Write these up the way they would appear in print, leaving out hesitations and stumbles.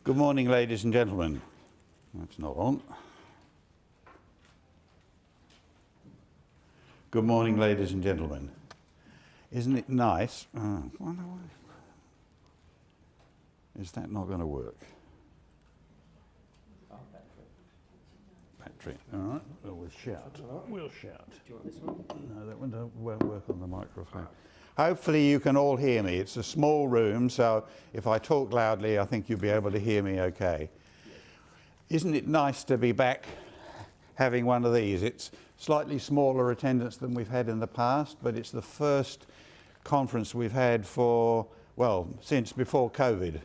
Good morning, ladies and gentlemen. That's not on. Good morning, ladies and gentlemen. Isn't it nice? Is that not going to work? Battery. All right. Well, we'll shout. We'll shout. Do you want this one? No, that one won't work on the microphone. Hopefully you can all hear me. It's a small room, so if I talk loudly, I think you'll be able to hear me okay. Isn't it nice to be back having one of these? It's slightly smaller attendance than we've had in the past, but it's the first conference we've had for, well, since before COVID.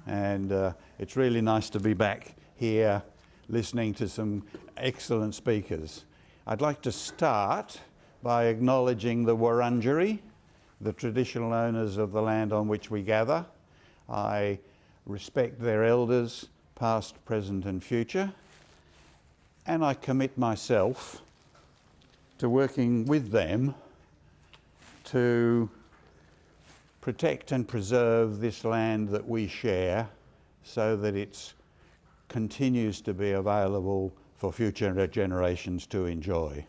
And it's really nice to be back here listening to some excellent speakers. I'd like to start by acknowledging the Wurundjeri, the traditional owners of the land on which we gather. I respect their elders, past, present and future, and I commit myself to working with them to protect and preserve this land that we share so that it continues to be available for future generations to enjoy.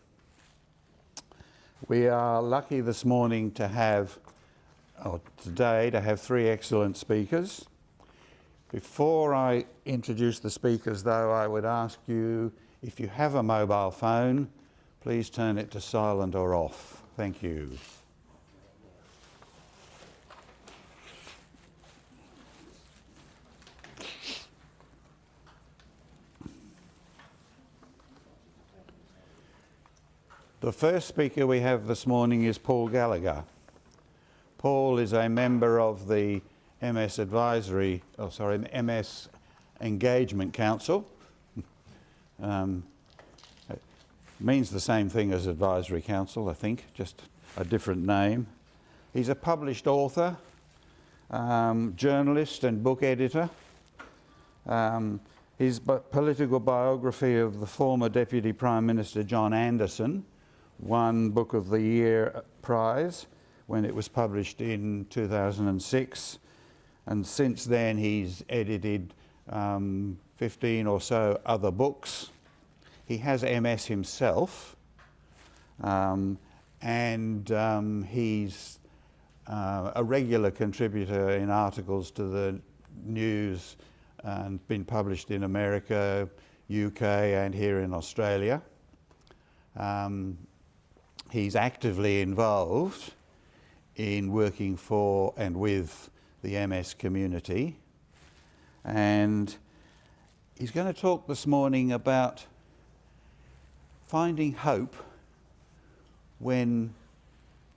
We are lucky this morning to have, or today, to have three excellent speakers. Before I introduce the speakers, though, I would ask you, if you have a mobile phone, please turn it to silent or off. Thank you. The first speaker we have this morning is Paul Gallagher. Paul is a member of the MS Engagement Council. It means the same thing as Advisory Council, I think, just a different name. He's a published author, journalist and book editor. His political biography of the former Deputy Prime Minister John Anderson won Book of the Year prize when it was published in 2006, and since then he's edited 15 or so other books. He has MS himself, and he's a regular contributor in articles to the news and been published in America, UK and here in Australia. He's actively involved in working for and with the MS community, and he's going to talk this morning about finding hope when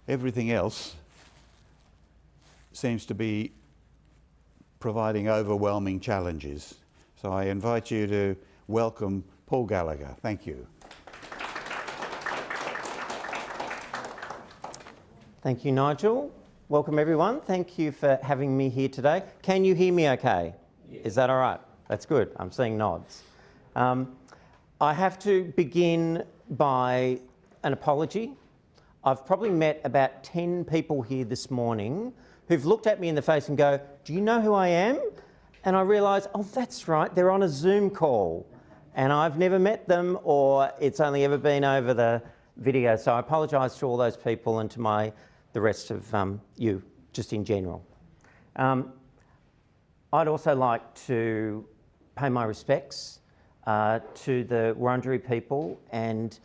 everything else seems to be providing overwhelming challenges. So I invite you to welcome Paul Gallagher. Thank you. Thank you, Nigel. Welcome, everyone. Thank you for having me here today. Can you hear me okay? Yes. Is that all right? That's good. I'm seeing nods. I have to begin by an apology. I've probably met about 10 people here this morning who've looked at me in the face and go, "Do you know who I am?" And I realise, oh, that's right, they're on a Zoom call. And I've never met them, or it's only ever been over the video. So I apologise to all those people and to the rest of you, just in general. I'd also like to pay my respects to the Wurundjeri people, and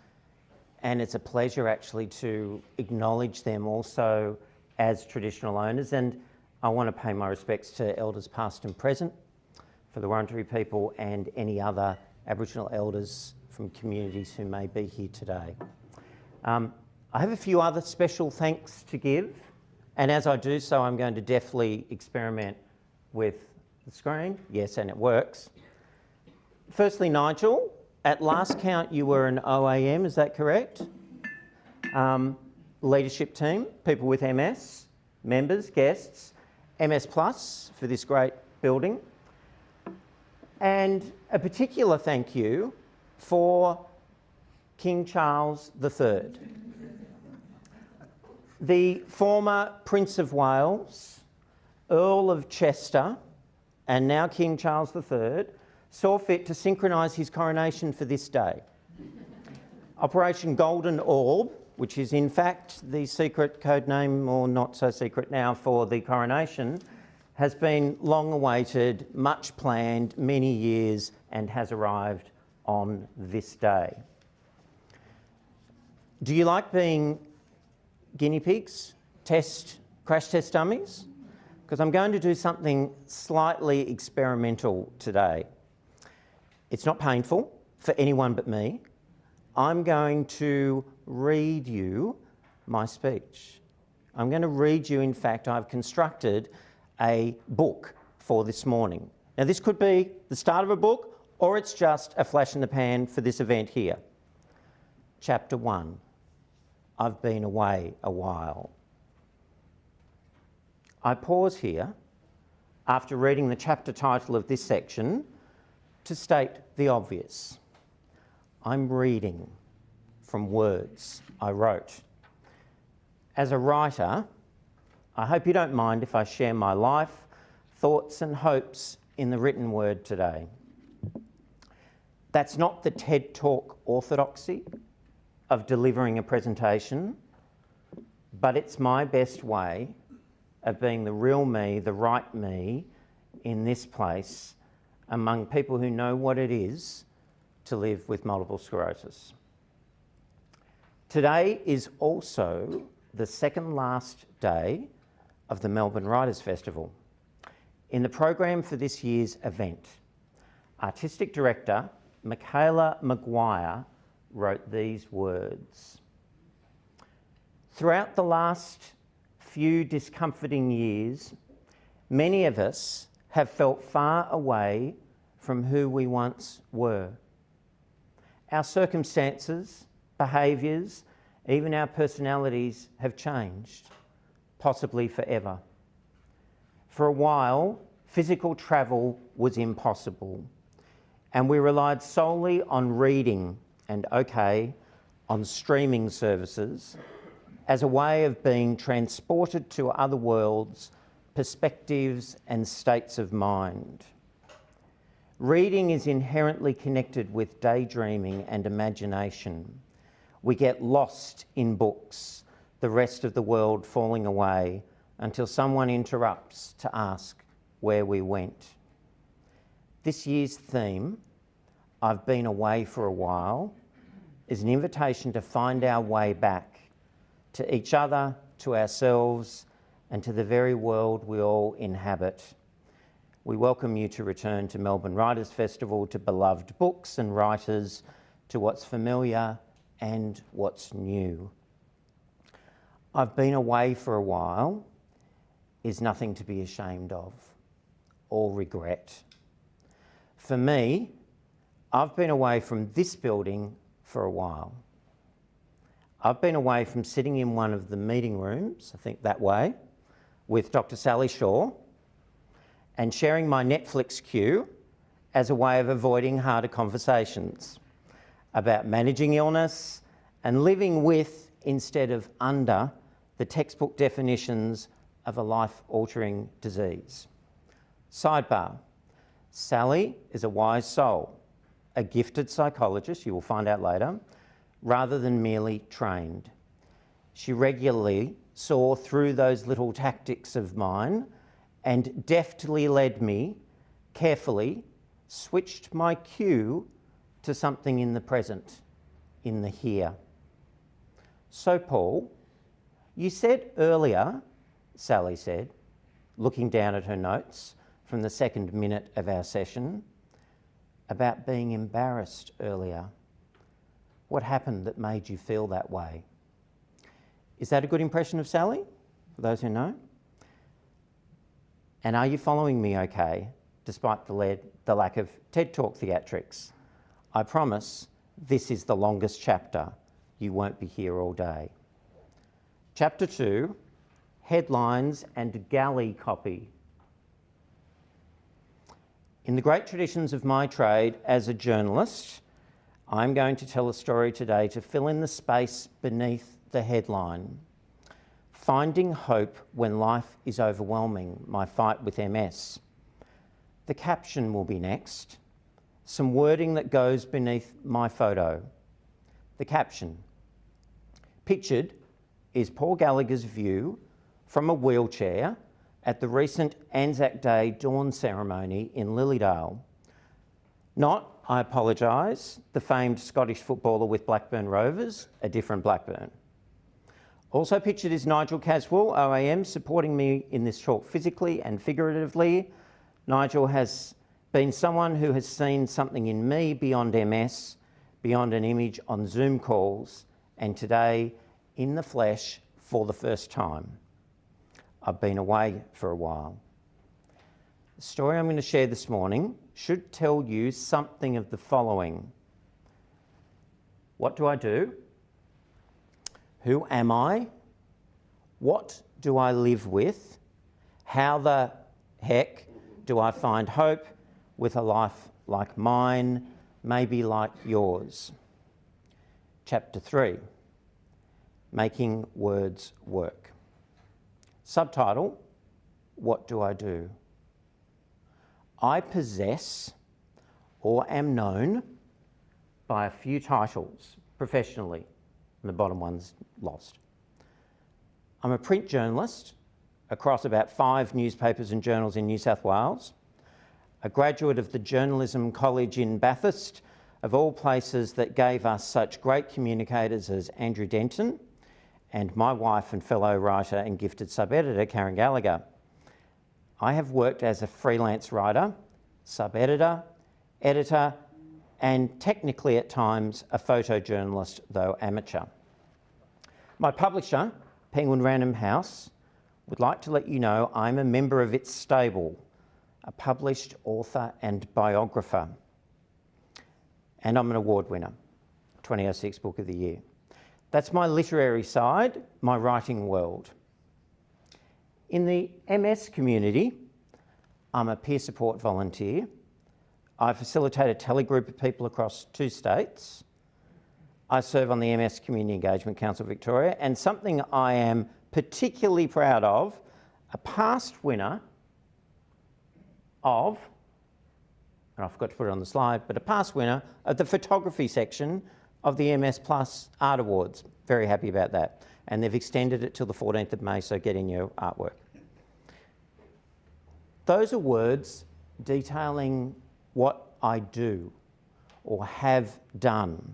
it's a pleasure actually to acknowledge them also as traditional owners, and I want to pay my respects to elders past and present for the Wurundjeri people and any other Aboriginal elders from communities who may be here today. I have a few other special thanks to give, and as I do so, I'm going to deftly experiment with the screen. Yes, and it works. Firstly, Nigel, at last count you were an OAM, is that correct? Leadership team, people with MS, members, guests, MS Plus for this great building, and a particular thank you for King Charles III. The former Prince of Wales, Earl of Chester and now King Charles III, saw fit to synchronise his coronation for this day. Operation Golden Orb, which is in fact the secret code name, or not so secret now, for the coronation, has been long awaited, much planned, many years, and has arrived on this day. Do you like being guinea pigs, crash test dummies? Because I'm going to do something slightly experimental today. It's not painful for anyone but me. I'm going to read you my speech. I'm going to read you, in fact, I've constructed a book for this morning. Now, this could be the start of a book, or it's just a flash in the pan for this event here. Chapter 1. I've been away a while. I pause here after reading the chapter title of this section to state the obvious. I'm reading from words I wrote. As a writer, I hope you don't mind if I share my life, thoughts and hopes in the written word today. That's not the TED Talk orthodoxy of delivering a presentation, but it's my best way of being the real me, the right me, in this place among people who know what it is to live with multiple sclerosis. Today is also the second last day of the Melbourne Writers' Festival. In the program for this year's event, Artistic Director Michaela Maguire wrote these words. Throughout the last few discomforting years, many of us have felt far away from who we once were. Our circumstances, behaviours, even our personalities have changed, possibly forever. For a while, physical travel was impossible, and we relied solely on reading and, on streaming services as a way of being transported to other worlds, perspectives and states of mind. Reading is inherently connected with daydreaming and imagination. We get lost in books, the rest of the world falling away until someone interrupts to ask where we went. This year's theme, I've been away for a while, is an invitation to find our way back to each other, to ourselves, and to the very world we all inhabit. We welcome you to return to Melbourne Writers' Festival, to beloved books and writers, to what's familiar and what's new. I've been away for a while is nothing to be ashamed of or regret. For me, I've been away from this building for a while. I've been away from sitting in one of the meeting rooms, I think that way, with Dr. Sally Shaw, and sharing my Netflix queue as a way of avoiding harder conversations about managing illness and living with, instead of under, the textbook definitions of a life-altering disease. Sidebar, Sally is a wise soul, a gifted psychologist, you will find out later, rather than merely trained. She regularly saw through those little tactics of mine and deftly led me, carefully, switched my cue to something in the present, in the here. So, Paul, you said earlier, Sally said, looking down at her notes from the second minute of our session, about being embarrassed earlier. What happened that made you feel that way? Is that a good impression of Sally, for those who know? And are you following me okay, despite the lack of TED Talk theatrics? I promise this is the longest chapter. You won't be here all day. Chapter 2, headlines and galley copy. In the great traditions of my trade as a journalist, I'm going to tell a story today to fill in the space beneath the headline. Finding hope when life is overwhelming, my fight with MS. The caption will be next. Some wording that goes beneath my photo. The caption. Pictured is Paul Gallagher's view from a wheelchair at the recent Anzac Day dawn ceremony in Lilydale. Not, I apologise, the famed Scottish footballer with Blackburn Rovers, a different Blackburn. Also pictured is Nigel Caswell, OAM, supporting me in this talk physically and figuratively. Nigel has been someone who has seen something in me beyond MS, beyond an image on Zoom calls, and today in the flesh for the first time. I've been away for a while. The story I'm going to share this morning should tell you something of the following. What do I do? Who am I? What do I live with? How the heck do I find hope with a life like mine, maybe like yours? Chapter 3, Making Words Work. Subtitle, What do I do? I possess or am known by a few titles professionally, and the bottom one's lost. I'm a print journalist across about 5 newspapers and journals in New South Wales, a graduate of the Journalism College in Bathurst, of all places that gave us such great communicators as Andrew Denton, and my wife and fellow writer and gifted sub-editor, Karen Gallagher. I have worked as a freelance writer, sub-editor, editor, and technically at times a photojournalist, though amateur. My publisher, Penguin Random House, would like to let you know I'm a member of its stable, a published author and biographer. And I'm an award winner, 2006 Book of the Year. That's my literary side, my writing world. In the MS community, I'm a peer support volunteer. I facilitate a telegroup of people across 2 states. I serve on the MS Community Engagement Council Victoria, and something I am particularly proud of, a past winner of, and I forgot to put it on the slide, but a past winner of the photography section of the MS Plus Art Awards. Very happy about that. And they've extended it till the 14th of May, so get in your artwork. Those are words detailing what I do or have done.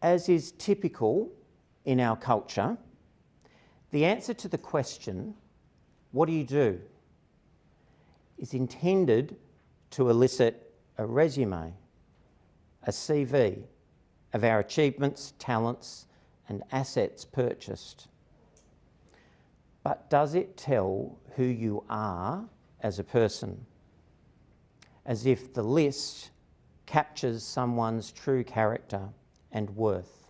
As is typical in our culture, the answer to the question, what do you do, is intended to elicit a resume, a CV of our achievements, talents, and assets purchased. But does it tell who you are as a person? As if the list captures someone's true character and worth.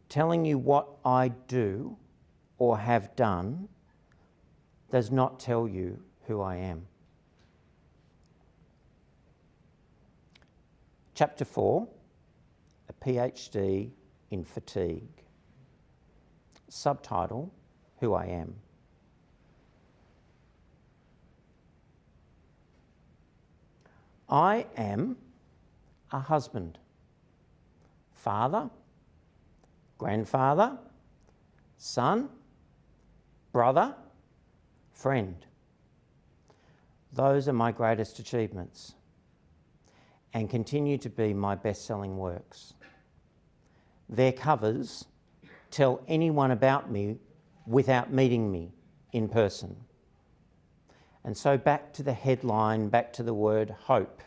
Telling you what I do or have done does not tell you who I am. Chapter 4, a PhD in fatigue. Subtitle, Who I Am. I am a husband, father, grandfather, son, brother, friend. Those are my greatest achievements and continue to be my best-selling works. Their covers tell anyone about me without meeting me in person. And so back to the headline, back to the word hope.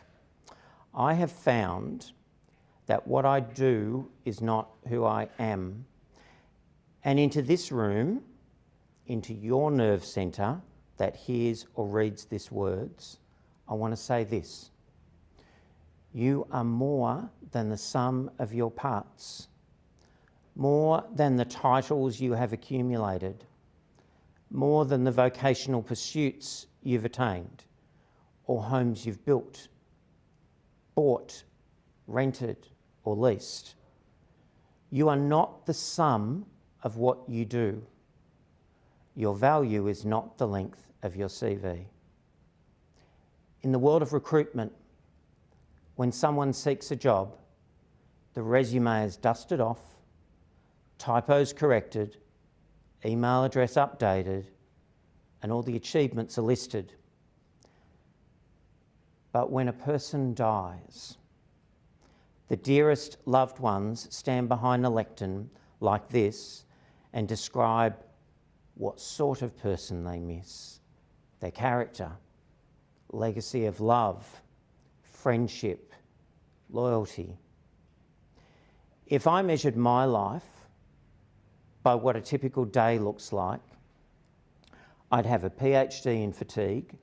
I have found that what I do is not who I am. And into this room, into your nerve centre that hears or reads these words, I want to say this. You are more than the sum of your parts, more than the titles you have accumulated, more than the vocational pursuits you've attained, or homes you've built, bought, rented, or leased. You are not the sum of what you do. Your value is not the length of your CV. In the world of recruitment, when someone seeks a job, the resume is dusted off, typos corrected, email address updated, and all the achievements are listed. But when a person dies, the dearest loved ones stand behind a lectern like this and describe what sort of person they miss, their character, legacy of love, friendship, loyalty. If I measured my life by what a typical day looks like, I'd have a PhD in fatigue,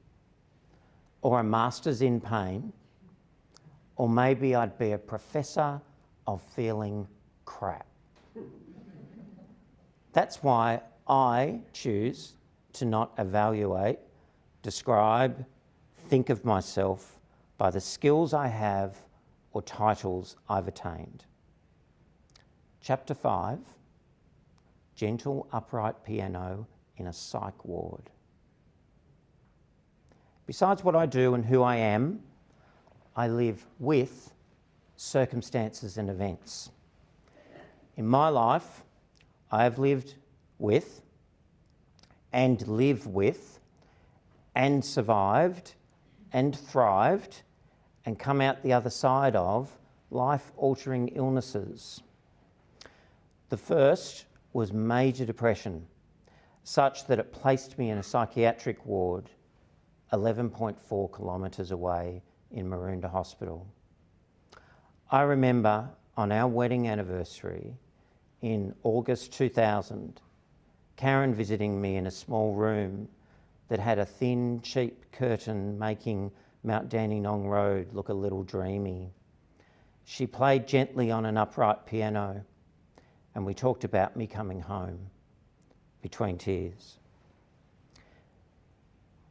or a master's in pain, or maybe I'd be a professor of feeling crap. That's why I choose to not evaluate, describe, think of myself by the skills I have or titles I've attained. Chapter 5, Gentle Upright Piano in a Psych Ward. Besides what I do and who I am, I live with circumstances and events. In my life, I have lived with and live with and survived and thrived and come out the other side of life-altering illnesses. The first was major depression, such that it placed me in a psychiatric ward 11.4 kilometres away in Maroondah Hospital. I remember on our wedding anniversary in August 2000, Karen visiting me in a small room that had a thin, cheap curtain making Mount Dandenong Road look a little dreamy. She played gently on an upright piano, and we talked about me coming home between tears.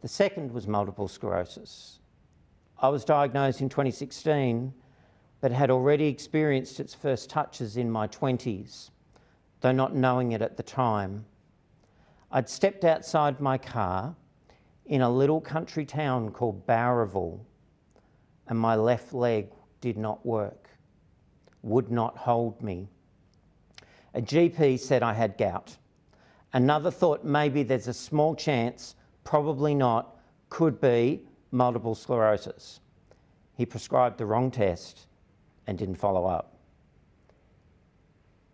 The second was multiple sclerosis. I was diagnosed in 2016, but had already experienced its first touches in my 20s, though not knowing it at the time. I'd stepped outside my car in a little country town called Bowraville, and my left leg did not work, would not hold me. A GP said I had gout. Another thought maybe there's a small chance, probably not, could be multiple sclerosis. He prescribed the wrong test and didn't follow up.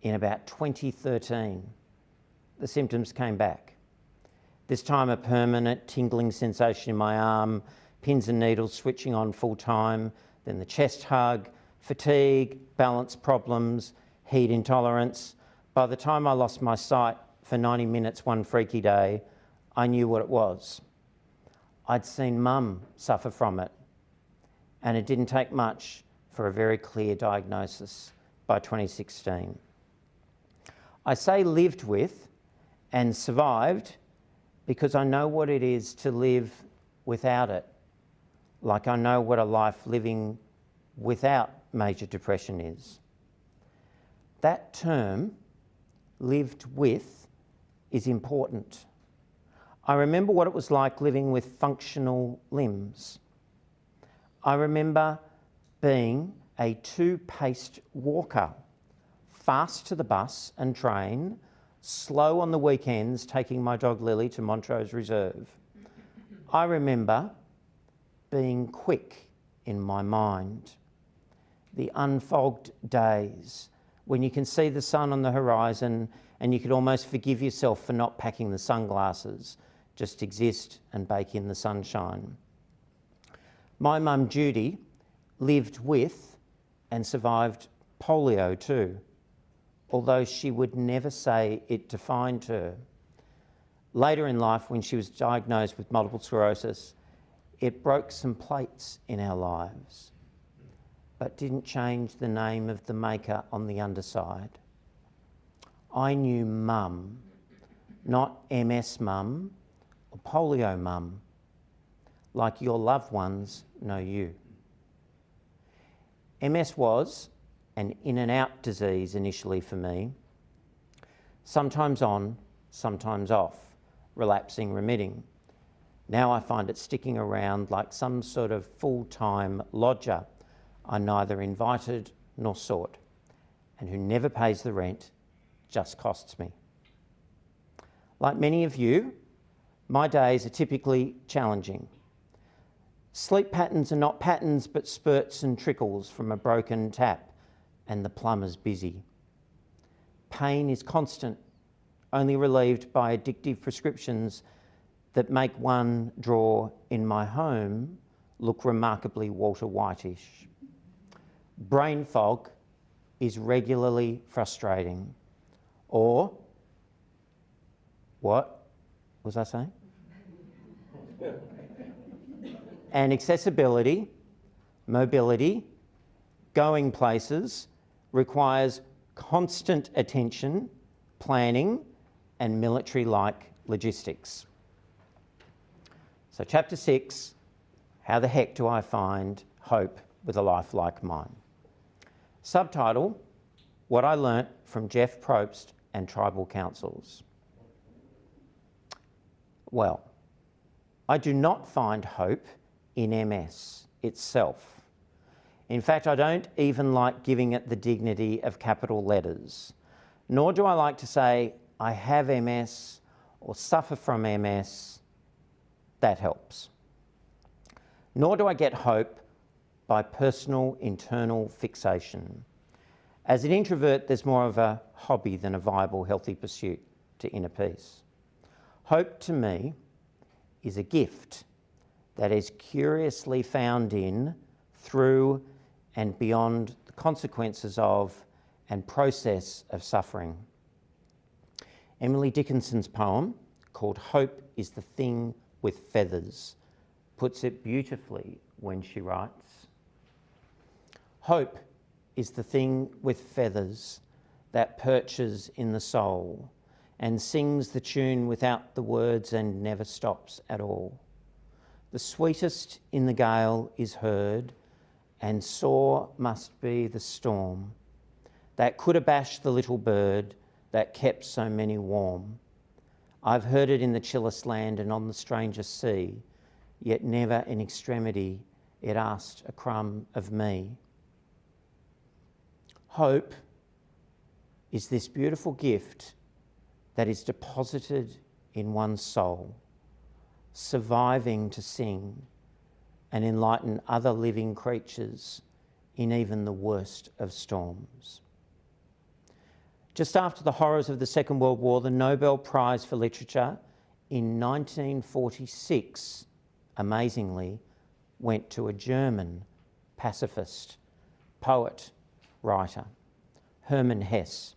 In about 2013, the symptoms came back. This time a permanent tingling sensation in my arm, pins and needles switching on full time, then the chest hug, fatigue, balance problems, heat intolerance. By the time I lost my sight for 90 minutes one freaky day, I knew what it was. I'd seen Mum suffer from it, and it didn't take much for a very clear diagnosis by 2016. I say lived with and survived because I know what it is to live without it, like I know what a life living without major depression is. That term, lived with, is important. I remember what it was like living with functional limbs. I remember being a two-paced walker, fast to the bus and train, slow on the weekends taking my dog Lily to Montrose Reserve. I remember being quick in my mind. The unfogged days when you can see the sun on the horizon and you could almost forgive yourself for not packing the sunglasses, just exist and bake in the sunshine. My mum Judy lived with and survived polio too, although she would never say it defined her. Later in life, when she was diagnosed with multiple sclerosis, it broke some plates in our lives, but didn't change the name of the maker on the underside. I knew Mum, not MS Mum or polio Mum, like your loved ones know you. MS was an in and out disease initially for me, sometimes on, sometimes off, relapsing, remitting. Now I find it sticking around like some sort of full-time lodger I neither invited nor sought, and who never pays the rent, just costs me. Like many of you, my days are typically challenging. Sleep patterns are not patterns but spurts and trickles from a broken tap, and the plumber's busy. Pain is constant, only relieved by addictive prescriptions that make one drawer in my home look remarkably Walter White-ish. Brain fog is regularly frustrating. Or, what was I saying? And accessibility, mobility, going places requires constant attention, planning, and military-like logistics. So chapter 6, how the heck do I find hope with a life like mine? Subtitle, what I learnt from Jeff Probst and tribal councils. Well, I do not find hope in MS itself. In fact, I don't even like giving it the dignity of capital letters, nor do I like to say I have MS or suffer from MS. That helps. Nor do I get hope by personal internal fixation. As an introvert, there's more of a hobby than a viable, healthy pursuit to inner peace. Hope to me is a gift that is curiously found in, through, and beyond the consequences of and process of suffering. Emily Dickinson's poem, called Hope is the Thing with Feathers, puts it beautifully when she writes, hope is the thing with feathers that perches in the soul and sings the tune without the words and never stops at all. The sweetest in the gale is heard, and sore must be the storm that could abash the little bird that kept so many warm. I've heard it in the chillest land and on the strangest sea, yet never in extremity it asked a crumb of me. Hope is this beautiful gift that is deposited in one's soul, surviving to sing and enlighten other living creatures in even the worst of storms. Just after the horrors of the Second World War, the Nobel Prize for Literature in 1946, amazingly, went to a German pacifist, poet, writer, Hermann Hesse,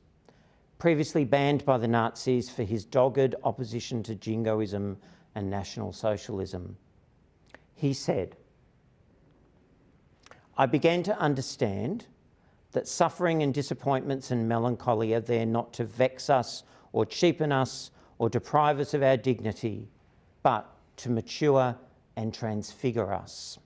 previously banned by the Nazis for his dogged opposition to jingoism and National Socialism. He said, I began to understand that suffering and disappointments and melancholy are there not to vex us or cheapen us or deprive us of our dignity, but to mature and transfigure us.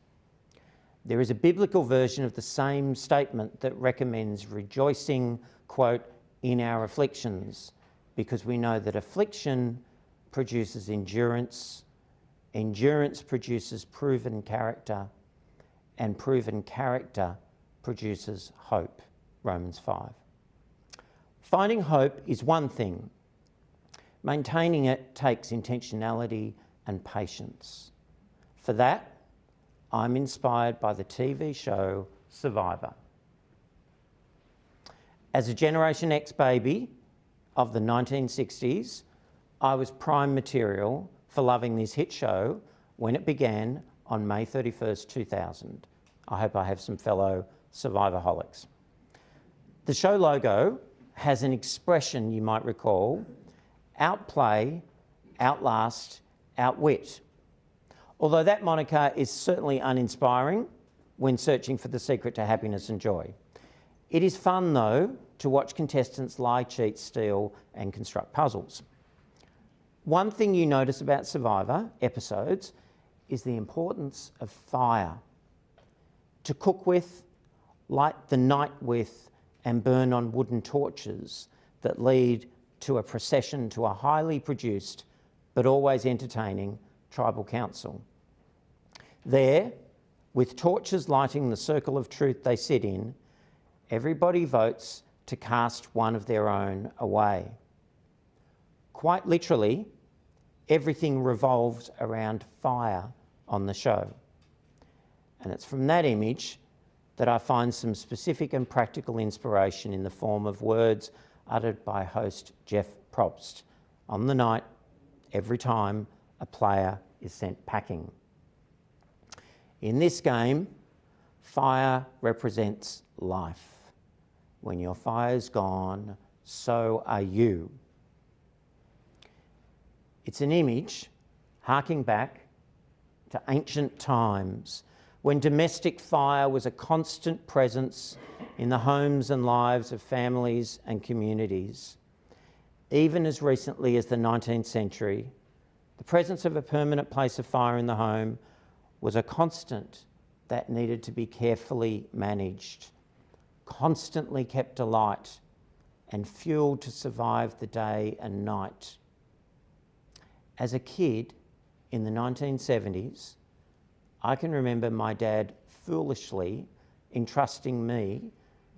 There is a biblical version of the same statement that recommends rejoicing, quote, in our afflictions, because we know that affliction produces endurance, endurance produces proven character, and proven character produces hope, Romans 5. Finding hope is one thing. Maintaining it takes intentionality and patience. For that, I'm inspired by the TV show Survivor. As a Generation X baby of the 1960s, I was prime material for loving this hit show when it began on May 31st, 2000. I hope I have some fellow Survivor-holics. The show logo has an expression you might recall: outplay, outlast, outwit. Although that moniker is certainly uninspiring when searching for the secret to happiness and joy. It is fun, though, to watch contestants lie, cheat, steal, and construct puzzles. One thing you notice about Survivor episodes is the importance of fire. To cook with, light the night with, and burn on wooden torches that lead to a procession to a highly produced, but always entertaining, tribal council. There, with torches lighting the circle of truth they sit in, everybody votes to cast one of their own away. Quite literally, everything revolves around fire on the show. And it's from that image that I find some specific and practical inspiration in the form of words uttered by host Jeff Probst on the night every time a player is sent packing. In this game, fire represents life. When your fire's gone, so are you. It's an image harking back to ancient times when domestic fire was a constant presence in the homes and lives of families and communities. Even as recently as the 19th century, the presence of a permanent place of fire in the home was a constant that needed to be carefully managed, constantly kept alight and fueled to survive the day and night. As a kid in the 1970s, I can remember my dad foolishly entrusting me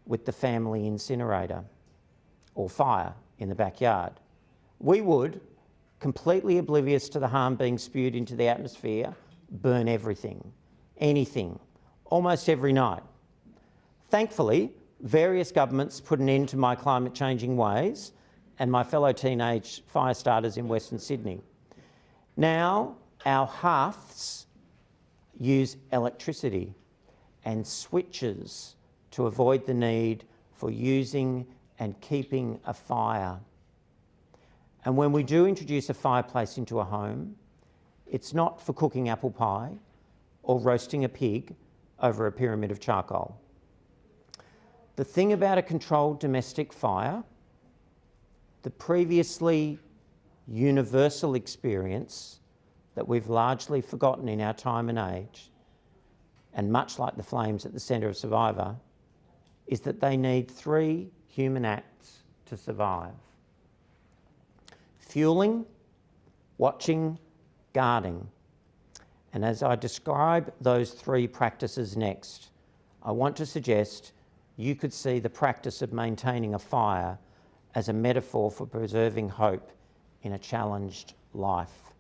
with the family incinerator or fire in the backyard. We would, completely oblivious to the harm being spewed into the atmosphere, burn everything, anything, almost every night. Thankfully, various governments put an end to my climate changing ways and my fellow teenage fire starters in Western Sydney. Now, our hearths use electricity and switches to avoid the need for using and keeping a fire. And when we do introduce a fireplace into a home, it's not for cooking apple pie or roasting a pig over a pyramid of charcoal. The thing about a controlled domestic fire, the previously universal experience that we've largely forgotten in our time and age, and much like the flames at the centre of Survivor, is that they need 3 human acts to survive: fueling, watching, guarding. And as I describe those 3 practices next, I want to suggest you could see the practice of maintaining a fire as a metaphor for preserving hope in a challenged life.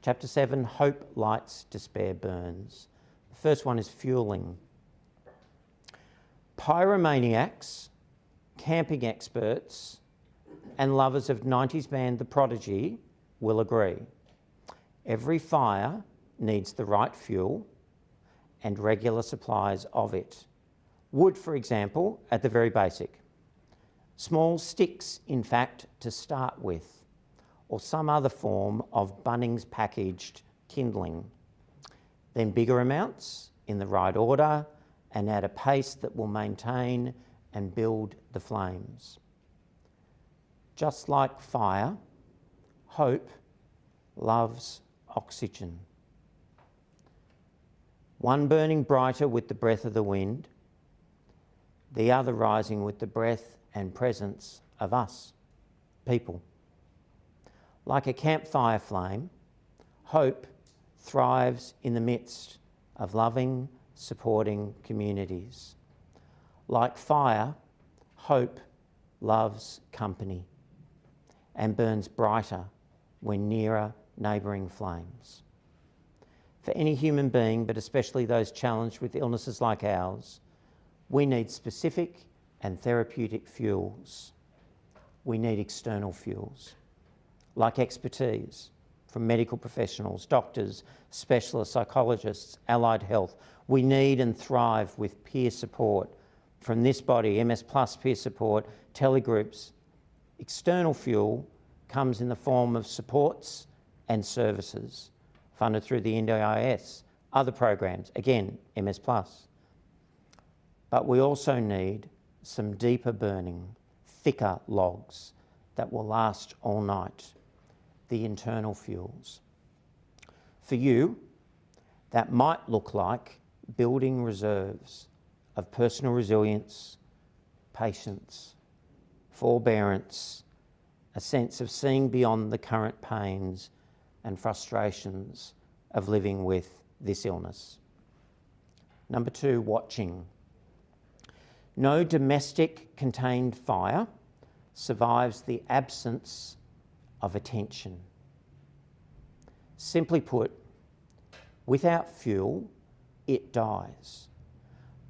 Chapter 7, Hope Lights, Despair Burns. The first one is fueling. Pyromaniacs, camping experts, and lovers of 90s band The Prodigy will agree. Every fire needs the right fuel and regular supplies of it. Wood, for example, at the very basic. Small sticks, in fact, to start with, or some other form of Bunnings packaged kindling. Then bigger amounts in the right order and at a pace that will maintain and build the flames. Just like fire, hope loves oxygen. One burning brighter with the breath of the wind, the other rising with the breath and presence of us, people. Like a campfire flame, hope thrives in the midst of loving, supporting communities. Like fire, hope loves company and burns brighter when nearer neighbouring flames. For any human being, but especially those challenged with illnesses like ours, we need specific and therapeutic fuels. We need external fuels, like expertise from medical professionals, doctors, specialists, psychologists, allied health. We need and thrive with peer support from this body, MS Plus peer support, telegroups. External fuel comes in the form of supports and services funded through the NDIS, other programs, again, MS Plus. But we also need some deeper burning, thicker logs that will last all night. The internal fuels. For you, that might look like building reserves of personal resilience, patience, forbearance, a sense of seeing beyond the current pains, and frustrations of living with this illness. Number 2, watching. No domestic contained fire survives the absence of attention. Simply put, without fuel, it dies.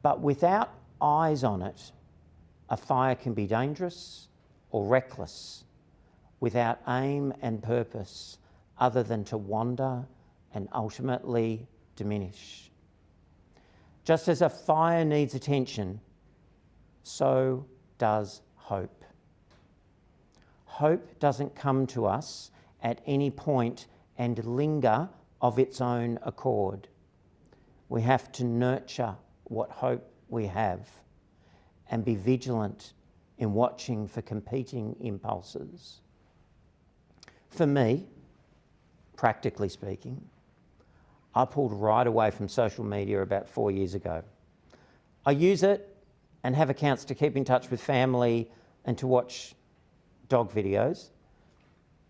But without eyes on it, a fire can be dangerous or reckless, without aim and purpose other than to wander and ultimately diminish. Just as a fire needs attention, so does hope. Hope doesn't come to us at any point and linger of its own accord. We have to nurture what hope we have and be vigilant in watching for competing impulses. For me, practically speaking, I pulled right away from social media about 4 years ago. I use it and have accounts to keep in touch with family and to watch dog videos.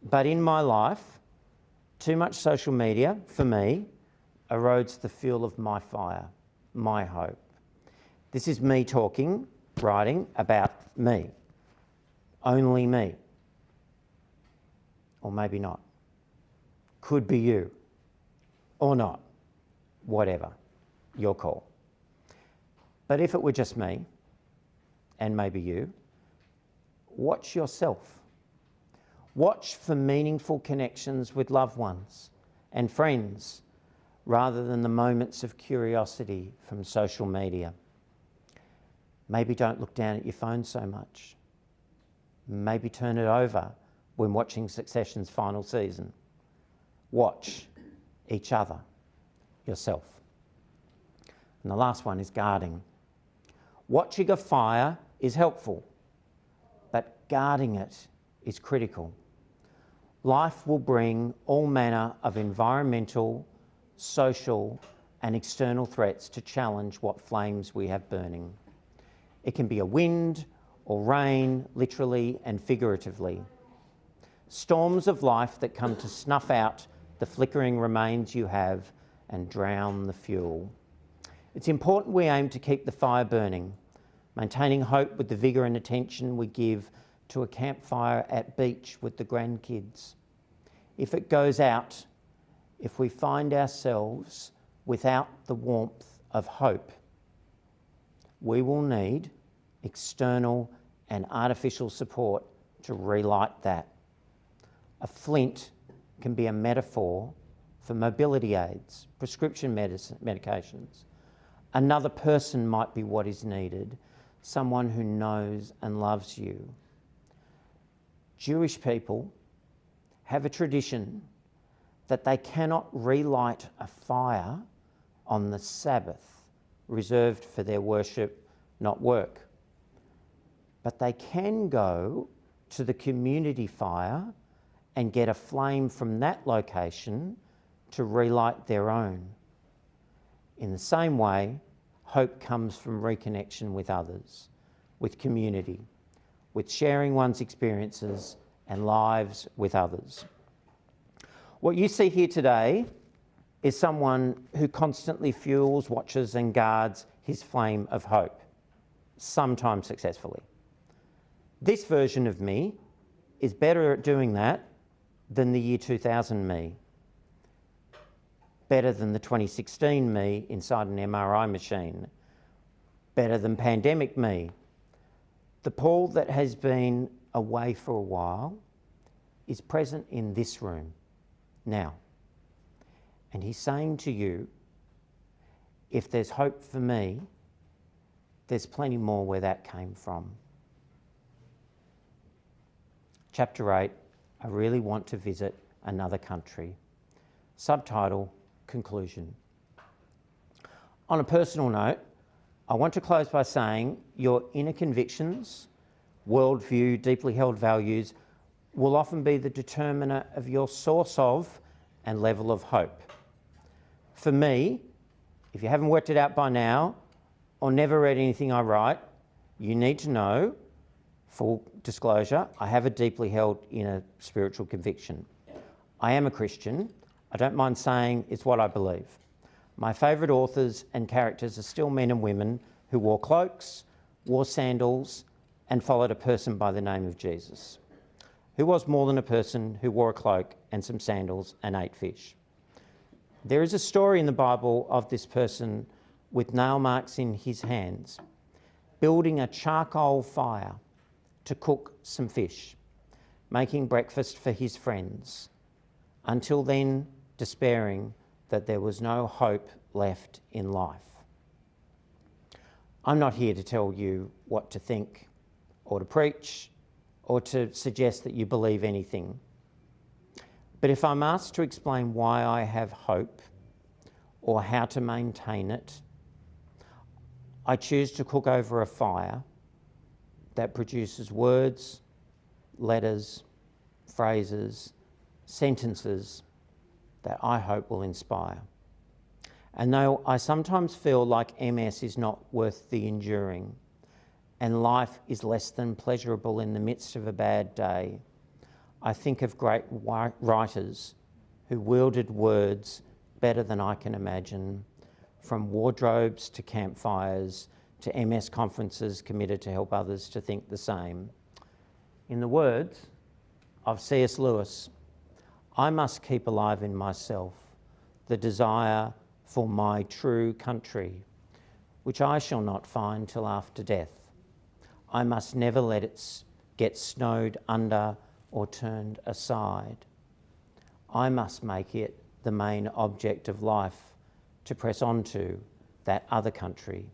But in my life, too much social media, for me, erodes the fuel of my fire, my hope. This is me talking, writing about me. Only me. Or maybe not. Could be you. Or not. Whatever. Your call. But if it were just me, and maybe you, watch yourself. Watch for meaningful connections with loved ones and friends, rather than the moments of curiosity from social media. Maybe don't look down at your phone so much. Maybe turn it over when watching Succession's final season. Watch each other, yourself. And the last one is guarding. Watching a fire is helpful, but guarding it is critical. Life will bring all manner of environmental, social, and external threats to challenge what flames we have burning. It can be a wind or rain, literally and figuratively. Storms of life that come to snuff out the flickering remains you have and drown the fuel. It's important we aim to keep the fire burning, maintaining hope with the vigour and attention we give to a campfire at beach with the grandkids. If it goes out, if we find ourselves without the warmth of hope, we will need external and artificial support to relight that. A flint can be a metaphor for mobility aids, prescription medications. Another person might be what is needed, someone who knows and loves you. Jewish people have a tradition that they cannot relight a fire on the Sabbath, reserved for their worship, not work. But they can go to the community fire and get a flame from that location to relight their own. In the same way, hope comes from reconnection with others, with community, with sharing one's experiences and lives with others. What you see here today is someone who constantly fuels, watches and guards his flame of hope, sometimes successfully. This version of me is better at doing that than the year 2000 me, better than the 2016 me inside an MRI machine, better than pandemic me. The Paul that has been away for a while is present in this room now. And he's saying to you, if there's hope for me, there's plenty more where that came from. Chapter 8, I really want to visit another country. Subtitle, Conclusion. On a personal note, I want to close by saying your inner convictions, worldview, deeply held values will often be the determiner of your source of and level of hope. For me, if you haven't worked it out by now or never read anything I write, you need to know, full disclosure, I have a deeply held inner spiritual conviction. I am a Christian. I don't mind saying it's what I believe. My favourite authors and characters are still men and women who wore cloaks, wore sandals, and followed a person by the name of Jesus, who was more than a person who wore a cloak and some sandals and ate fish. There is a story in the Bible of this person with nail marks in his hands, building a charcoal fire to cook some fish, making breakfast for his friends, until then despairing that there was no hope left in life. I'm not here to tell you what to think or to preach or to suggest that you believe anything. But if I'm asked to explain why I have hope or how to maintain it, I choose to cook over a fire that produces words, letters, phrases, sentences that I hope will inspire. And though I sometimes feel like MS is not worth the enduring, and life is less than pleasurable in the midst of a bad day, I think of great writers who wielded words better than I can imagine, from wardrobes to campfires to MS conferences committed to help others to think the same. In the words of C.S. Lewis, I must keep alive in myself the desire for my true country, which I shall not find till after death. I must never let it get snowed under or turned aside. I must make it the main object of life to press on to that other country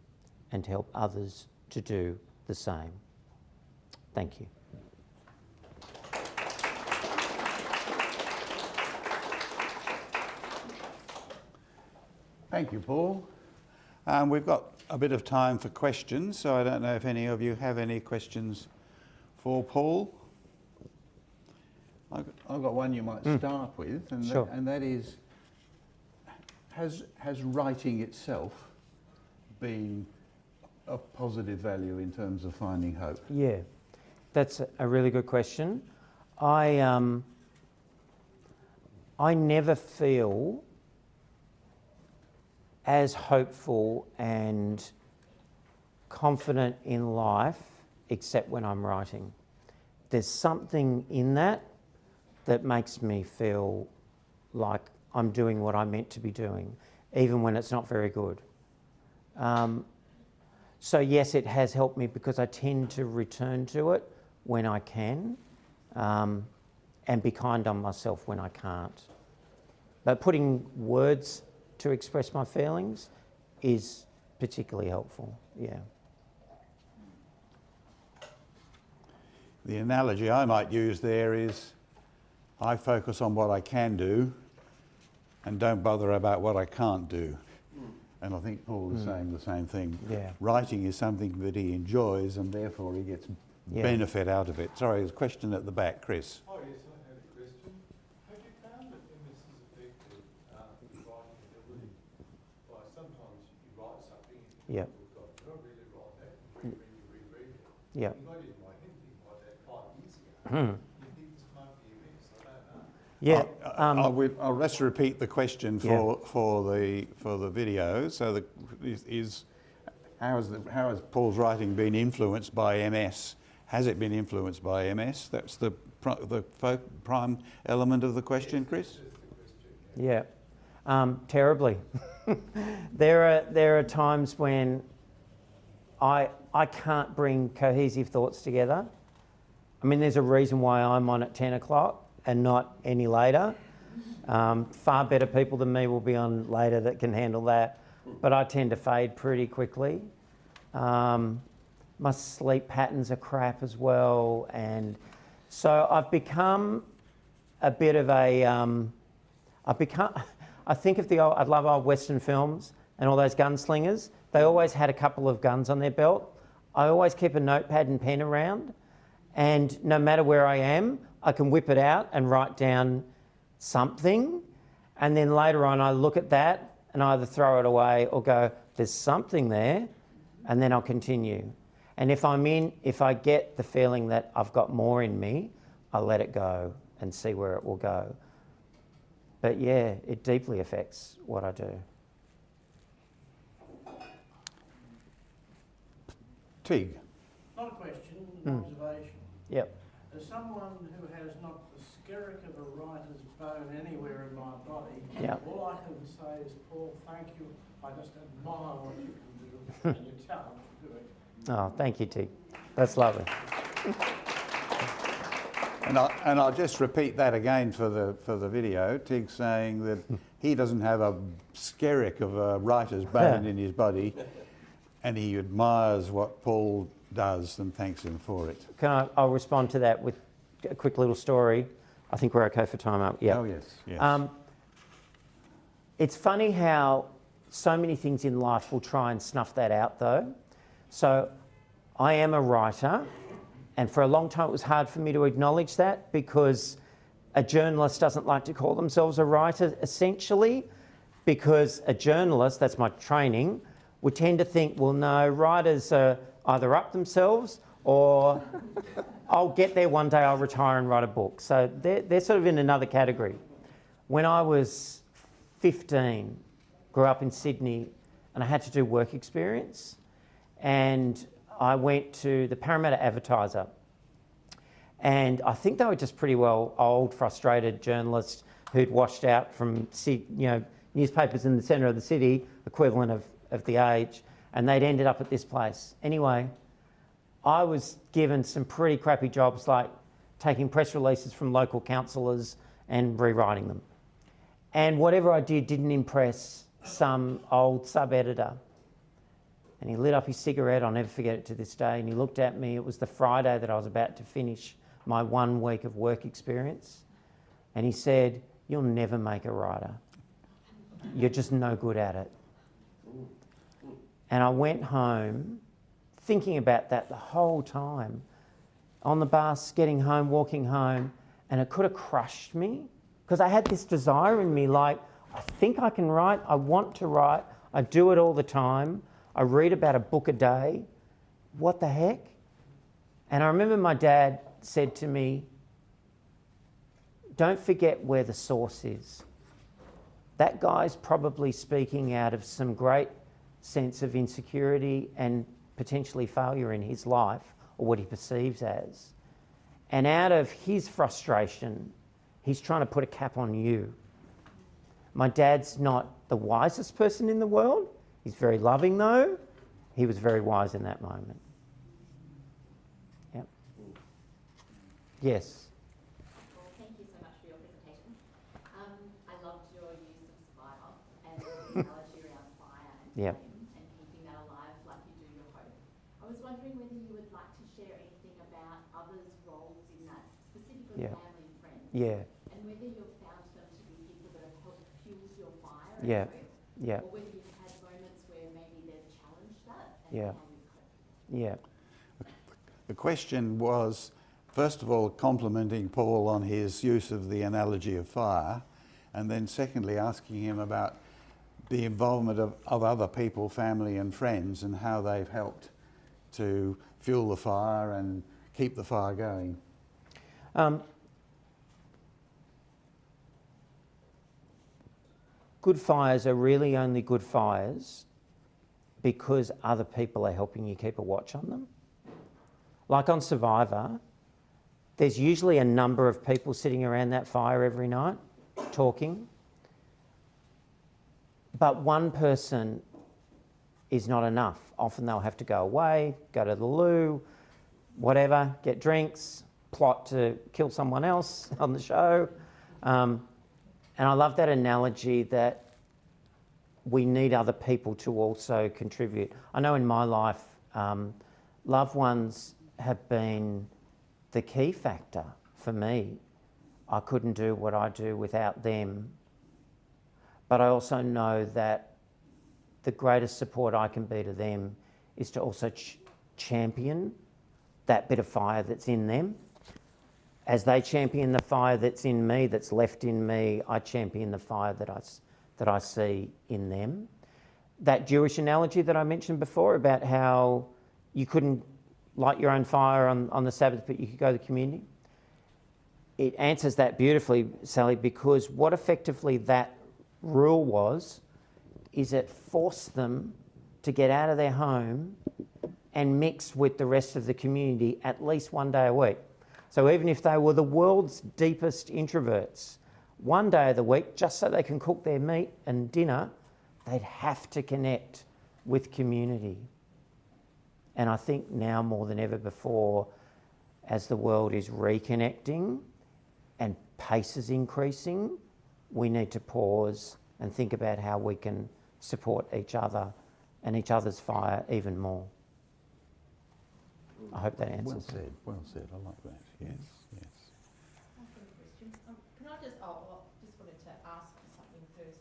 and help others to do the same. Thank you. Thank you, Paul. We've got a bit of time for questions, so I don't know if any of you have any questions for Paul. I've got one you might start with, and, Sure. that is, has writing itself been of positive value in terms of finding hope? Yeah, that's a really good question. I never feel as hopeful and confident in life except when I'm writing. There's something in that makes me feel like I'm doing what I'm meant to be doing, even when it's not very good. So yes, it has helped me because I tend to return to it when I can, and be kind on myself when I can't. But putting words to express my feelings is particularly helpful, yeah. The analogy I might use there is I focus on what I can do and don't bother about what I can't do. And I think Paul is saying the same thing. Yeah. Writing is something that he enjoys and therefore he gets benefit out of it. Sorry, there's a question at the back, Chris. Oh yes, I had a question. Have you found that MS is affected with writing ability? By sometimes you write something and you think, oh God, did I really write that? And you reread it. Yeah. I did in my head think like that 5 years ago. You think this might be MS? I don't know. Yeah. I'll just repeat the question for the video. So how has Paul's writing been influenced by MS? Has it been influenced by MS? That's the prime element of the question, Chris. Yeah, terribly. There are times when I can't bring cohesive thoughts together. I mean, there's a reason why I'm on at 10 o'clock and not any later. Far better people than me will be on later that can handle that, but I tend to fade pretty quickly. My sleep patterns are crap as well, and so I've become a bit of a, I think of I love old Western films and all those gunslingers. They always had a couple of guns on their belt. I always keep a notepad and pen around, and no matter where I am, I can whip it out and write down something, and then later on I look at that and either throw it away or go, there's something there, and then I'll continue. And if I get the feeling that I've got more in me, I let it go and see where it will go. But yeah, it deeply affects what I do. Tig. Not a question, an observation. Yep. As someone who has not the skerrick of a writer's bone anywhere in my body, Yep. all I can say is, Paul, thank you. I just admire what you can do and your talent for doing it. Oh, thank you, Tig. That's lovely. And I'll just repeat that again for the video. Tig saying that he doesn't have a skerrick of a writer's bone in his body, and he admires what Paul does and thanks him for it. I'll respond to that with a quick little story. I think we're okay for time up. Yeah. Oh yes, yes. It's funny how so many things in life will try and snuff that out, though. So I am a writer, and for a long time it was hard for me to acknowledge that, because a journalist doesn't like to call themselves a writer, essentially, because a journalist, that's my training, would tend to think, well, no, writers are either up themselves or I'll get there one day, I'll retire and write a book. So they're sort of in another category. When I was 15, grew up in Sydney, and I had to do work experience, and I went to the Parramatta Advertiser, and I think they were just pretty well old, frustrated journalists who'd washed out from newspapers in the centre of the city, equivalent of the age, and they'd ended up at this place. Anyway, I was given some pretty crappy jobs, like taking press releases from local councillors and rewriting them. And whatever I did didn't impress some old sub-editor. And he lit up his cigarette, I'll never forget it to this day, and he looked at me. It was the Friday that I was about to finish my 1 week of work experience. And he said, "You'll never make a writer. You're just no good at it." And I went home thinking about that the whole time, on the bus, getting home, walking home, and it could have crushed me, because I had this desire in me, like, I think I can write, I want to write, I do it all the time, I read about a book a day, what the heck? And I remember my dad said to me, "Don't forget where the source is. That guy's probably speaking out of some great sense of insecurity and potentially failure in his life, or what he perceives as. And out of his frustration, he's trying to put a cap on you." My dad's not the wisest person in the world. He's very loving, though. He was very wise in that moment. Yep. Yes. Well, thank you so much for your presentation. I loved your use of spider and the analogy around fire and Yep. flame and keeping that alive like you do your hope. I was wondering whether you would like to share anything about others' roles in that, specifically Yeah. family and friends. Yeah. And whether you've found them to be people that have helped fuel your fire and Yeah. hope, Yeah. or whether you've had moments where maybe they've challenged that and Yeah. how you've coped. Yeah. The question was, first of all, complimenting Paul on his use of the analogy of fire, and then secondly, asking him about the involvement of other people, family and friends, and how they've helped to fuel the fire and keep the fire going. Good fires are really only good fires because other people are helping you keep a watch on them. Like on Survivor, there's usually a number of people sitting around that fire every night talking, but one person is not enough. Often they'll have to go away, go to the loo, whatever, get drinks, plot to kill someone else on the show. And I love that analogy that we need other people to also contribute. I know in my life, loved ones have been the key factor for me. I couldn't do what I do without them. But I also know that the greatest support I can be to them is to also champion that bit of fire that's in them. As they champion the fire that's in me, that's left in me, I champion the fire that I see in them. That Jewish analogy that I mentioned before about how you couldn't light your own fire on the Sabbath, but you could go to the community. it answers that beautifully, Sally, because what effectively that rule was is it forced them to get out of their home and mix with the rest of the community at least one day a week. So even if they were the world's deepest introverts, one day of the week, just so they can cook their meat and dinner, they'd have to connect with community. And I think now more than ever before, as the world is reconnecting and pace is increasing, we need to pause and think about how we can support each other and each other's fire even more. I hope that answers. Well said. I like that. Yes, yes. I've got a question. Can I just, just wanted to ask you something first.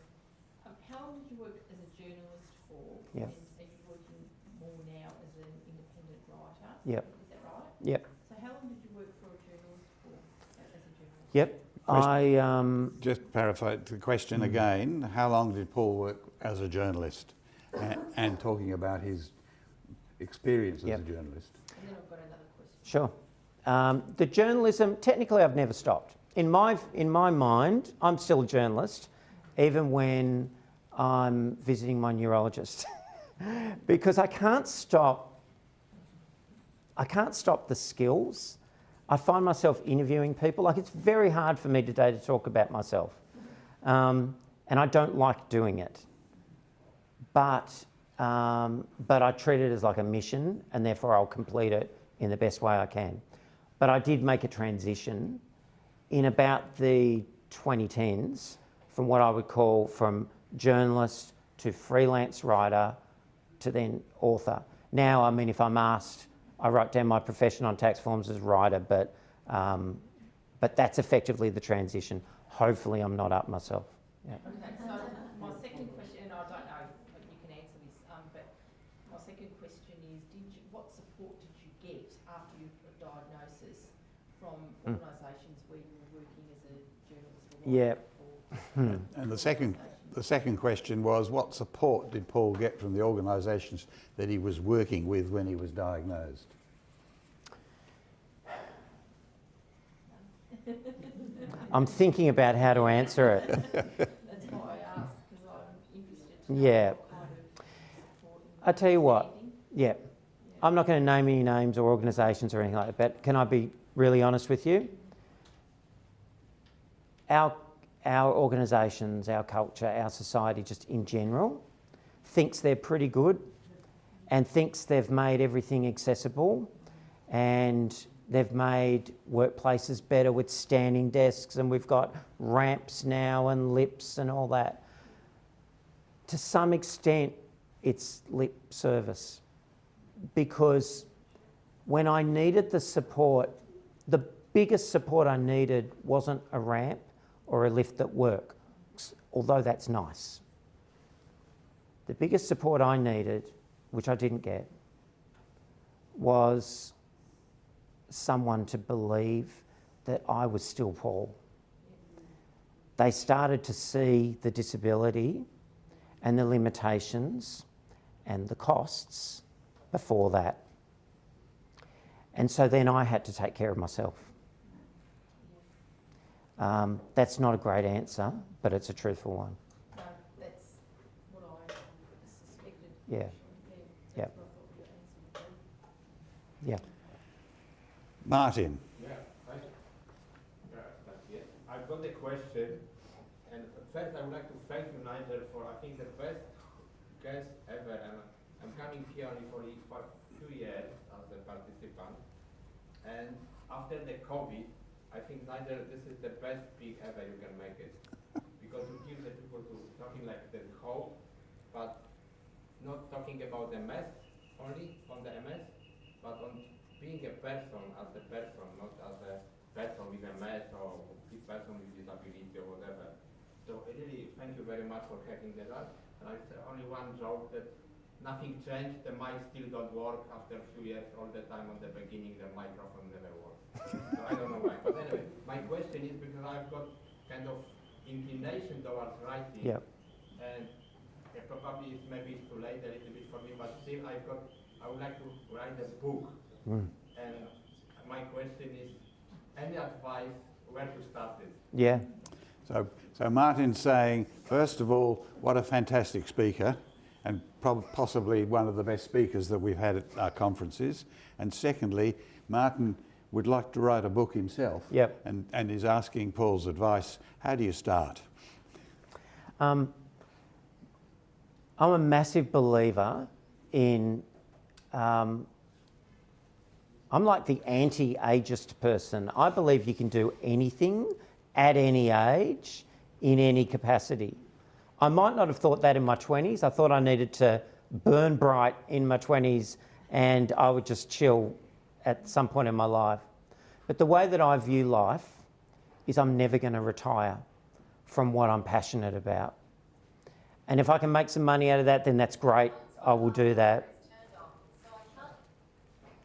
How long did you work as a journalist for? Yep. And are you working more now as an independent writer? Yep. Is that right? Yep. So how long did you work for a journalist for, as a journalist? Yep. Just paraphrase the question again. How long did Paul work as a journalist? And talking about his experience as a journalist. And then I've got another question. Sure. The journalism, technically I've never stopped. In my mind, I'm still a journalist, even when I'm visiting my neurologist. Because I can't stop the skills. I find myself interviewing people. Like, it's very hard for me today to talk about myself. And I don't like doing it. But I treat it as like a mission, and therefore I'll complete it in the best way I can. But I did make a transition in about the 2010s from what I would call from journalist to freelance writer to then author. Now, I mean, if I'm asked, I write down my profession on tax forms as writer, but that's effectively the transition. Hopefully I'm not up myself. Yeah. Okay, so my second question, and I don't know if you can answer this, but my second question is, what support did you get after your diagnosis from organisations where you were working as a journalist? Yeah. And the second question was, what support did Paul get from the organisations that he was working with when he was diagnosed? Um, I'm thinking about how to answer it. That's why I asked, because I'm interested to know Yeah. what kind of support and I tell you what, understanding. yeah, I'm not going to name any names or organisations or anything like that, but can I be really honest with you? Our organisations, our culture, our society just in general thinks they're pretty good and thinks they've made everything accessible and they've made workplaces better with standing desks, and we've got ramps now and lips and all that. To some extent, it's lip service, because when I needed the support, the biggest support I needed wasn't a ramp or a lift at work, although that's nice. The biggest support I needed, which I didn't get, was someone to believe that I was still Paul. They started to see the disability and the limitations and the costs before that. And so then I had to take care of myself. That's not a great answer, but it's a truthful one. No, that's what I suspected. Yeah. That's Yeah. what I thought your answer would be. Yeah. Martin. Yeah, I've got a question, and first I would like to thank you, Nigel, for I think the best guest ever, and I'm coming here only for 2 years as a participant, and after the COVID, I think, Nigel, this is the best speak ever you can make it, because you give the people to talking like the hope, but not talking about the MS only on the MS, but on being a person as a person, not as a person with a MS or a person with disability or whatever. So I really thank you very much for having that. And I say only one joke that nothing changed, the mic still don't work after a few years. All the time on the beginning the microphone never worked. So I don't know why. But anyway, my question is, because I've got kind of inclination towards writing, Yeah. and probably maybe it's too late a little bit for me, but still I would like to write a book. And my question is, any advice where to start it. Yeah. So Martin's saying, first of all, what a fantastic speaker, and possibly one of the best speakers that we've had at our conferences. And secondly, Martin would like to write a book himself. Yep. And is asking Paul's advice. How do you start? I'm a massive believer in, I'm like the anti-ageist person. I believe you can do anything at any age, in any capacity. I might not have thought that in my 20s. I thought I needed to burn bright in my 20s and I would just chill at some point in my life. But the way that I view life is I'm never going to retire from what I'm passionate about. And if I can make some money out of that, then that's great. I will do that.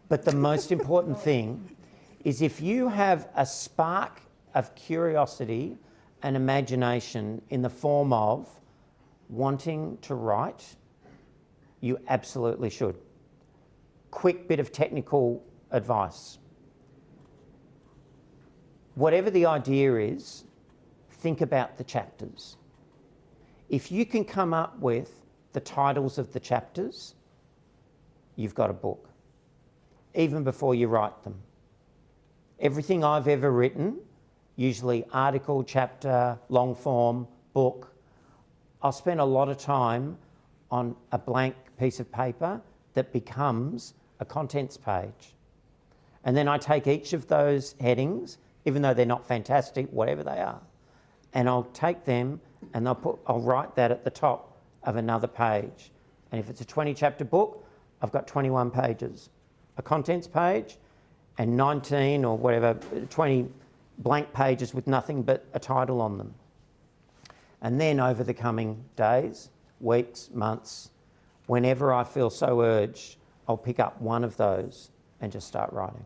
But the most important thing is if you have a spark of curiosity and imagination in the form of wanting to write, you absolutely should. Quick bit of technical advice. Whatever the idea is, think about the chapters. If you can come up with the titles of the chapters, you've got a book, even before you write them. Everything I've ever written, usually article, chapter, long form, book, I'll spend a lot of time on a blank piece of paper that becomes a contents page. And then I take each of those headings, even though they're not fantastic, whatever they are, and I'll take them and I'll write that at the top of another page. And if it's a 20 chapter book, I've got 21 pages, a contents page and 19 or whatever, 20 blank pages with nothing but a title on them. And then over the coming days, weeks, months, whenever I feel so urged, I'll pick up one of those and just start writing.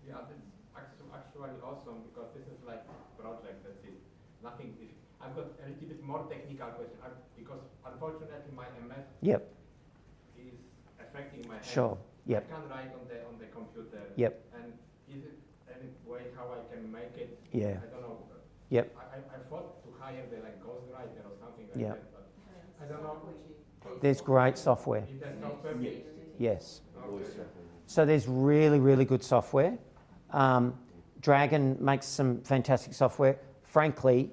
Yeah, that's actually awesome because this is like a project, that's it. Nothing, I've got a little bit more technical question because unfortunately my MS is affecting my head. Sure, yep. I can't write on the computer. Yep. And is it any way how I can make it? Yeah. I don't know. Yep. I thought to hire the like ghostwriter or something like Yep. that, but I don't know. There's great software. Is that software? Yes. Okay. So there's really, really good software. Dragon makes some fantastic software. Frankly,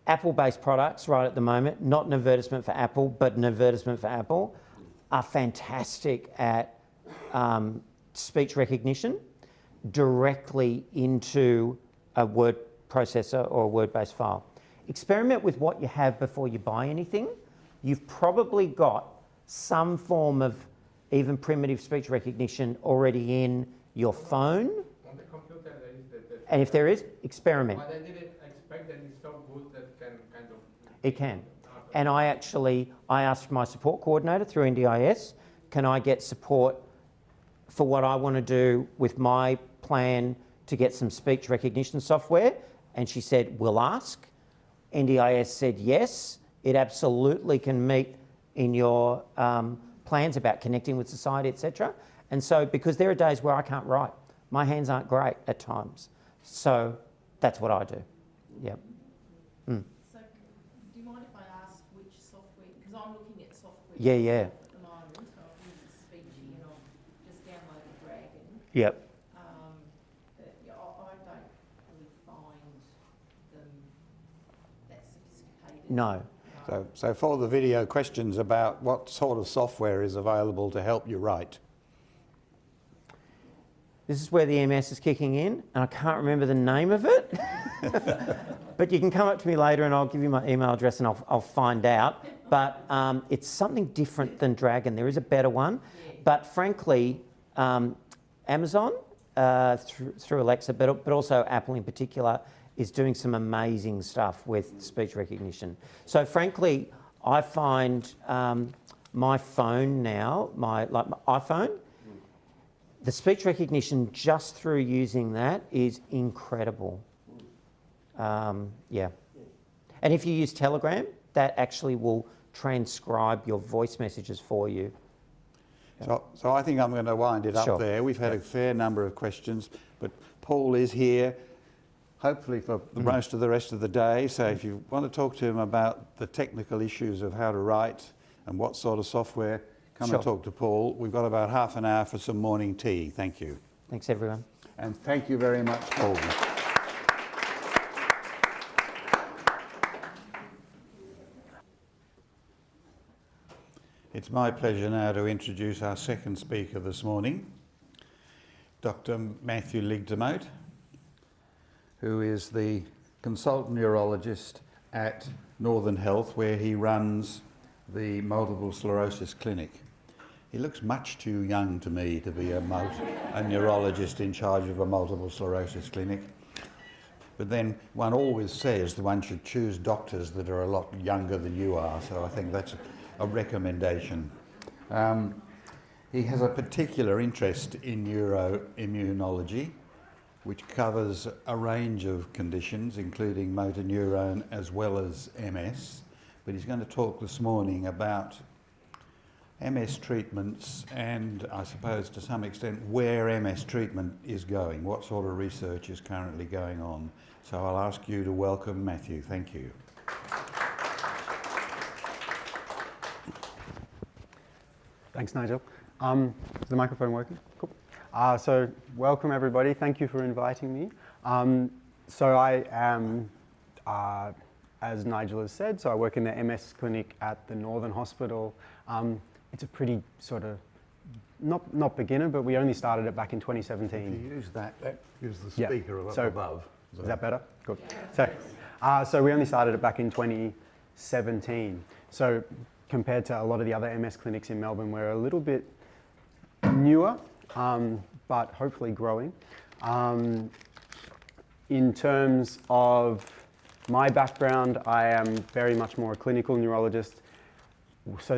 Apple-based products right at the moment, not an advertisement for Apple, but an advertisement for Apple, are fantastic at speech recognition directly into a word processor or a word-based file. Experiment with what you have before you buy anything. You've probably got some form of even primitive speech recognition already in your phone. On the computer there is the And if there is, experiment. But I didn't expect that it's so good that can kind of... It can. And I asked my support coordinator through NDIS, can I get support for what I want to do with my plan to get some speech recognition software? And she said, we'll ask. NDIS said yes, it absolutely can meet in your plans about connecting with society, etc. And so, because there are days where I can't write, my hands aren't great at times. So that's what I do. Yep. Mm. So, do you mind if I ask which software, because I'm looking at software Yeah. at the moment, so I've used Speechy and I've just downloaded Dragon. Yep. But yeah, I don't really find them that sophisticated. No. So for the video, questions about what sort of software is available to help you write. This is where the MS is kicking in, and I can't remember the name of it. But you can come up to me later and I'll give you my email address and I'll find out. But it's something different than Dragon. There is a better one. Yeah. But frankly, Amazon, through Alexa, but also Apple in particular, is doing some amazing stuff with speech recognition. So frankly, I find my phone now, my iPhone, the speech recognition just through using that is incredible. Yeah. And if you use Telegram, that actually will transcribe your voice messages for you. So I think I'm going to wind it up Sure. there. We've had a fair number of questions, but Paul is here, hopefully for most of the rest of the day. So if you want to talk to him about the technical issues of how to write and what sort of software, come Sure. and talk to Paul. We've got about half an hour for some morning tea. Thank you. Thanks, everyone. And thank you very much, Paul. It's my pleasure now to introduce our second speaker this morning, Dr. Matthew Ligdemote, who is the consultant neurologist at Northern Health, where he runs the multiple sclerosis clinic. He looks much too young to me to be a neurologist in charge of a multiple sclerosis clinic. But then one always says that one should choose doctors that are a lot younger than you are, so I think that's a recommendation. He has a particular interest in neuroimmunology, which covers a range of conditions, including motor neurone as well as MS. But he's going to talk this morning about MS treatments and, I suppose to some extent, where MS treatment is going, what sort of research is currently going on. So I'll ask you to welcome Matthew. Thank you. Thanks, Nigel. Is the microphone working? Cool. So welcome everybody. Thank you for inviting me. So I am, as Nigel has said, so I work in the MS clinic at the Northern Hospital. It's a pretty sort of, not beginner, but we only started it back in 2017. If you use that gives the speaker up So, above. Is that better? Good. So we only started it back in 2017. So compared to a lot of the other MS clinics in Melbourne, we're a little bit newer, but hopefully growing. In terms of my background, I am very much more a clinical neurologist. So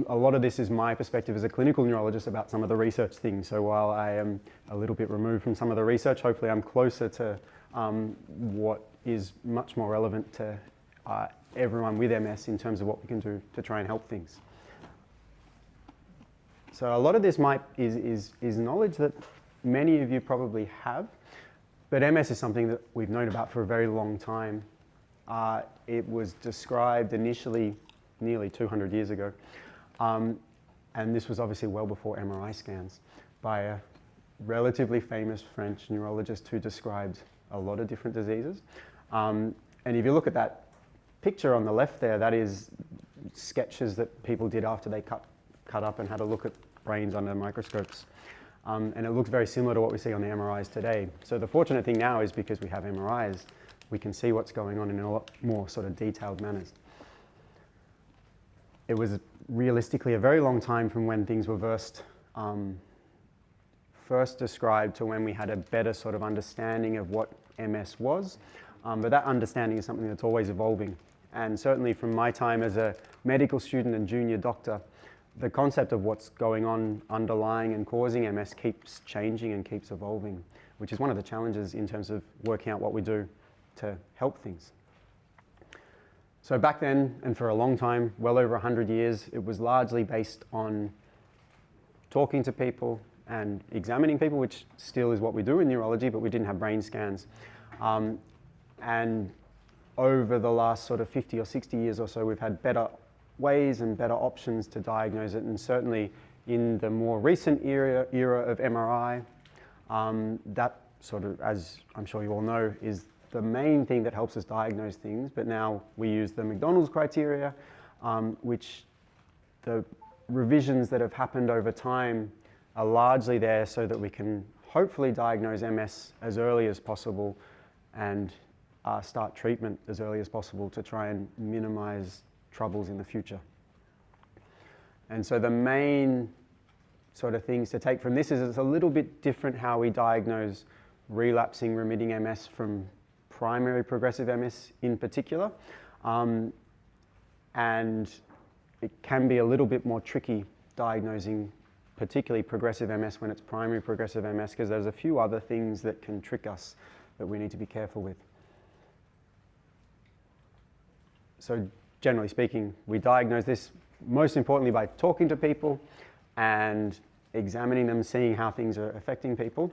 a lot of this is my perspective as a clinical neurologist about some of the research things. So while I am a little bit removed from some of the research, hopefully I'm closer to what is much more relevant to everyone with MS in terms of what we can do to try and help things. So a lot of this is knowledge that many of you probably have, but MS is something that we've known about for a very long time. It was described initially nearly 200 years ago, and this was obviously well before MRI scans, by a relatively famous French neurologist who described a lot of different diseases. And if you look at that picture on the left there, that is sketches that people did after they cut up and had a look at brains under microscopes. And it looks very similar to what we see on the MRIs today. So the fortunate thing now is because we have MRIs, we can see what's going on in a lot more sort of detailed manners. It was realistically a very long time from when things were first described to when we had a better sort of understanding of what MS was. But that understanding is something that's always evolving. And certainly from my time as a medical student and junior doctor, the concept of what's going on underlying and causing MS keeps changing and keeps evolving, which is one of the challenges in terms of working out what we do to help things. So back then, and for a long time, well over 100 years, it was largely based on talking to people and examining people, which still is what we do in neurology, but we didn't have brain scans. And over the last sort of 50 or 60 years or so, we've had better ways and better options to diagnose it. And certainly in the more recent era of MRI, that sort of, as I'm sure you all know, is the main thing that helps us diagnose things. But now we use the McDonald's criteria, which the revisions that have happened over time are largely there so that we can hopefully diagnose MS as early as possible and start treatment as early as possible to try and minimize troubles in the future. And so the main sort of things to take from this is it's a little bit different how we diagnose relapsing remitting MS from primary progressive MS in particular. And it can be a little bit more tricky diagnosing particularly progressive MS when it's primary progressive MS, because there's a few other things that can trick us that we need to be careful with. So generally speaking, we diagnose this most importantly by talking to people and examining them, seeing how things are affecting people.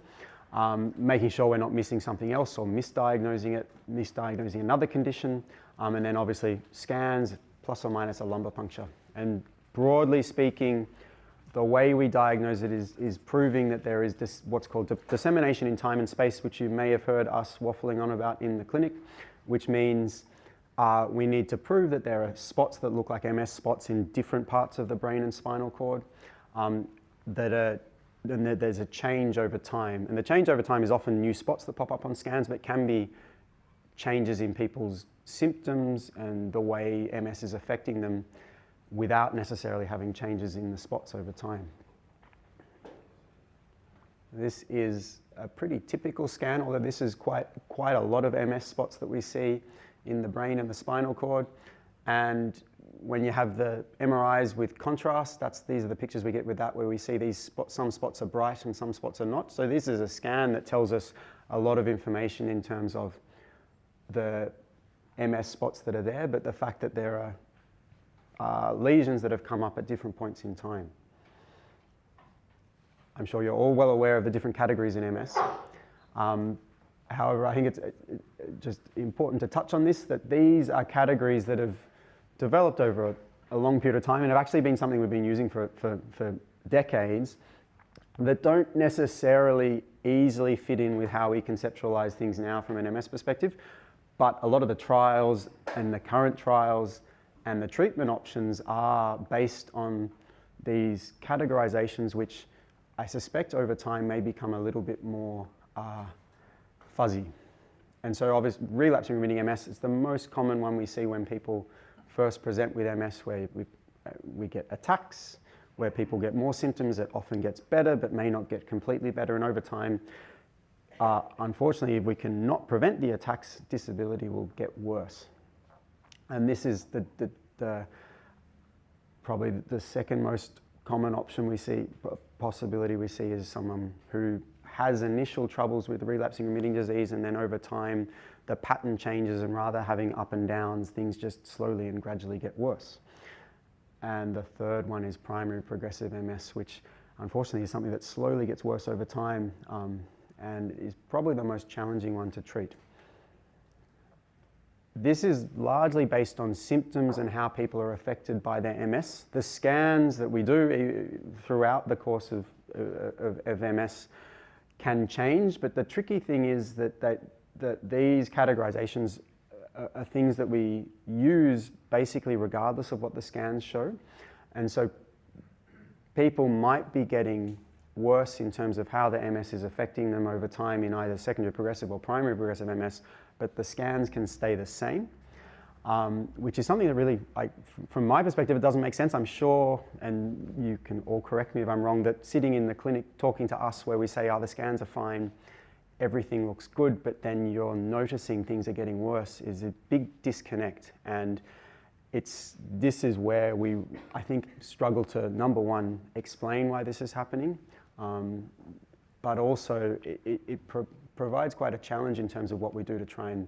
making sure we're not missing something else or misdiagnosing it, misdiagnosing another condition, and then obviously scans, plus or minus a lumbar puncture. And broadly speaking, the way we diagnose it is proving that there is this what's called dissemination in time and space, which you may have heard us waffling on about in the clinic, which means we need to prove that there are spots that look like MS spots in different parts of the brain and spinal cord, and that there's a change over time. And the change over time is often new spots that pop up on scans, but can be changes in people's symptoms and the way MS is affecting them without necessarily having changes in the spots over time. This is a pretty typical scan, although this is quite a lot of MS spots that we see in the brain and the spinal cord. And when you have the MRIs with contrast, these are the pictures we get with that, where we see these spots, some spots are bright and some spots are not. So this is a scan that tells us a lot of information in terms of the MS spots that are there, but the fact that there are lesions that have come up at different points in time. I'm sure you're all well aware of the different categories in MS. However, I think it's just important to touch on this, that these are categories that have developed over a long period of time and have actually been something we've been using for decades, that don't necessarily easily fit in with how we conceptualize things now from an MS perspective. But a lot of the trials and the current trials and the treatment options are based on these categorizations, which I suspect over time may become a little bit more fuzzy. And so obviously relapsing remitting MS is the most common one we see when people first present with MS, where we get attacks, where people get more symptoms. It often gets better but may not get completely better, and over time, unfortunately, if we cannot prevent the attacks, disability will get worse. And this is probably the second most common option we see, possibility we see, is someone who has initial troubles with relapsing remitting disease, and then over time the pattern changes, and rather having up and downs, things just slowly and gradually get worse. And the third one is primary progressive MS, which unfortunately is something that slowly gets worse over time, and is probably the most challenging one to treat. This is largely based on symptoms and how people are affected by their MS. The scans that we do throughout the course of MS can change, but the tricky thing is that these categorizations are things that we use basically regardless of what the scans show. And so people might be getting worse in terms of how the MS is affecting them over time in either secondary progressive or primary progressive MS, but the scans can stay the same, which is something that really, from my perspective, it doesn't make sense. I'm sure, and you can all correct me if I'm wrong, that sitting in the clinic talking to us where we say, the scans are fine, everything looks good, but then you're noticing things are getting worse, is a big disconnect. And this is where we, I think, struggle to, number one, explain why this is happening, but also it provides quite a challenge in terms of what we do to try and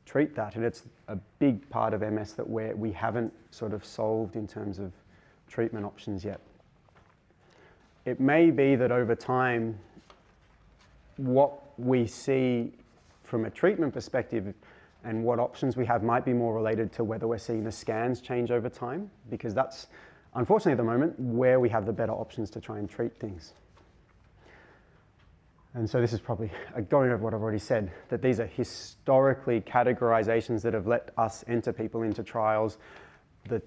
treat that. And it's a big part of MS that we haven't sort of solved in terms of treatment options yet. It may be that over time, what we see from a treatment perspective and what options we have might be more related to whether we're seeing the scans change over time, because that's, unfortunately at the moment, where we have the better options to try and treat things. And so this is probably going over what I've already said, that these are historically categorizations that have let us enter people into trials. The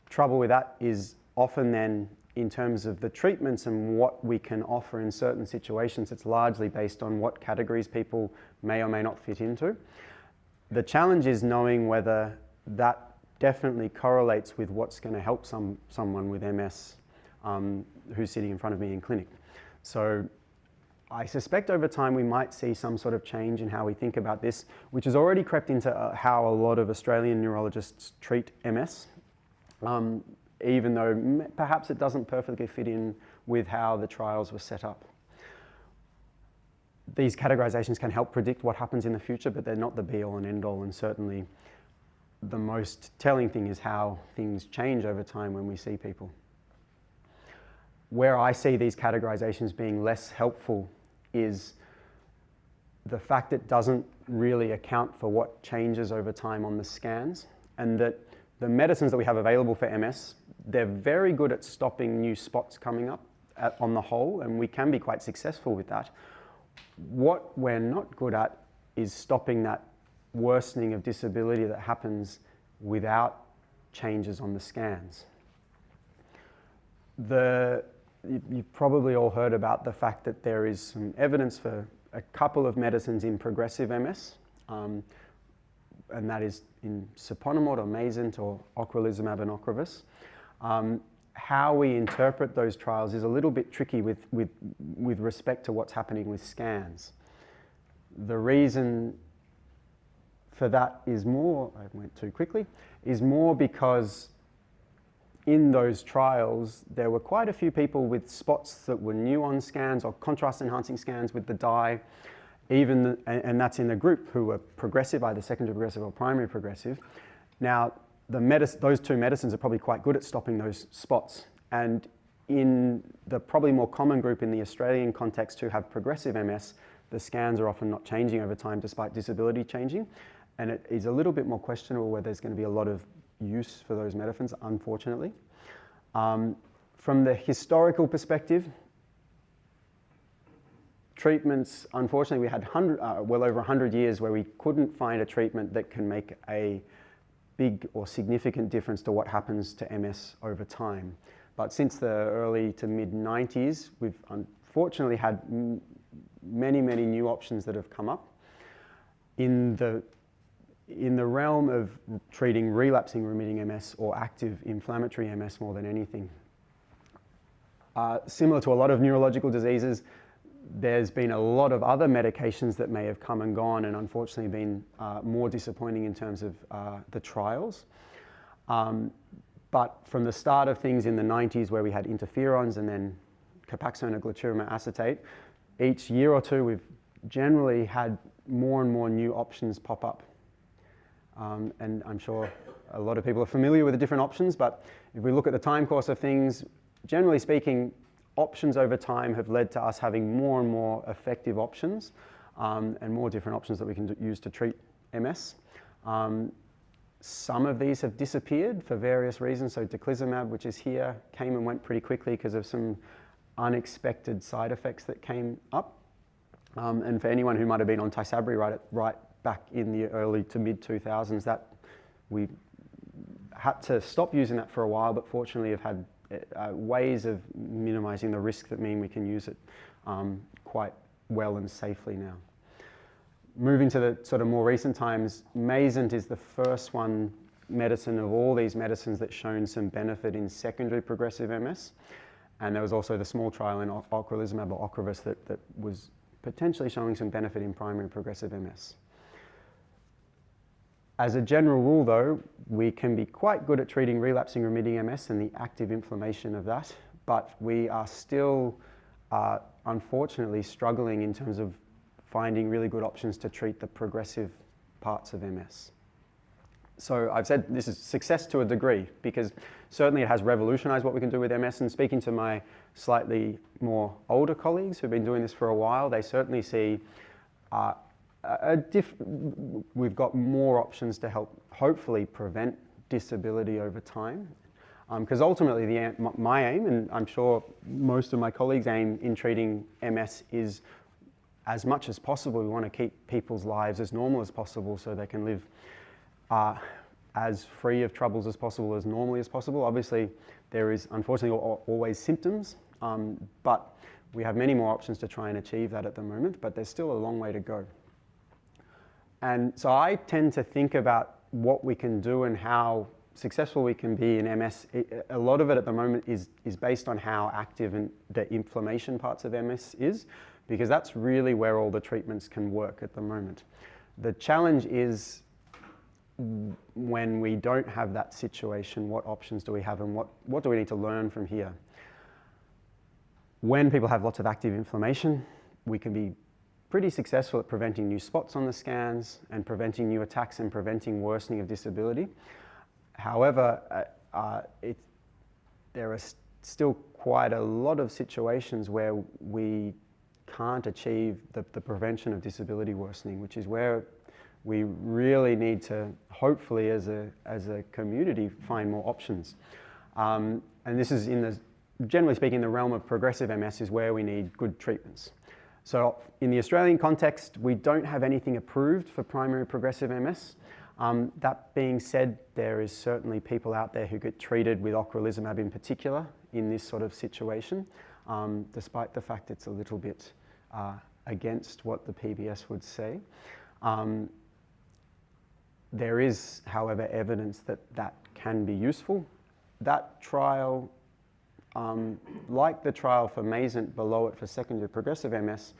trouble with that is often then, in terms of the treatments and what we can offer in certain situations, it's largely based on what categories people may or may not fit into. The challenge is knowing whether that definitely correlates with what's going to help someone with MS who's sitting in front of me in clinic. So I suspect over time we might see some sort of change in how we think about this, which has already crept into how a lot of Australian neurologists treat MS, even though perhaps it doesn't perfectly fit in with how the trials were set up. These categorizations can help predict what happens in the future, but they're not the be-all and end-all, and certainly the most telling thing is how things change over time when we see people. Where I see these categorizations being less helpful is the fact it doesn't really account for what changes over time on the scans, and that the medicines that we have available for MS, they're very good at stopping new spots coming up on the whole, and we can be quite successful with that. What we're not good at is stopping that worsening of disability that happens without changes on the scans. You've probably all heard about the fact that there is some evidence for a couple of medicines in progressive MS, and that is in siponimod or Mayzent or ocrelizumab and Ocrevus. How we interpret those trials is a little bit tricky with respect to what's happening with scans. The reason for that is more, I went too quickly, is more because in those trials there were quite a few people with spots that were new on scans or contrast enhancing scans with the dye, and that's in a group who were progressive, either secondary progressive or primary progressive. Now, those two medicines are probably quite good at stopping those spots. And in the probably more common group in the Australian context who have progressive MS, the scans are often not changing over time despite disability changing. And it is a little bit more questionable whether there's going to be a lot of use for those medicines, unfortunately. From the historical perspective, treatments, unfortunately, we had well over 100 years where we couldn't find a treatment that can make a big or significant difference to what happens to MS over time. But since the early to mid-90s, we've unfortunately had many new options that have come up. In the realm of treating relapsing remitting MS or active inflammatory MS more than anything. Similar to a lot of neurological diseases, there's been a lot of other medications that may have come and gone and unfortunately been more disappointing in terms of the trials. But from the start of things in the 90s where we had interferons and then Copaxone and glatiramer acetate, each year or two we've generally had more and more new options pop up. And I'm sure a lot of people are familiar with the different options, but if we look at the time course of things, generally speaking, options over time have led to us having more and more effective options and more different options that we can use to treat MS. Some of these have disappeared for various reasons. So daclizumab, which is here, came and went pretty quickly because of some unexpected side effects that came up. And for anyone who might have been on Tysabri right back in the early to mid 2000s, that we had to stop using that for a while, but fortunately have had ways of minimizing the risk that mean we can use it quite well and safely now. Moving to the sort of more recent times, Mayzent is the first medicine of all these medicines that's shown some benefit in secondary progressive MS. And there was also the small trial in ocrelizumab or Ocrevus that was potentially showing some benefit in primary progressive MS. As a general rule though, we can be quite good at treating relapsing remitting MS and the active inflammation of that, but we are still unfortunately struggling in terms of finding really good options to treat the progressive parts of MS. So I've said this is success to a degree because certainly it has revolutionized what we can do with MS, and speaking to my slightly more older colleagues who've been doing this for a while, they certainly see we've got more options to help hopefully prevent disability over time. Because ultimately my aim, and I'm sure most of my colleagues' aim in treating MS is as much as possible, we want to keep people's lives as normal as possible so they can live as free of troubles as possible, as normally as possible. Obviously, there is unfortunately always symptoms, but we have many more options to try and achieve that at the moment, but there's still a long way to go. And so I tend to think about what we can do and how successful we can be in MS. A lot of it at the moment is based on how active the inflammation parts of MS is, because that's really where all the treatments can work at the moment. The challenge is when we don't have that situation, what options do we have and what do we need to learn from here? When people have lots of active inflammation, we can be pretty successful at preventing new spots on the scans and preventing new attacks and preventing worsening of disability. However, there are still quite a lot of situations where we can't achieve the prevention of disability worsening, which is where we really need to, hopefully as a community, find more options. And this is generally speaking, the realm of progressive MS is where we need good treatments. So in the Australian context, we don't have anything approved for primary progressive MS. That being said, there is certainly people out there who get treated with ocrelizumab in particular in this sort of situation, despite the fact it's a little bit against what the PBS would say. There is, however, evidence that that can be useful. That trial, like the trial for Mayzent below it for secondary progressive MS,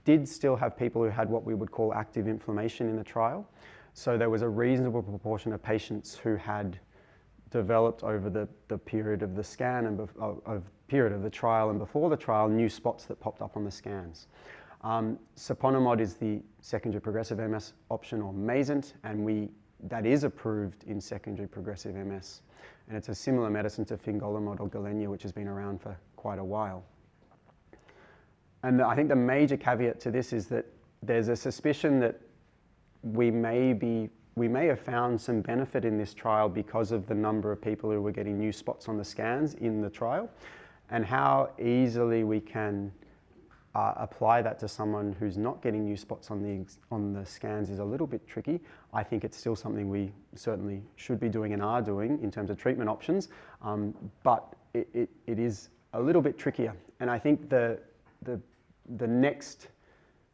did still have people who had what we would call active inflammation in the trial. So there was a reasonable proportion of patients who had developed over the period of the scan and period of the trial and before the trial new spots that popped up on the scans. Siponimod is the secondary progressive MS option, or Mayzent, and that is approved in secondary progressive MS. And it's a similar medicine to fingolimod or Gilenya, which has been around for quite a while. And I think the major caveat to this is that there's a suspicion that we may have found some benefit in this trial because of the number of people who were getting new spots on the scans in the trial, and how easily we can apply that to someone who's not getting new spots on the scans is a little bit tricky. I think it's still something we certainly should be doing and are doing in terms of treatment options, but it is a little bit trickier. And I think the next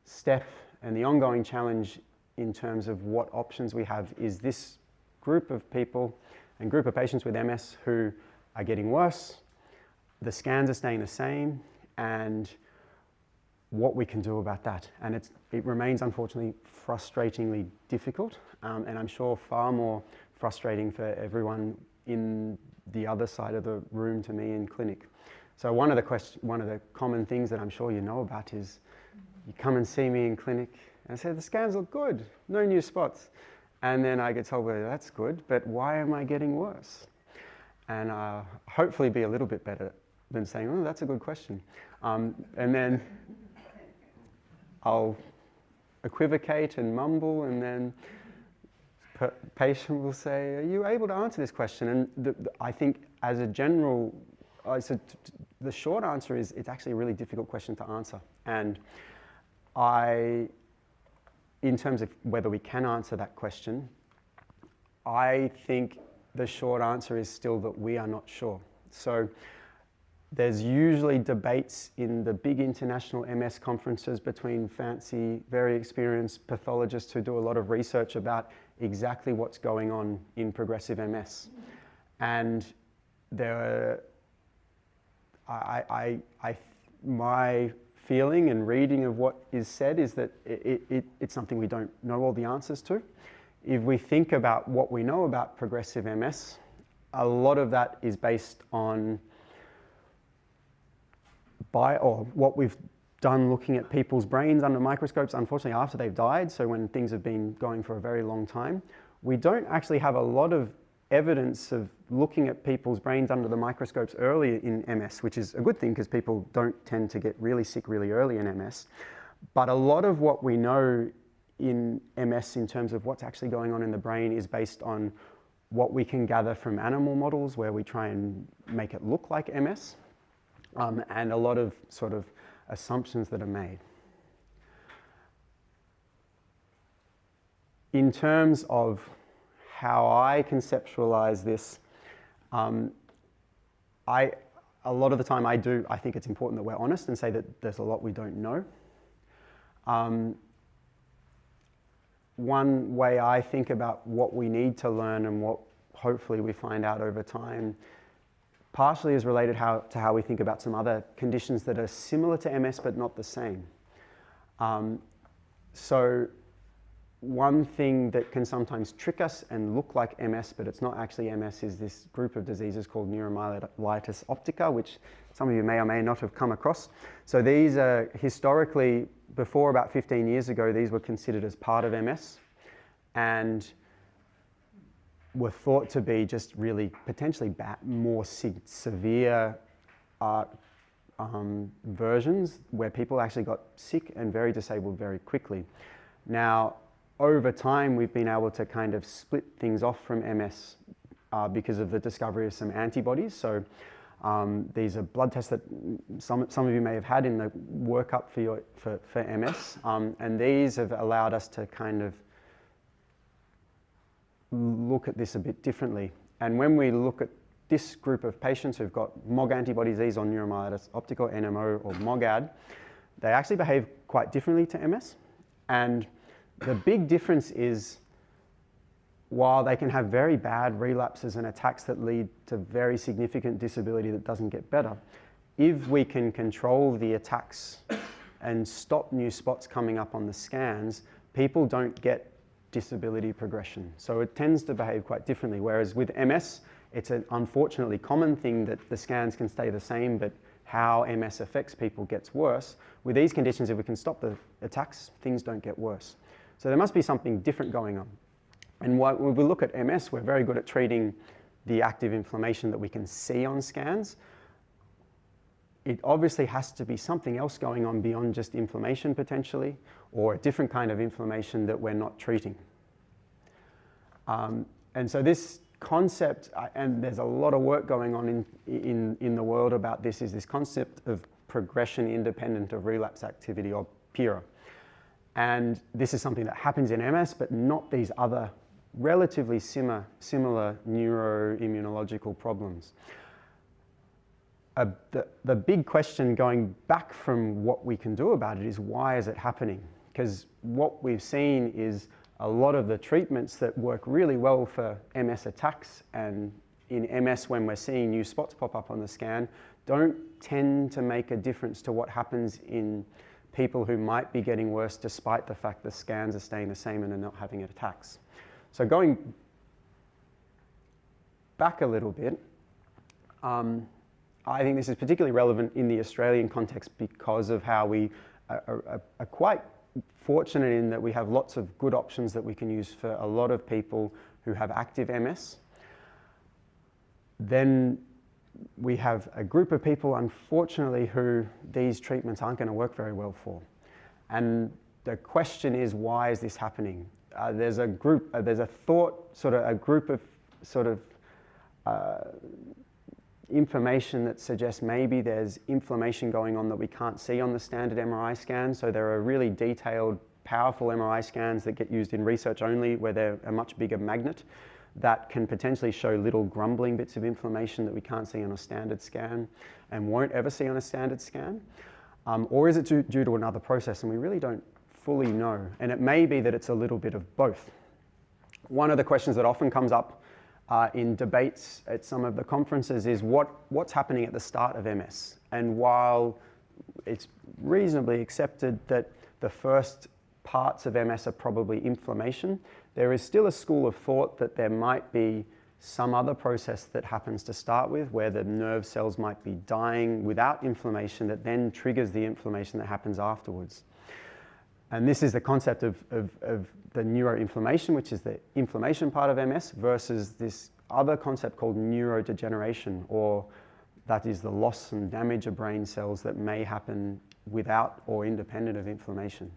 step and the ongoing challenge in terms of what options we have is this group of people and group of patients with MS who are getting worse, the scans are staying the same, and what we can do about that. And it remains, unfortunately, frustratingly difficult, and I'm sure far more frustrating for everyone in the other side of the room to me in clinic. So one of the common things that I'm sure you know about is you come and see me in clinic and I say, the scans look good, no new spots. And then I get told, well, that's good, but why am I getting worse? And hopefully be a little bit better than saying, oh, that's a good question. And then I'll equivocate and mumble, and then patient will say, are you able to answer this question? And I think as a general, the short answer is it's actually a really difficult question to answer. And in terms of whether we can answer that question, I think the short answer is still that we are not sure. So there's usually debates in the big international MS conferences between fancy, very experienced pathologists who do a lot of research about exactly what's going on in progressive MS. And my feeling and reading of what is said is that it's something we don't know all the answers to. If we think about what we know about progressive MS, a lot of that is based on or what we've done looking at people's brains under microscopes, unfortunately after they've died, so when things have been going for a very long time. We don't actually have a lot of evidence of looking at people's brains under the microscopes early in MS, which is a good thing because people don't tend to get really sick really early in MS. But a lot of what we know in MS in terms of what's actually going on in the brain is based on what we can gather from animal models where we try and make it look like MS. And a lot of sort of assumptions that are made. In terms of how I conceptualize this, a lot of the time I think it's important that we're honest and say that there's a lot we don't know. One way I think about what we need to learn and what hopefully we find out over time partially is related to how we think about some other conditions that are similar to MS but not the same. So one thing that can sometimes trick us and look like MS, but it's not actually MS, is this group of diseases called neuromyelitis optica, which some of you may or may not have come across. So these are historically, before about 15 years ago, these were considered as part of MS and were thought to be just really potentially more severe versions where people actually got sick and very disabled very quickly. Now, over time, we've been able to kind of split things off from MS because of the discovery of some antibodies. So these are blood tests that some of you may have had in the workup for MS, and these have allowed us to kind of look at this a bit differently. And when we look at this group of patients who've got MOG antibody disease or neuromyelitis optica, NMO, or MOGAD, they actually behave quite differently to MS. And the big difference is, while they can have very bad relapses and attacks that lead to very significant disability that doesn't get better, if we can control the attacks and stop new spots coming up on the scans, people don't get disability progression. So it tends to behave quite differently. Whereas with MS, it's an unfortunately common thing that the scans can stay the same, but how MS affects people gets worse. With these conditions, if we can stop the attacks, things don't get worse. So there must be something different going on. And when we look at MS, we're very good at treating the active inflammation that we can see on scans. It obviously has to be something else going on beyond just inflammation potentially, or a different kind of inflammation that we're not treating. And so this concept, and there's a lot of work going on in the world about this, is this concept of progression independent of relapse activity, or PIRA. And this is something that happens in MS, but not these other relatively similar neuroimmunological problems. The big question going back from what we can do about it is, why is it happening? Because what we've seen is a lot of the treatments that work really well for MS attacks, and in MS when we're seeing new spots pop up on the scan, don't tend to make a difference to what happens in people who might be getting worse despite the fact the scans are staying the same and are not having attacks. So going back a little bit, I think this is particularly relevant in the Australian context because of how we are quite fortunate in that we have lots of good options that we can use for a lot of people who have active MS. Then we have a group of people, unfortunately, who these treatments aren't going to work very well for. And the question is, why is this happening? There's a group of information that suggests maybe there's inflammation going on that we can't see on the standard MRI scan. So there are really detailed, powerful MRI scans that get used in research only, where they're a much bigger magnet that can potentially show little grumbling bits of inflammation that we can't see on a standard scan and won't ever see on a standard scan. Or is it due to another process? And we really don't fully know. And it may be that it's a little bit of both. One of the questions that often comes up in debates at some of the conferences is what's happening at the start of MS. And while it's reasonably accepted that the first parts of MS are probably inflammation, there is still a school of thought that there might be some other process that happens to start with, where the nerve cells might be dying without inflammation that then triggers the inflammation that happens afterwards. And this is the concept of the neuroinflammation, which is the inflammation part of MS, versus this other concept called neurodegeneration, or that is the loss and damage of brain cells that may happen without or independent of inflammation.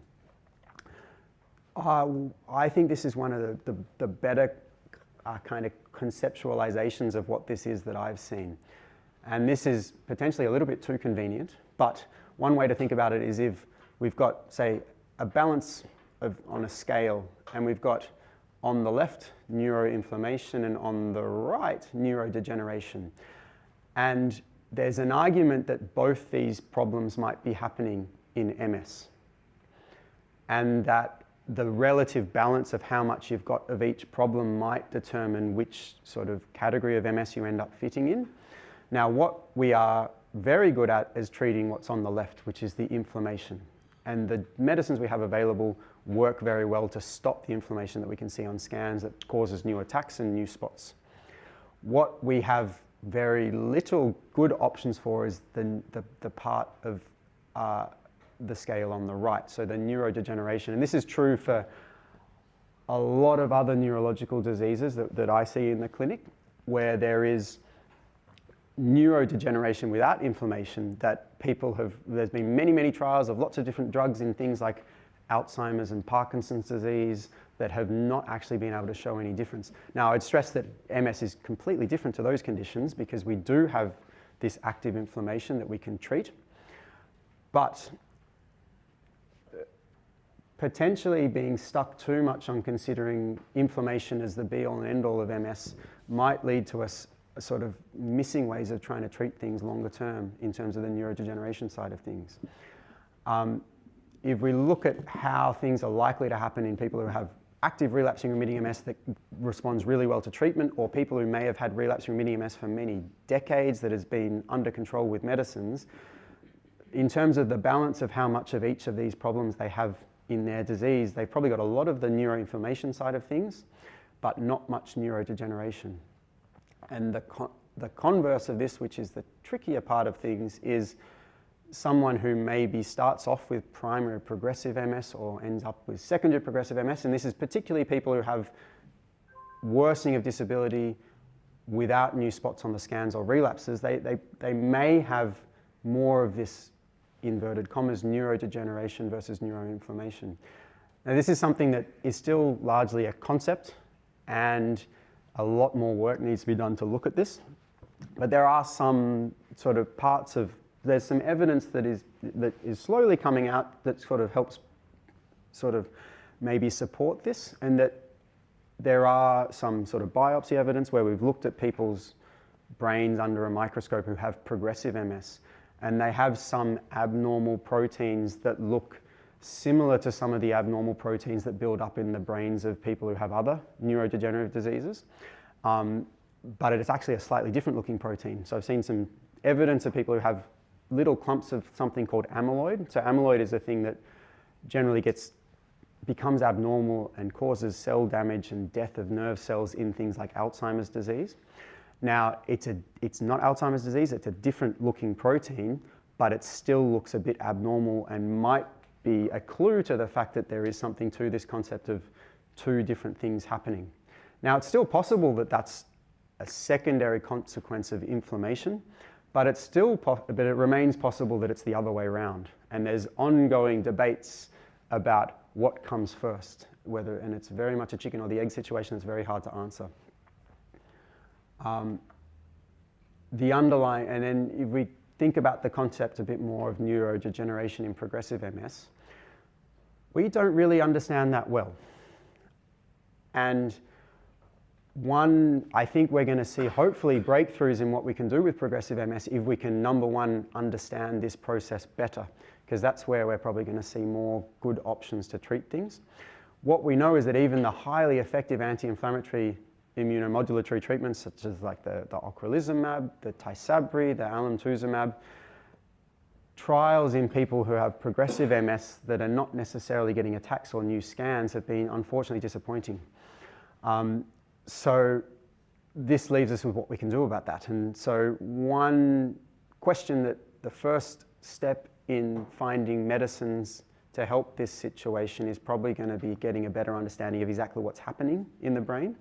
I think this is one of the better kind of conceptualizations of what this is that I've seen. And this is potentially a little bit too convenient, but one way to think about it is if we've got, say, a balance on a scale, and we've got on the left neuroinflammation and on the right neurodegeneration. And there's an argument that both these problems might be happening in MS, and that the relative balance of how much you've got of each problem might determine which sort of category of MS you end up fitting in. Now, what we are very good at is treating what's on the left, which is the inflammation. And the medicines we have available work very well to stop the inflammation that we can see on scans that causes new attacks and new spots. What we have very little good options for is the part of the scale on the right, so the neurodegeneration. And this is true for a lot of other neurological diseases that I see in the clinic, where there is neurodegeneration without inflammation that there's been many, many trials of lots of different drugs in things like Alzheimer's and Parkinson's disease that have not actually been able to show any difference. Now, I'd stress that MS is completely different to those conditions because we do have this active inflammation that we can treat. But potentially being stuck too much on considering inflammation as the be-all and end-all of MS might lead to us sort of missing ways of trying to treat things longer term in terms of the neurodegeneration side of things. If we look at how things are likely to happen in people who have active relapsing remitting MS that responds really well to treatment, or people who may have had relapsing remitting MS for many decades that has been under control with medicines, in terms of the balance of how much of each of these problems they have in their disease, they've probably got a lot of the neuroinflammation side of things, but not much neurodegeneration. And the converse of this, which is the trickier part of things, is someone who maybe starts off with primary progressive MS or ends up with secondary progressive MS, and this is particularly people who have worsening of disability without new spots on the scans or relapses. They may have more of this, inverted commas, neurodegeneration versus neuroinflammation. Now, this is something that is still largely a concept, and a lot more work needs to be done to look at this. But there are some sort of parts of, there's some evidence that is slowly coming out that sort of helps sort of maybe support this, and that there are some sort of biopsy evidence where we've looked at people's brains under a microscope who have progressive MS, and they have some abnormal proteins that look similar to some of the abnormal proteins that build up in the brains of people who have other neurodegenerative diseases. But it's actually a slightly different looking protein. So I've seen some evidence of people who have little clumps of something called amyloid. So amyloid is a thing that generally becomes abnormal and causes cell damage and death of nerve cells in things like Alzheimer's disease. Now, it's not Alzheimer's disease, it's a different looking protein, but it still looks a bit abnormal and might be a clue to the fact that there is something to this concept of two different things happening. Now, it's still possible that that's a secondary consequence of inflammation, but but it remains possible that it's the other way around. And there's ongoing debates about what comes first, and it's very much a chicken or the egg situation that's very hard to answer. The underlying, and then if we think about the concept a bit more of neurodegeneration in progressive MS, we don't really understand that well. And I think we're going to see hopefully breakthroughs in what we can do with progressive MS if we can, number one, understand this process better, because that's where we're probably going to see more good options to treat things. What we know is that even the highly effective anti-inflammatory immunomodulatory treatments, such as like the ocrelizumab, the Tysabri, the alemtuzumab, trials in people who have progressive MS that are not necessarily getting attacks or new scans have been unfortunately disappointing. So this leaves us with what we can do about that. And so one question that the first step in finding medicines to help this situation is probably going to be getting a better understanding of exactly what's happening in the brain.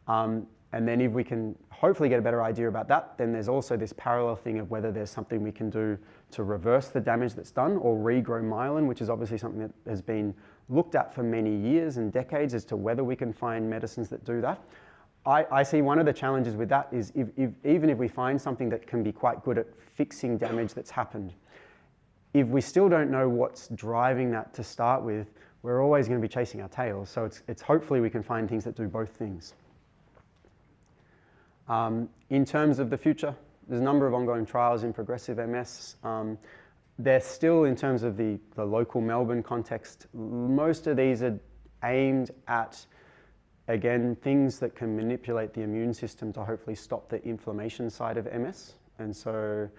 And then if we can hopefully get a better idea about that, then there's also this parallel thing of whether there's something we can do to reverse the damage that's done or regrow myelin, which is obviously something that has been looked at for many years and decades as to whether we can find medicines that do that. I see one of the challenges with that is even if we find something that can be quite good at fixing damage that's happened, if we still don't know what's driving that to start with, we're always going to be chasing our tails. So it's hopefully we can find things that do both things. In terms of the future, there's a number of ongoing trials in progressive MS. They're still, in terms of the local Melbourne context, most of these are aimed at, again, things that can manipulate the immune system to hopefully stop the inflammation side of MS. And so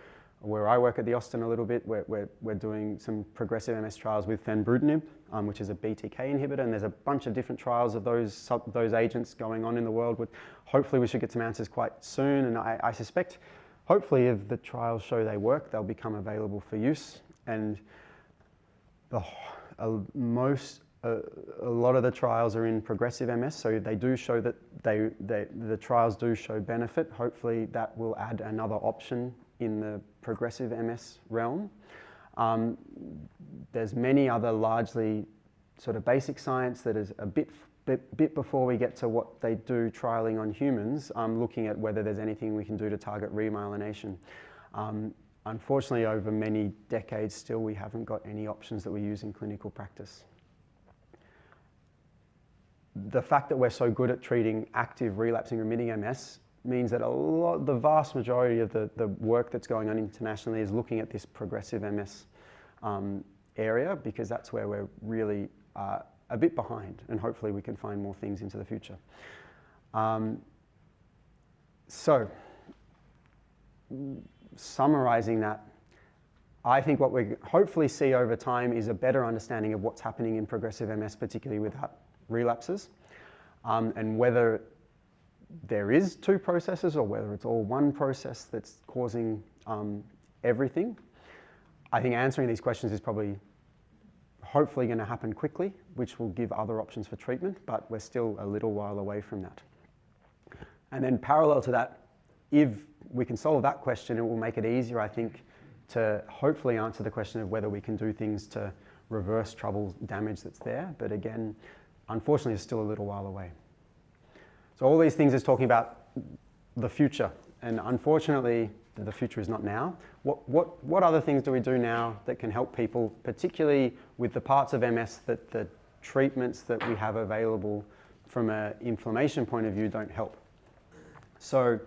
where I work at the Austin a little bit, we're doing some progressive MS trials with fenbrutinib, which is a BTK inhibitor, and there's a bunch of different trials of those agents going on in the world. Hopefully we should get some answers quite soon, and I suspect, hopefully if the trials show they work, they'll become available for use. And a lot of the trials are in progressive MS, so they do show that the trials do show benefit. Hopefully that will add another option in the progressive MS realm. There's many other largely sort of basic science that is a bit before we get to what they do trialing on humans, looking at whether there's anything we can do to target remyelination. Unfortunately, over many decades still, we haven't got any options that we use in clinical practice. The fact that we're so good at treating active relapsing remitting MS means that the vast majority of the work that's going on internationally is looking at this progressive MS area, because that's where we're really a bit behind, and hopefully we can find more things into the future. So, summarizing that, I think what we hopefully see over time is a better understanding of what's happening in progressive MS, particularly with relapses, and whether there is two processes or whether it's all one process that's causing everything. I think answering these questions is probably hopefully going to happen quickly, which will give other options for treatment, but we're still a little while away from that. And then parallel to that, if we can solve that question, it will make it easier, I think, to hopefully answer the question of whether we can do things to reverse trouble damage that's there. But again, unfortunately, it's still a little while away. So all these things is talking about the future, and unfortunately, the future is not now. What other things do we do now that can help people, particularly with the parts of MS that the treatments that we have available from an inflammation point of view don't help? So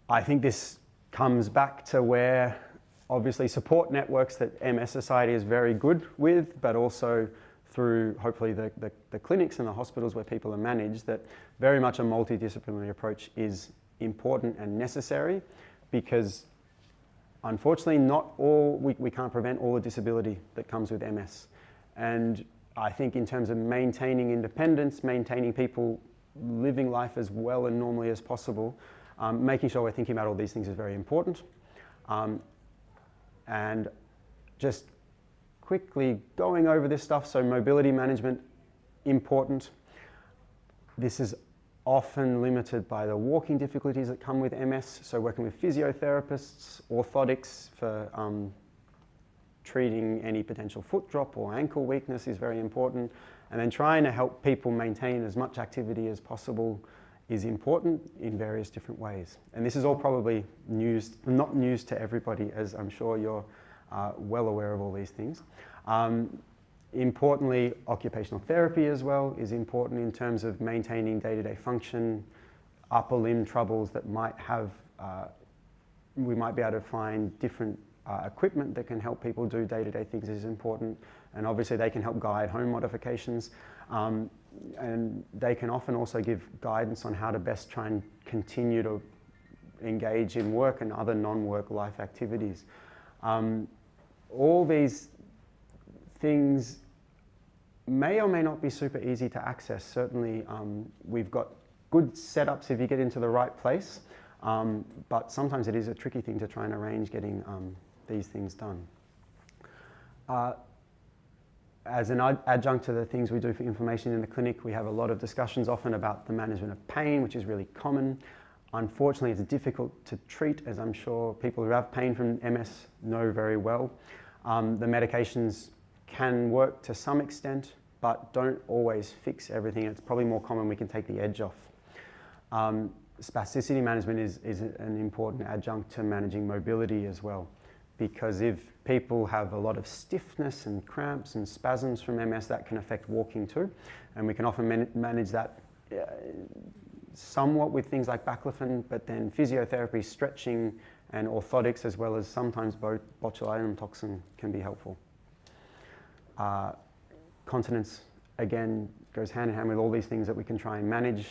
I think this comes back to where obviously support networks that MS Society is very good with, but also through hopefully the clinics and the hospitals where people are managed, that very much a multidisciplinary approach is important and necessary, because unfortunately we can't prevent all the disability that comes with MS. And I think in terms of maintaining independence, maintaining people living life as well and normally as possible, making sure we're thinking about all these things is very important. And just quickly going over this stuff, so mobility management, important. This is often limited by the walking difficulties that come with MS, so working with physiotherapists, orthotics for treating any potential foot drop or ankle weakness is very important, and then trying to help people maintain as much activity as possible is important in various different ways. And this is all probably not news to everybody, as I'm sure you're well aware of all these things. Importantly, occupational therapy as well is important in terms of maintaining day-to-day function. Upper limb troubles that might have, we might be able to find different equipment that can help people do day-to-day things is important. And obviously they can help guide home modifications. And they can often also give guidance on how to best try and continue to engage in work and other non-work life activities. All these things may or may not be super easy to access. Certainly, we've got good setups if you get into the right place, but sometimes it is a tricky thing to try and arrange getting these things done. As an adjunct to the things we do for inflammation in the clinic, we have a lot of discussions often about the management of pain, which is really common. Unfortunately, it's difficult to treat, as I'm sure people who have pain from MS know very well. The medications can work to some extent, but don't always fix everything. It's probably more common we can take the edge off. Spasticity management is an important adjunct to managing mobility as well, because if people have a lot of stiffness and cramps and spasms from MS, that can affect walking too, and we can often manage that somewhat with things like baclofen, but then physiotherapy, stretching, and orthotics, as well as sometimes botulinum toxin, can be helpful. Continence, again, goes hand in hand with all these things that we can try and manage.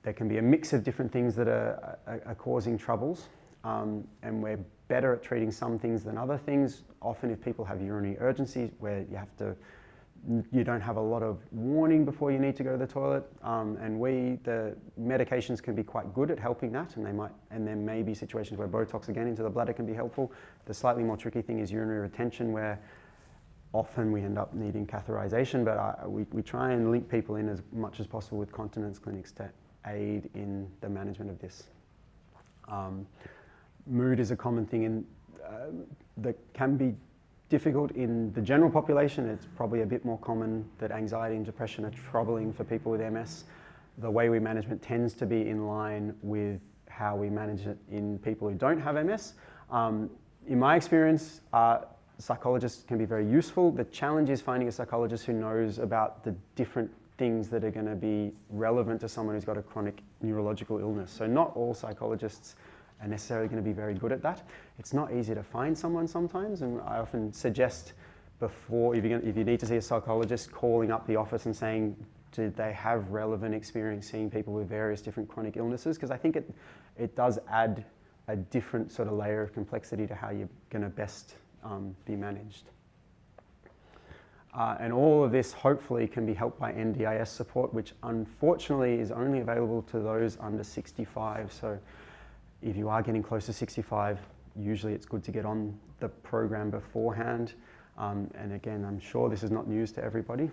There can be a mix of different things that are causing troubles, and we're better at treating some things than other things. Often if people have urinary urgency, where you don't have a lot of warning before you need to go to the toilet, and the medications can be quite good at helping that, and there may be situations where Botox again into the bladder can be helpful. The slightly more tricky thing is urinary retention, where often we end up needing catheterization, but we try and link people in as much as possible with continence clinics to aid in the management of this. Mood is a common thing that can be difficult in the general population. It's probably a bit more common that anxiety and depression are troubling for people with MS. The way we manage it tends to be in line with how we manage it in people who don't have MS. In my experience, psychologists can be very useful. The challenge is finding a psychologist who knows about the different things that are going to be relevant to someone who's got a chronic neurological illness. So not all psychologists are necessarily going to be very good at that. It's not easy to find someone sometimes, and I often suggest before, if you need to see a psychologist, calling up the office and saying, do they have relevant experience seeing people with various different chronic illnesses? Because I think it does add a different sort of layer of complexity to how you're going to best be managed. And all of this hopefully can be helped by NDIS support, which unfortunately is only available to those under 65. So if you are getting close to 65, usually it's good to get on the program beforehand. And again, I'm sure this is not news to everybody.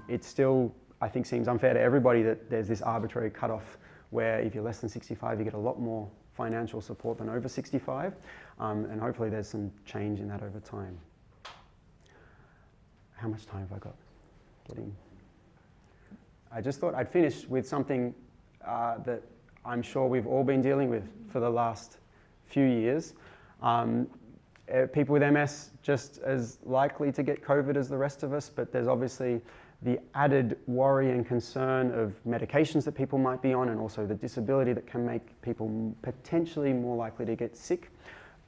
It still, I think, seems unfair to everybody that there's this arbitrary cutoff where if you're less than 65, you get a lot more financial support than over 65. And hopefully there's some change in that over time. How much time have I got? I just thought I'd finish with something that I'm sure we've all been dealing with for the last few years. People with MS just as likely to get COVID as the rest of us, but there's obviously the added worry and concern of medications that people might be on, and also the disability that can make people potentially more likely to get sick.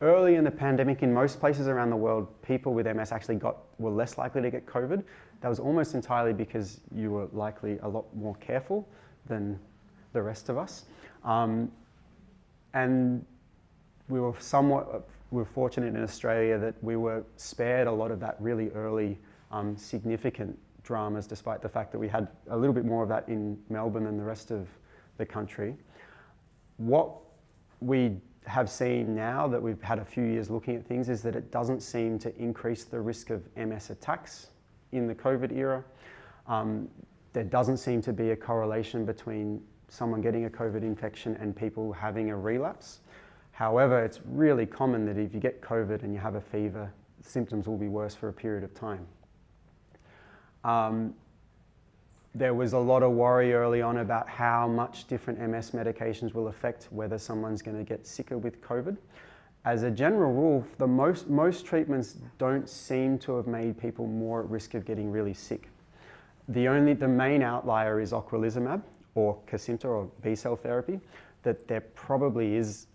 Early in the pandemic, in most places around the world, people with MS actually were less likely to get COVID. That was almost entirely because you were likely a lot more careful than the rest of us. And we were fortunate in Australia that we were spared a lot of that really early significant dramas, despite the fact that we had a little bit more of that in Melbourne than the rest of the country. What we have seen now that we've had a few years looking at things is that it doesn't seem to increase the risk of MS attacks in the COVID era. There doesn't seem to be a correlation between someone getting a COVID infection and people having a relapse. However, it's really common that if you get COVID and you have a fever, symptoms will be worse for a period of time. There was a lot of worry early on about how much different MS medications will affect whether someone's going to get sicker with COVID. As a general rule, most treatments don't seem to have made people more at risk of getting really sick. The main outlier is ocrelizumab or Kesimpta or B-cell therapy, that there probably is,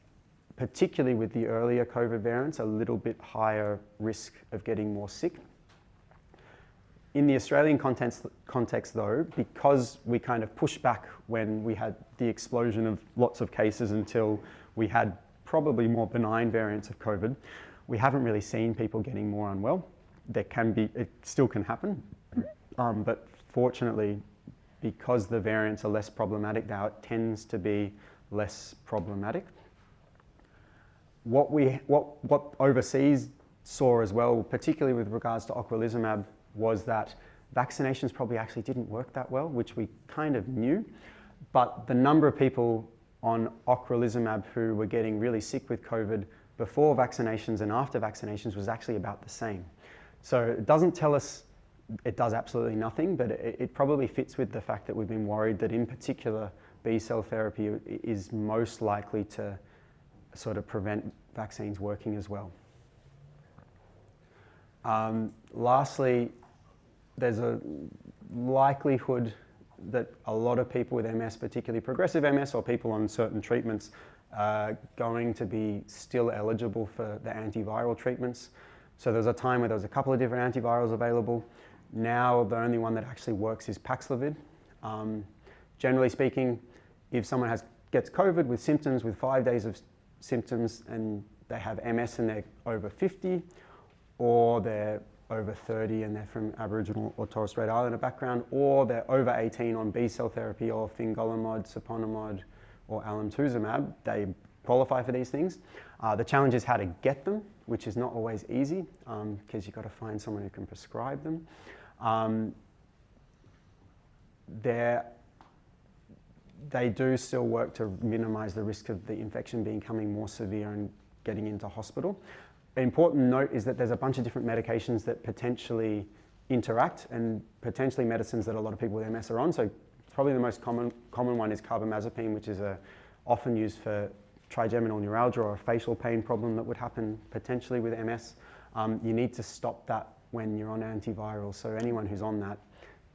particularly with the earlier COVID variants, a little bit higher risk of getting more sick. In the Australian context though, because we kind of pushed back when we had the explosion of lots of cases until we had probably more benign variants of COVID, we haven't really seen people getting more unwell. It still can happen, but fortunately, because the variants are less problematic now, it tends to be less problematic. What overseas saw as well, particularly with regards to ocrelizumab, was that vaccinations probably actually didn't work that well, which we kind of knew, but the number of people on ocrelizumab who were getting really sick with COVID before vaccinations and after vaccinations was actually about the same. So it doesn't tell us it does absolutely nothing, but it probably fits with the fact that we've been worried that in particular B-cell therapy is most likely to sort of prevent vaccines working as well. Lastly, there's a likelihood that a lot of people with MS, particularly progressive MS or people on certain treatments, are going to be still eligible for the antiviral treatments. So there was a time where there was a couple of different antivirals available. Now the only one that actually works is Paxlovid. Generally speaking, if someone gets COVID with symptoms, with 5 days of symptoms, and they have MS and they're over 50, or they're over 30 and they're from Aboriginal or Torres Strait Islander background, or they're over 18 on B-cell therapy or fingolimod, siponimod, or alemtuzumab, they qualify for these things. The challenge is how to get them, which is not always easy because you've got to find someone who can prescribe them. They do still work to minimise the risk of the infection becoming more severe and getting into hospital. An important note is that there's a bunch of different medications that potentially interact, and potentially medicines that a lot of people with MS are on. So probably the most common one is carbamazepine, which is often used for trigeminal neuralgia or a facial pain problem that would happen potentially with MS. You need to stop that when you're on antivirals. So anyone who's on that,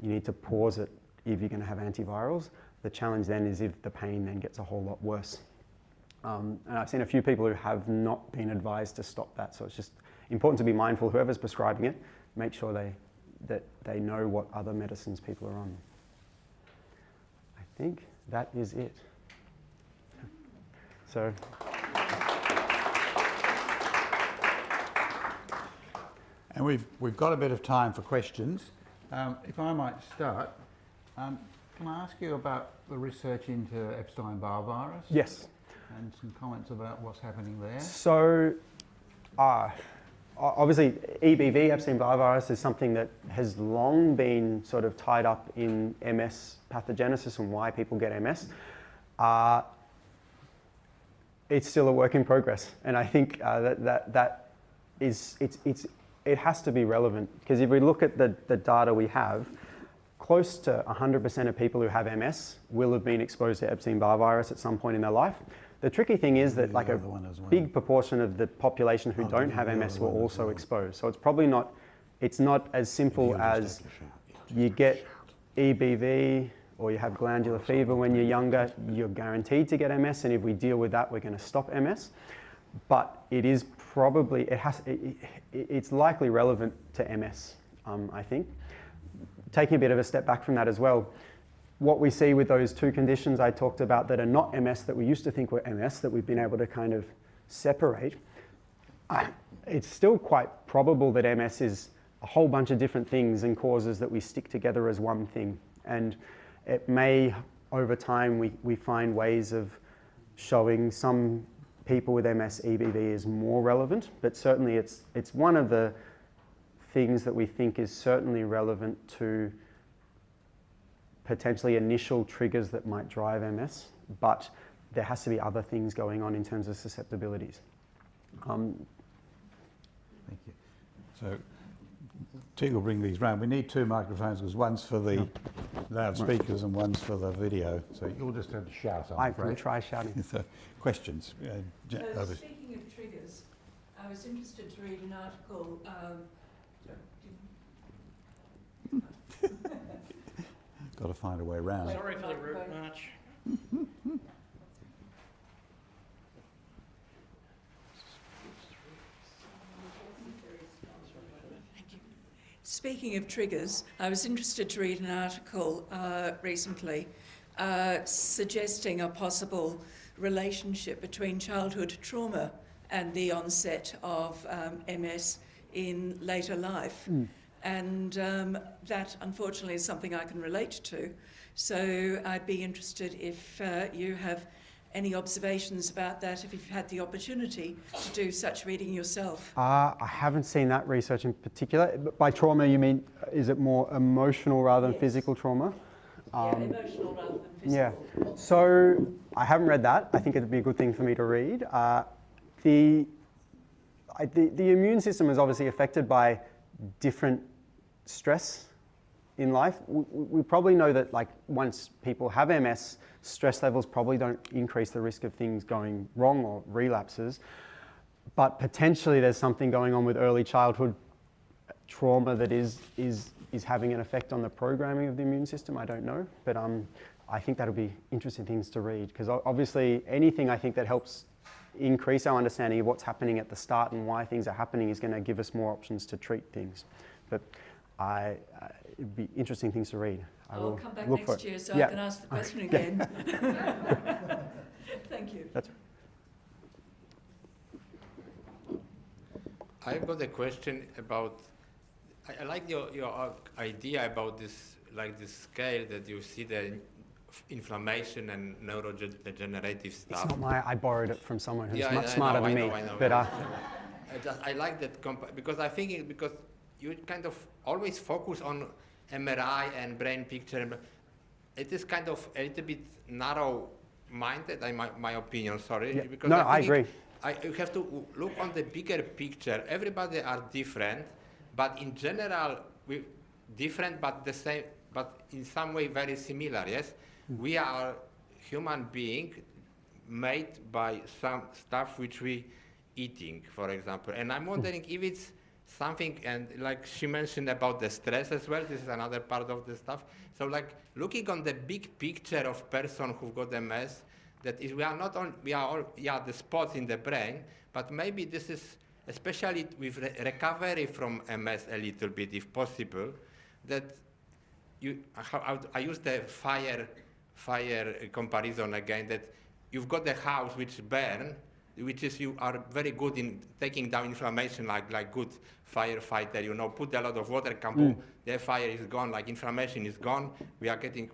you need to pause it if you're going to have antivirals. The challenge then is if the pain then gets a whole lot worse. And I've seen a few people who have not been advised to stop that. So it's just important to be mindful, whoever's prescribing it, make sure that they know what other medicines people are on. I think that is it. So. And we've got a bit of time for questions. If I might start, can I ask you about the research into Epstein-Barr virus? Yes. And some comments about what's happening there? So, obviously, EBV, Epstein-Barr virus, is something that has long been sort of tied up in MS pathogenesis and why people get MS. It's still a work in progress, and I think that is it has to be relevant, because if we look at the data we have, close to 100% of people who have MS will have been exposed to Epstein-Barr virus at some point in their life. The tricky thing is that like a big proportion of the population who don't have MS were also exposed. So it's probably not, it's not as simple as you get EBV or you have glandular fever when you're younger, you're guaranteed to get MS, and if we deal with that, we're going to stop MS. But it is probably, it's likely relevant to MS, I think. Taking a bit of a step back from that as well, what we see with those two conditions I talked about that are not MS, that we used to think were MS, that we've been able to kind of separate, it's still quite probable that MS is a whole bunch of different things and causes that we stick together as one thing. And it may, over time, we find ways of showing some people with MS EBV is more relevant, but certainly it's one of the things that we think is certainly relevant to potentially initial triggers that might drive MS, but there has to be other things going on in terms of susceptibilities. Thank you. So, Tig will bring these round. We need two microphones, because one's for the loudspeakers and one's for the video. So you'll just have to shout, I'm afraid. I can try shouting. So, questions? Speaking of triggers, I was interested to read an article. Got to find a way round. Sorry for the route march. Speaking of triggers, I was interested to read an article recently suggesting a possible relationship between childhood trauma and the onset of MS in later life. And that, unfortunately, is something I can relate to. So I'd be interested if you have any observations about that, if you've had the opportunity to do such reading yourself. I haven't seen that research in particular. By trauma, you mean, is it more emotional rather than physical trauma? Emotional rather than physical. Yeah. So I haven't read that. I think it'd be a good thing for me to read. The immune system is obviously affected by different stress in life. We probably know that, like, once people have MS, stress levels probably don't increase the risk of things going wrong or relapses, but potentially there's something going on with early childhood trauma that is having an effect on the programming of the immune system. I don't know, but I think that'll be interesting things to read, because obviously anything I think that helps increase our understanding of what's happening at the start and why things are happening is going to give us more options to treat things. But it'd be interesting things to read. I'll come back next year so I can ask the question again. Thank you. That's I've got a question about, I like your idea about this, like this scale that you see the inflammation and neurodegenerative stuff. It's not my, I borrowed it from someone who's Yeah, much I smarter know, than I me. know, I know. But I like that because I think because you kind of always focus on MRI and brain picture. It is kind of a little bit narrow-minded, in my opinion. Sorry, yeah. because No, I agree. You have to look on the bigger picture. Everybody are different, but in general, we different but the same, but in some way very similar. Yes, we are human being made by some stuff which we eating, for example. And I'm wondering if it's something, and like she mentioned about the stress as well, this is another part of the stuff. So like looking on the big picture of person who got MS, that is, we are not on, we are all, yeah, the spots in the brain, but maybe this is, especially with recovery from MS a little bit, if possible, that you, I use the fire comparison again, that you've got the house which burn, which is you are very good in taking down inflammation, like good firefighter, you know, put a lot of water, boom, the fire is gone, like inflammation is gone. We are getting,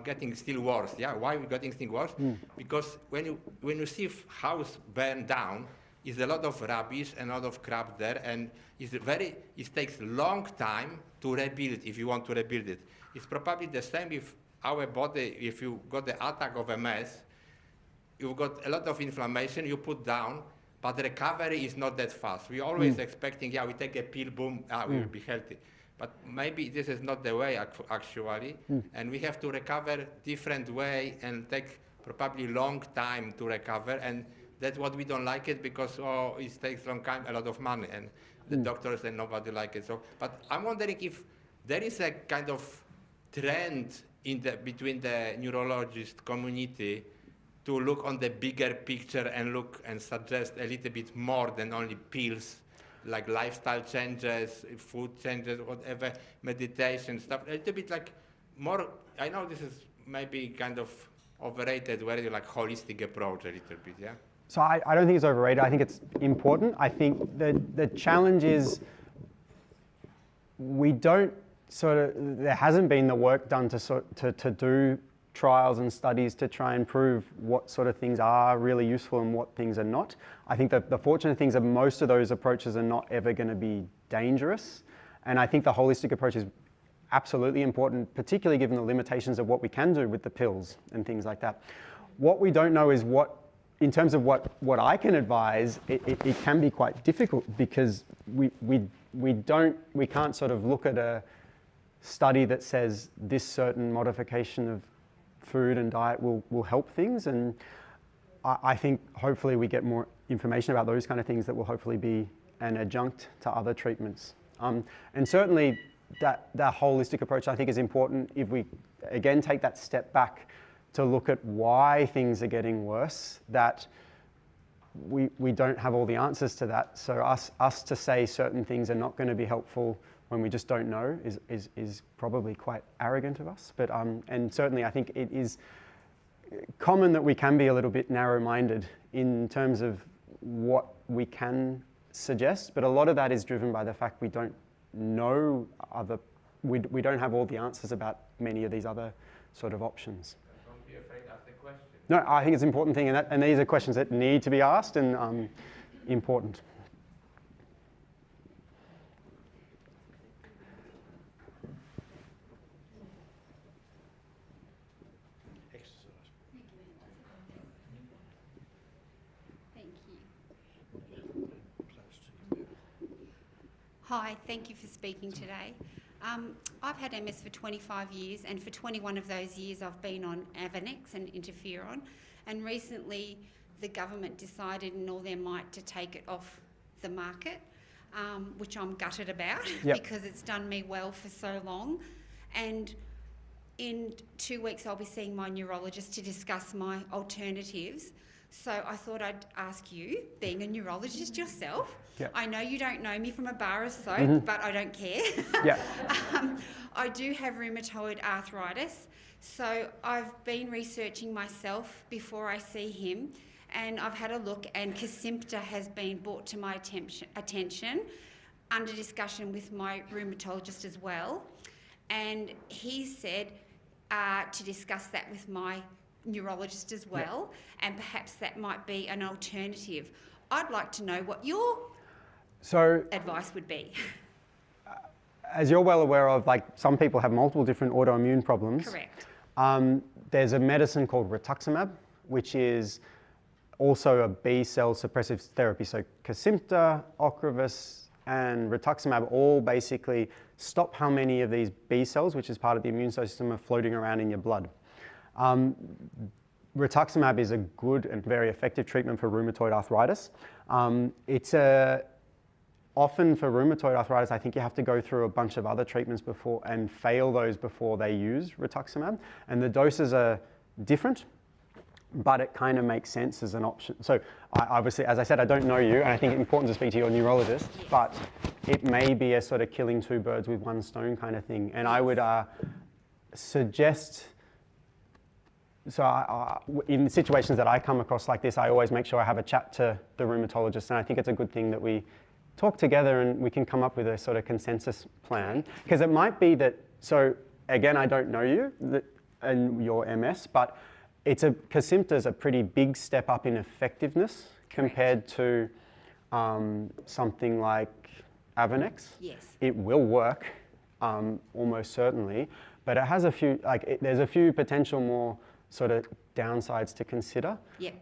getting still worse. Yeah, why are we getting still worse? Because when you see house burn down, is a lot of rubbish and a lot of crap there, and it takes a long time to rebuild if you want to rebuild it. It's probably the same with our body. If you got the attack of MS, you've got a lot of inflammation you put down, but the recovery is not that fast. We're always expecting, yeah, we take a pill, boom, we'll be healthy. But maybe this is not the way actually, and we have to recover different way and take probably long time to recover, and that's what we don't like it, because it takes long time, a lot of money, and the doctors and nobody like it. So, but I'm wondering if there is a kind of trend between the neurologist community to look on the bigger picture and look and suggest a little bit more than only pills, like lifestyle changes, food changes, whatever, meditation stuff, a little bit like more, I know this is maybe kind of overrated, very like holistic approach a little bit, yeah? So I don't think it's overrated. I think it's important. I think the challenge is we don't there hasn't been the work done to do trials and studies to try and prove what sort of things are really useful and what things are not. I think that the fortunate things are most of those approaches are not ever going to be dangerous. And I think the holistic approach is absolutely important, particularly given the limitations of what we can do with the pills and things like that. What we don't know is in terms of what I can advise, it can be quite difficult, because we can't sort of look at a study that says this certain modification of food and diet will help things. And I think hopefully we get more information about those kind of things that will hopefully be an adjunct to other treatments. And certainly that holistic approach I think is important if we again take that step back to look at why things are getting worse, that we don't have all the answers to that. So us to say certain things are not going to be helpful when we just don't know is probably quite arrogant of us. But and certainly I think it is common that we can be a little bit narrow-minded in terms of what we can suggest, but a lot of that is driven by the fact we don't know we don't have all the answers about many of these other sort of options. Don't be afraid to ask the question. No, I think it's an important thing, and these are questions that need to be asked and important. Hi, thank you for speaking today. I've had MS for 25 years, and for 21 of those years I've been on Avonex and interferon, and recently the government decided in all their might to take it off the market, which I'm gutted about because it's done me well for so long. And in 2 weeks I'll be seeing my neurologist to discuss my alternatives. So I thought I'd ask you, being a neurologist yourself, I know you don't know me from a bar of soap, but I don't care. I do have rheumatoid arthritis, so I've been researching myself before I see him, and I've had a look, and Kesimpta has been brought to my attention under discussion with my rheumatologist as well, and he said to discuss that with my neurologist as well, and perhaps that might be an alternative. I'd like to know what your advice would be. As you're well aware of, like, some people have multiple different autoimmune problems. Correct. There's a medicine called rituximab, which is also a B-cell suppressive therapy. So Kesimpta, Ocrevus, and rituximab all basically stop how many of these B cells, which is part of the immune system, are floating around in your blood. Rituximab is a good and very effective treatment for rheumatoid arthritis. Often for rheumatoid arthritis, I think you have to go through a bunch of other treatments before and fail those before they use rituximab. And the doses are different, but it kind of makes sense as an option. So obviously, as I said, I don't know you, and I think it's important to speak to your neurologist, but it may be a sort of killing two birds with one stone kind of thing. And I would suggest, in situations that I come across like this, I always make sure I have a chat to the rheumatologist, and I think it's a good thing that we talk together and we can come up with a sort of consensus plan. Because it might be that, so again, I don't know you and your MS, but Kesimpta is a pretty big step up in effectiveness compared to something like Avonex. Yes. It will work, almost certainly, but it has a few, there's a few potential more sort of downsides to consider. Yep.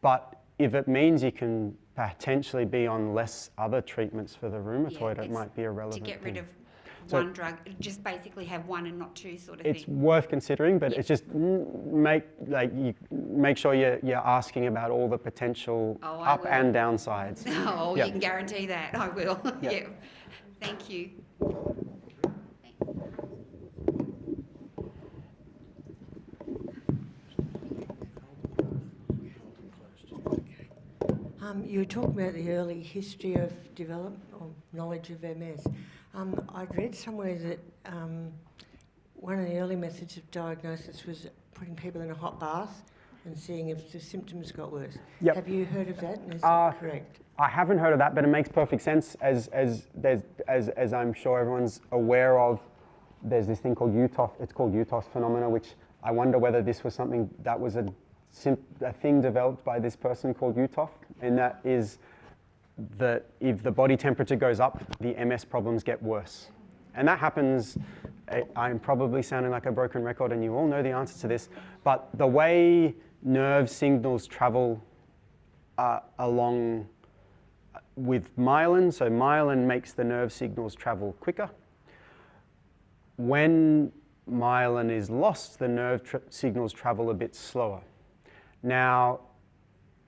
But if it means you can potentially be on less other treatments for the rheumatoid, it might be a relevant to get rid thing. of one drug, just basically have one and not two sort of thing. It's worth considering, but it's just make sure you're asking about all the potential up and downsides. Oh, you can guarantee that. I will. Yeah. Thank you. You were talking about the early history of development or knowledge of MS. I'd read somewhere that one of the early methods of diagnosis was putting people in a hot bath and seeing if the symptoms got worse. Yep. Have you heard of that? And is that correct? I haven't heard of that, but it makes perfect sense. As I'm sure everyone's aware of, there's this thing called UTOF. It's called UTOF phenomena, which I wonder whether this was something that was a thing developed by this person called UTOF, and that is that if the body temperature goes up, the MS problems get worse. And that happens, I'm probably sounding like a broken record and you all know the answer to this, but the way nerve signals travel along with myelin, so myelin makes the nerve signals travel quicker. When myelin is lost, the nerve signals travel a bit slower. Now,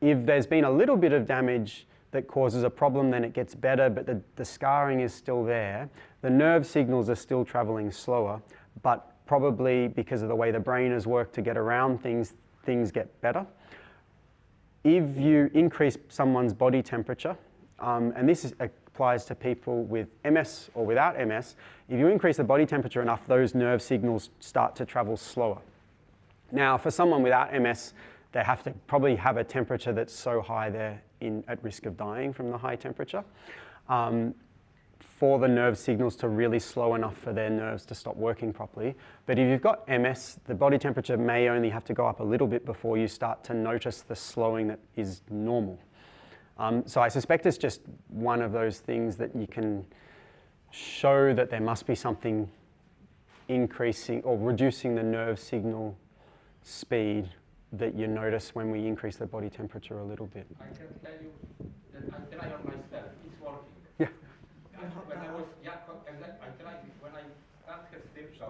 if there's been a little bit of damage that causes a problem, then it gets better, but the scarring is still there. The nerve signals are still traveling slower, but probably because of the way the brain has worked to get around things, things get better. If you increase someone's body temperature, and this applies to people with MS or without MS, if you increase the body temperature enough, those nerve signals start to travel slower. Now, for someone without MS, they have to probably have a temperature that's so high they're at risk of dying from the high temperature, for the nerve signals to really slow enough for their nerves to stop working properly. But if you've got MS, the body temperature may only have to go up a little bit before you start to notice the slowing that is normal. So I suspect it's just one of those things that you can show that there must be something increasing or reducing the nerve signal speed that you notice when we increase the body temperature a little bit. I can tell you that I try on myself, it's working. Yeah. When I was young, I tried it when I started Kesimpta,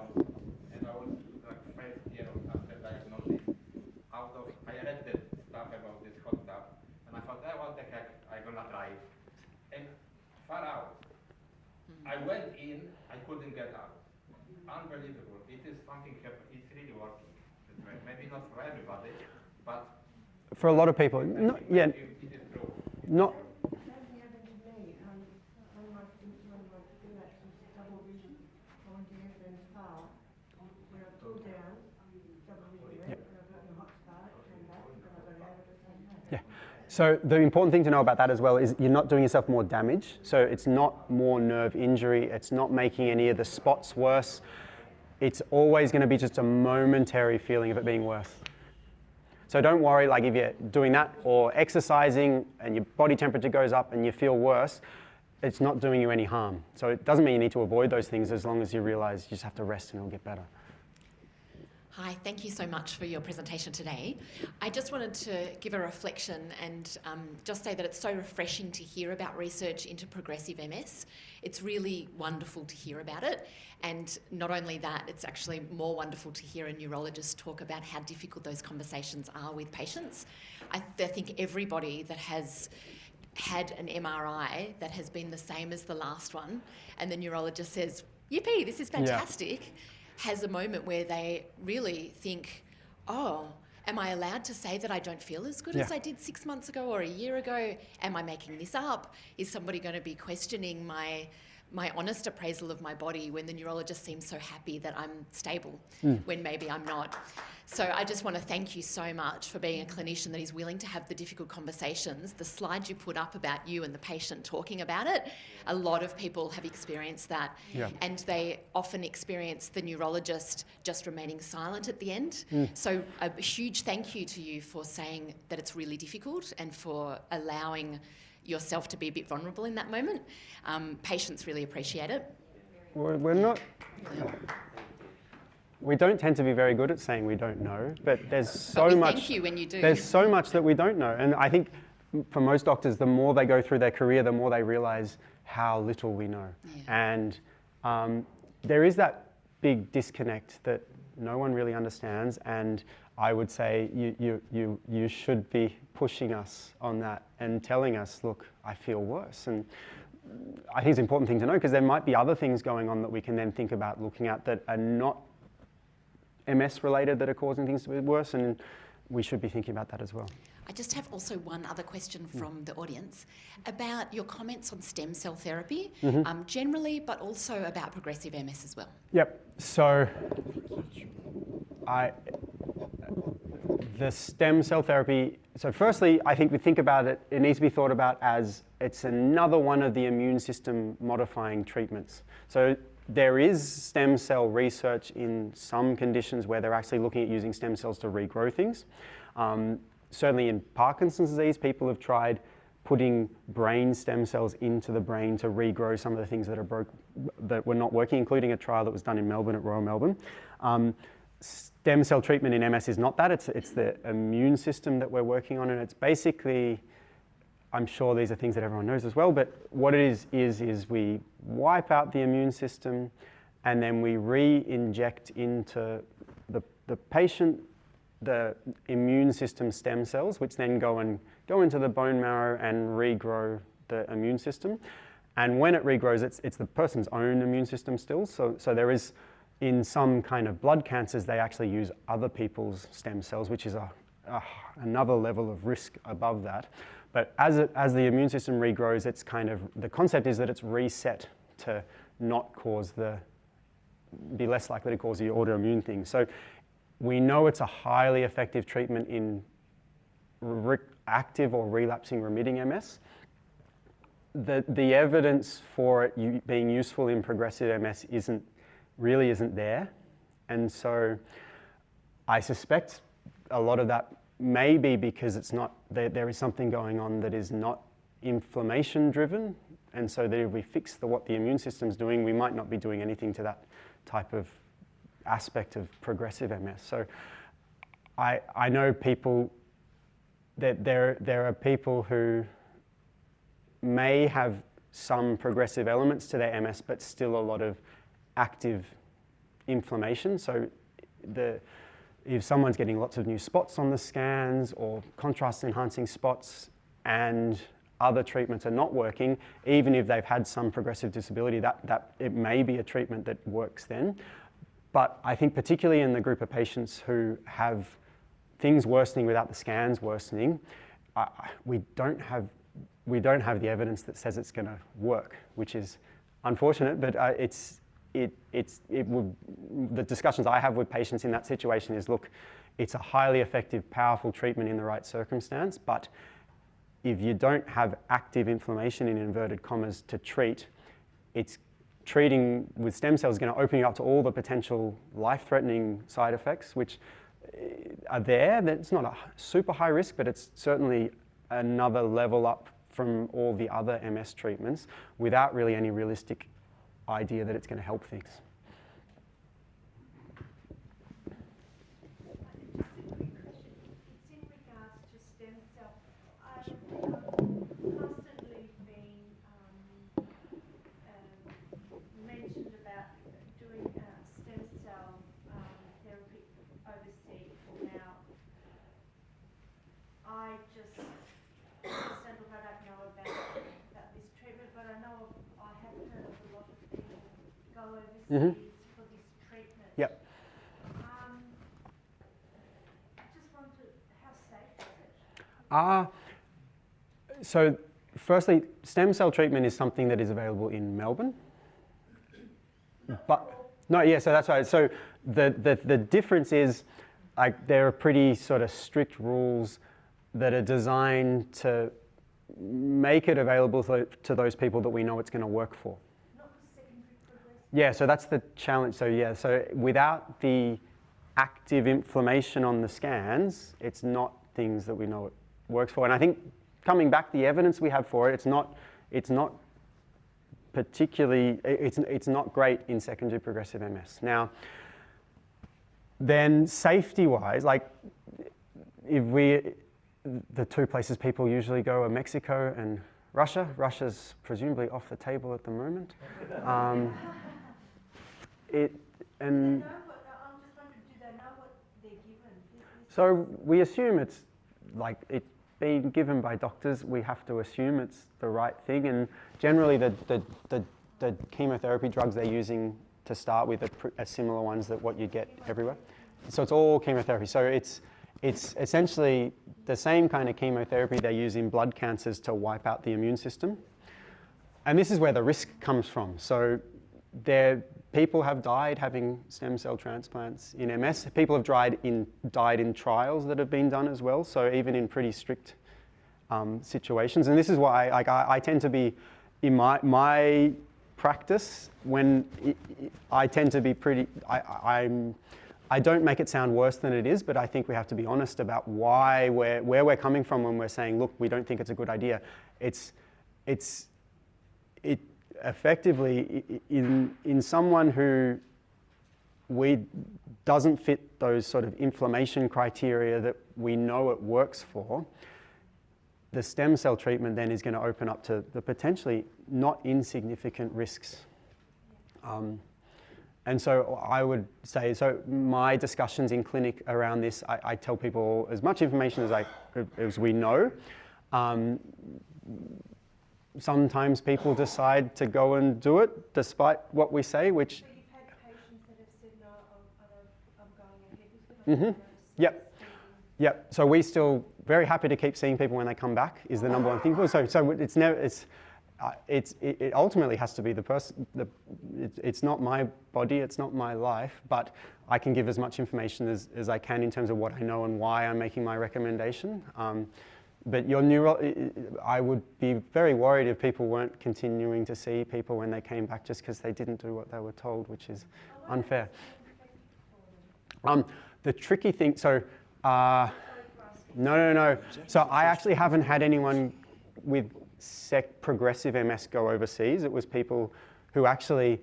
and I was like first year after diagnosis, I read the stuff about this hot tub, and I thought, what the heck, I'm gonna try it. And far out. I went in, I couldn't get out. Unbelievable. It is something, it's really working. Maybe not for everybody, but for a lot of people, not. Yeah. So the important thing to know about that as well is you're not doing yourself more damage. So it's not more nerve injury. It's not making any of the spots worse. it's always going to be just a momentary feeling of it being worse. So don't worry, like if you're doing that or exercising and your body temperature goes up and you feel worse, it's not doing you any harm. So it doesn't mean you need to avoid those things as long as you realize you just have to rest and it'll get better. Hi, thank you so much for your presentation today. I just wanted to give a reflection and just say that it's so refreshing to hear about research into progressive MS. It's really wonderful to hear about it. And not only that, it's actually more wonderful to hear a neurologist talk about how difficult those conversations are with patients. I think everybody that has had an MRI that has been the same as the last one, and the neurologist says, yippee, this is fantastic, has a moment where they really think, oh, am I allowed to say that I don't feel as good as I did 6 months ago or a year ago? Am I making this up? Is somebody going to be questioning my honest appraisal of my body when the neurologist seems so happy that I'm stable when maybe I'm not? So I just want to thank you so much for being a clinician that is willing to have the difficult conversations. The slide you put up about you and the patient talking about it, a lot of people have experienced that. And they often experience the neurologist just remaining silent at the end. So a huge thank you to you for saying that it's really difficult and for allowing yourself to be a bit vulnerable in that moment. Patients really appreciate it. We're not... We don't tend to be very good at saying we don't know, but there's so much... Thank you when you do. There's so much that we don't know. And I think for most doctors, the more they go through their career, the more they realise how little we know. And there is that big disconnect that no one really understands, and I would say you should be pushing us on that and telling us, look, I feel worse. And I think it's an important thing to know, because there might be other things going on that we can then think about looking at that are not MS related that are causing things to be worse, and we should be thinking about that as well. I just have also one other question from the audience about your comments on stem cell therapy generally, but also about progressive MS as well. Yep. So the stem cell therapy, so firstly, I think we think about it, it needs to be thought about as it's another one of the immune system modifying treatments. So there is stem cell research in some conditions where they're actually looking at using stem cells to regrow things. Certainly in Parkinson's disease, people have tried putting brain stem cells into the brain to regrow some of the things that were not working, including a trial that was done in Melbourne at Royal Melbourne. Stem cell treatment in MS is not that, it's the immune system that we're working on, and it's basically, I'm sure these are things that everyone knows as well, but what it is we wipe out the immune system and then we re-inject into the patient the immune system stem cells, which then go into the bone marrow and regrow the immune system. And when it regrows, it's the person's own immune system still. So there is, in some kind of blood cancers, they actually use other people's stem cells, which is another level of risk above that. But as the immune system regrows, it's kind of, the concept is that it's reset to not be less likely to cause the autoimmune thing. So we know it's a highly effective treatment in active or relapsing remitting MS. The evidence for it being useful in progressive MS really isn't there. And so I suspect a lot of that may be because it's not, there is something going on that is not inflammation driven. And so that if we fix what the immune system's doing, we might not be doing anything to that type of aspect of progressive MS. So I know people, that there are people who may have some progressive elements to their MS, but still a lot of active inflammation. So if someone's getting lots of new spots on the scans or contrast enhancing spots and other treatments are not working, even if they've had some progressive disability, that it may be a treatment that works then. But I think particularly in the group of patients who have things worsening without the scans worsening, we don't have the evidence that says it's going to work, which is unfortunate. But the discussions I have with patients in that situation is, look, it's a highly effective, powerful treatment in the right circumstance, but if you don't have active inflammation in inverted commas to treat, it's treating with stem cells is going to open you up to all the potential life-threatening side effects, which are there. It's not a super high risk, but it's certainly another level up from all the other MS treatments without really any realistic idea that it's going to help things. I just understand, look, I don't know about this treatment, but I know I have heard of a lot of people go overseas for this treatment. Yep. I just wondered, how safe is it? So firstly, stem cell treatment is something that is available in Melbourne. So that's right. So the difference is, like, there are pretty sort of strict rules that are designed to make it available to those people that we know it's going to work for. Not for secondary progressive? Yeah, so that's the challenge. So without the active inflammation on the scans, it's not things that we know it works for. And I think coming back, the evidence we have for it, it's not particularly, it's not great in secondary progressive MS. Now, then safety-wise, like, the two places people usually go are Mexico and Russia. Russia's presumably off the table at the moment. I'm just wondering, do they know what they're given? So we assume it's being given by doctors. We have to assume it's the right thing, and generally the chemotherapy drugs they're using to start with are similar ones that what you get everywhere. So it's all chemotherapy. So it's essentially the same kind of chemotherapy they use in blood cancers to wipe out the immune system. And this is where the risk comes from. So people have died having stem cell transplants in MS. People have died in trials that have been done as well, so even in pretty strict situations. And this is why I tend to be, in my practice, when I tend to be pretty, I don't make it sound worse than it is, but I think we have to be honest about where we're coming from when we're saying, look, we don't think it's a good idea. It effectively, in someone who doesn't fit those sort of inflammation criteria that we know it works for, the stem cell treatment then is going to open up to the potentially not insignificant risks. And so I would say, so my discussions in clinic around this, I tell people as much information as we know. Sometimes people decide to go and do it despite what we say, which... So you've had patients that have said, no, I'm going ahead with it? Yep. So we still very happy to keep seeing people when they come back is the number one thing. So it's never, it ultimately has to be the person, it's not my body, it's not my life, but I can give as much information as I can in terms of what I know and why I'm making my recommendation. But I would be very worried if people weren't continuing to see people when they came back just because they didn't do what they were told, which is unfair. The tricky thing, no. So I actually haven't had anyone with progressive MS go overseas. It was people who actually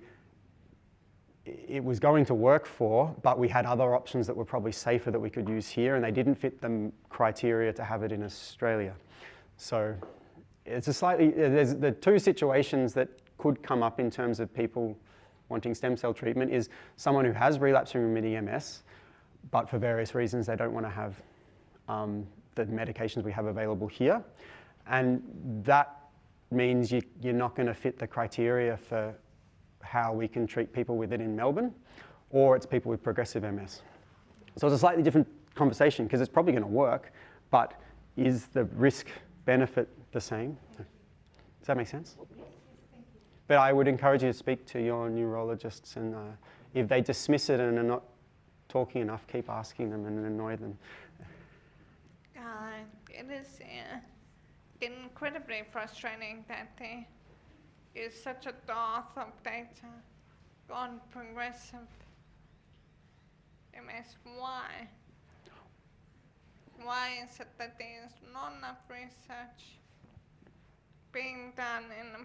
it was going to work for, but we had other options that were probably safer that we could use here, and they didn't fit the criteria to have it in Australia. So it's there's the two situations that could come up in terms of people wanting stem cell treatment is someone who has relapsing remitting MS, but for various reasons they don't want to have the medications we have available here. And that means you're not going to fit the criteria for how we can treat people with it in Melbourne, or it's people with progressive MS. So it's a slightly different conversation because it's probably going to work, but is the risk benefit the same? Does that make sense? Yes, thank you. But I would encourage you to speak to your neurologists, and if they dismiss it and are not talking enough, keep asking them and annoy them. It is incredibly frustrating that is such a dearth of data on progressive MS? Why? Why is it that there is not enough research being done in the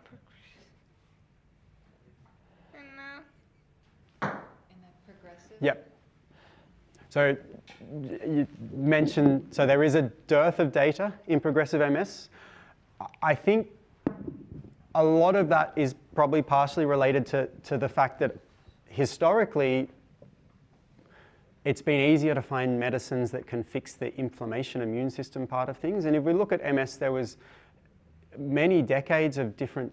progressive? Yep. So you mentioned, so there is a dearth of data in progressive MS. I think a lot of that is probably partially related to the fact that historically it's been easier to find medicines that can fix the inflammation immune system part of things. And if we look at MS, there was many decades of different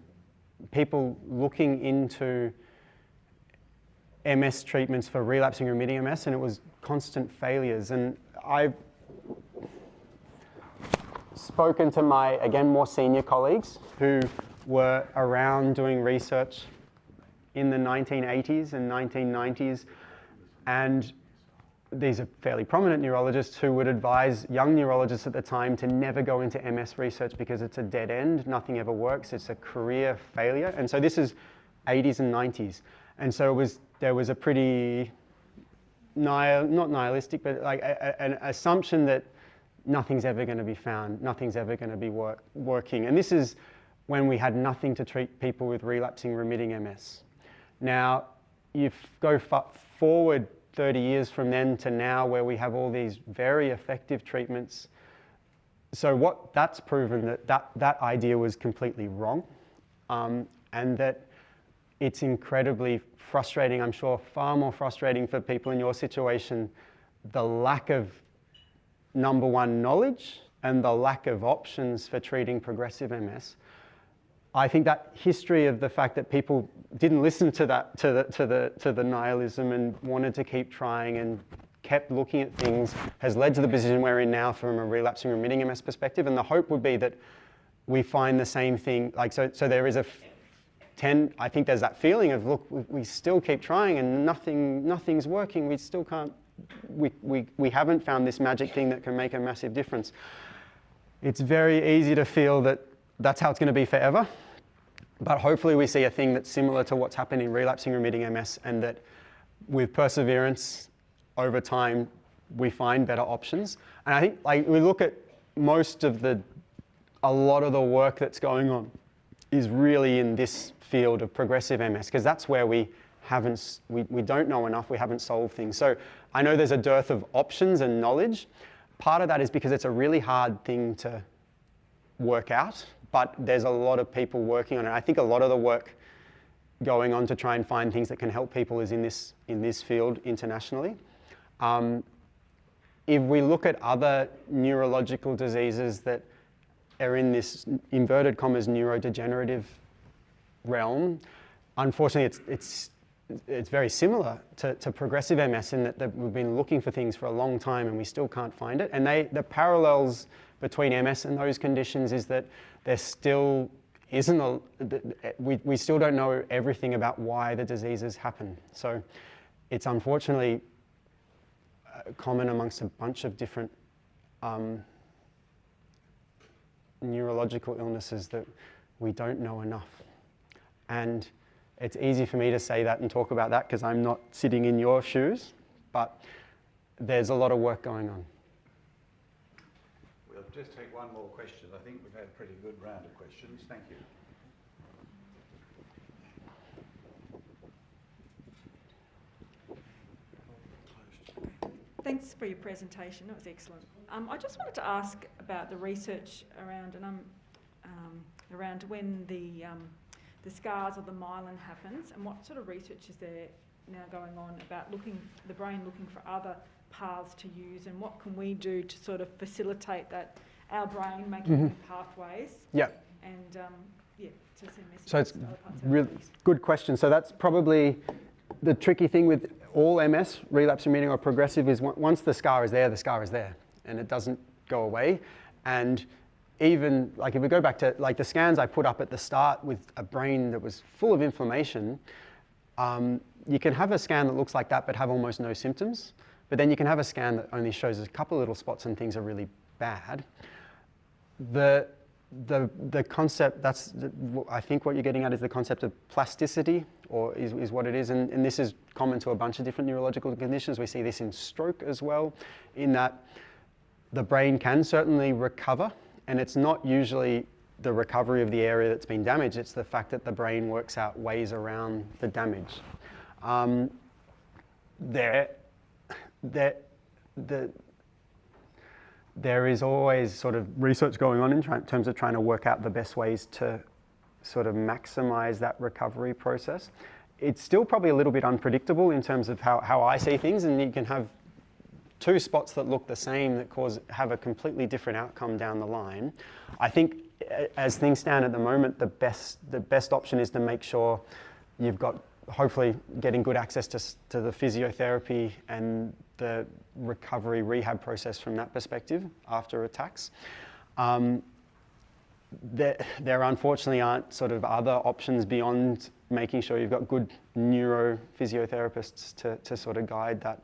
people looking into MS treatments for relapsing remitting MS, and it was constant failures. And I've spoken to my, again, more senior colleagues who were around doing research in the 1980s and 1990s, and these are fairly prominent neurologists who would advise young neurologists at the time to never go into MS research because it's a dead end, nothing ever works, it's a career failure. And so this is 80s and 90s. And so there was a pretty, not nihilistic, but like an assumption that nothing's ever going to be found, nothing's ever going to be working. And this is when we had nothing to treat people with relapsing remitting MS. Now, you go forward 30 years from then to now, where we have all these very effective treatments. So what that's proven that idea was completely wrong, and that it's incredibly frustrating, I'm sure far more frustrating for people in your situation, the lack of, number one, knowledge and the lack of options for treating progressive MS. I think that history of the fact that people didn't listen to that, to the nihilism and wanted to keep trying and kept looking at things has led to the position we're in now from a relapsing remitting MS perspective. And the hope would be that we find the same thing. Like, so there is I think there's that feeling of, look, we still keep trying and nothing's working. We still can't, we haven't found this magic thing that can make a massive difference. It's very easy to feel that that's how it's going to be forever. But hopefully we see a thing that's similar to what's happened in relapsing remitting MS, and that with perseverance over time, we find better options. And I think, like, we look at a lot of the work that's going on is really in this field of progressive MS, because that's where we don't know enough, we haven't solved things. So I know there's a dearth of options and knowledge. Part of that is because it's a really hard thing to work out, but there's a lot of people working on it. I think a lot of the work going on to try and find things that can help people is in this field internationally. If we look at other neurological diseases that are in this inverted commas neurodegenerative realm, unfortunately it's very similar to progressive MS in that we've been looking for things for a long time and we still can't find it. And the parallels between MS and those conditions is that there still isn't we still don't know everything about why the diseases happen. So it's unfortunately common amongst a bunch of different neurological illnesses that we don't know enough. And it's easy for me to say that and talk about that because I'm not sitting in your shoes, but there's a lot of work going on. We'll just take one more question. I think we've had a pretty good round of questions. Thank you. Thanks for your presentation. That was excellent. I just wanted to ask about the research around around when the scars or the myelin happens, and what sort of research is there now going on about the brain looking for other paths to use, and what can we do to sort of facilitate that, our brain making pathways? Yeah. And to send messages So it's to other parts of really our bodies. good question. So that's probably the tricky thing with all MS, relapse remitting or progressive, is once the scar is there, and it doesn't go away. And even like if we go back to like the scans I put up at the start with a brain that was full of inflammation, you can have a scan that looks like that but have almost no symptoms. But then you can have a scan that only shows a couple little spots and things are really bad. The the concept, I think what you're getting at is the concept of plasticity, or is what it is, and this is common to a bunch of different neurological conditions. We see this in stroke as well, in that the brain can certainly recover, and it's not usually the recovery of the area that's been damaged, it's the fact that the brain works out ways around the damage. There is always sort of research going on in terms of trying to work out the best ways to sort of maximize that recovery process. It's still probably a little bit unpredictable in terms of how I see things, and you can have two spots that look the same that have a completely different outcome down the line. I think as things stand at the moment, the best option is to make sure you've got, hopefully getting good access to the physiotherapy and the recovery rehab process from that perspective after attacks. There unfortunately aren't sort of other options beyond making sure you've got good neurophysiotherapists to sort of guide that,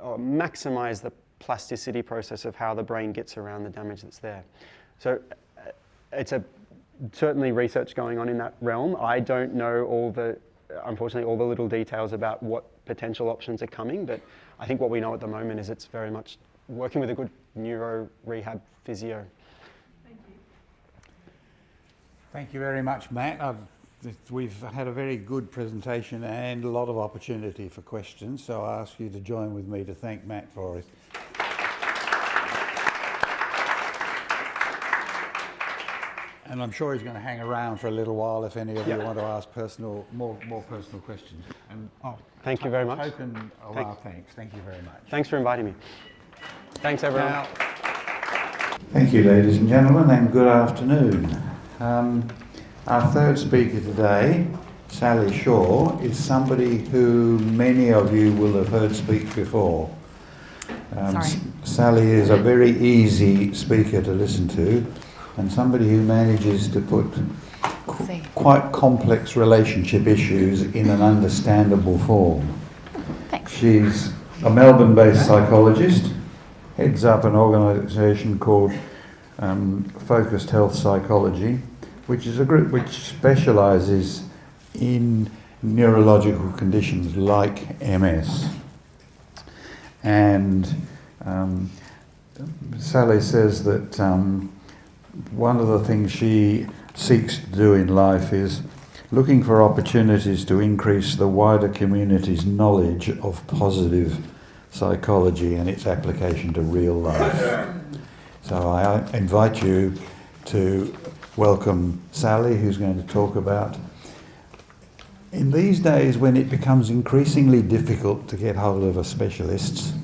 or maximize the plasticity process of how the brain gets around the damage that's there. So it's certainly research going on in that realm. I don't know unfortunately all the little details about what potential options are coming, but I think what we know at the moment is it's very much working with a good neuro rehab physio. Thank you. Thank you very much, Matt. We've had a very good presentation and a lot of opportunity for questions, so I ask you to join with me to thank Matt for it. And I'm sure he's going to hang around for a little while if any of you want to ask more personal questions. And thank you very much. Token of our thanks. Thank you very much. Thanks for inviting me. Thanks, everyone. Now, thank you, ladies and gentlemen, and good afternoon. Our third speaker today, Sally Shaw, is somebody who many of you will have heard speak before. Sally is a very easy speaker to listen to, and somebody who manages to put quite complex relationship issues in an understandable form. Thanks. She's a Melbourne-based psychologist, heads up an organisation called Focused Health Psychology, which is a group which specialises in neurological conditions like MS. And Sally says that one of the things she seeks to do in life is looking for opportunities to increase the wider community's knowledge of positive psychology and its application to real life. So I invite you to welcome Sally, who's going to talk about, in these days when it becomes increasingly difficult to get hold of a specialist,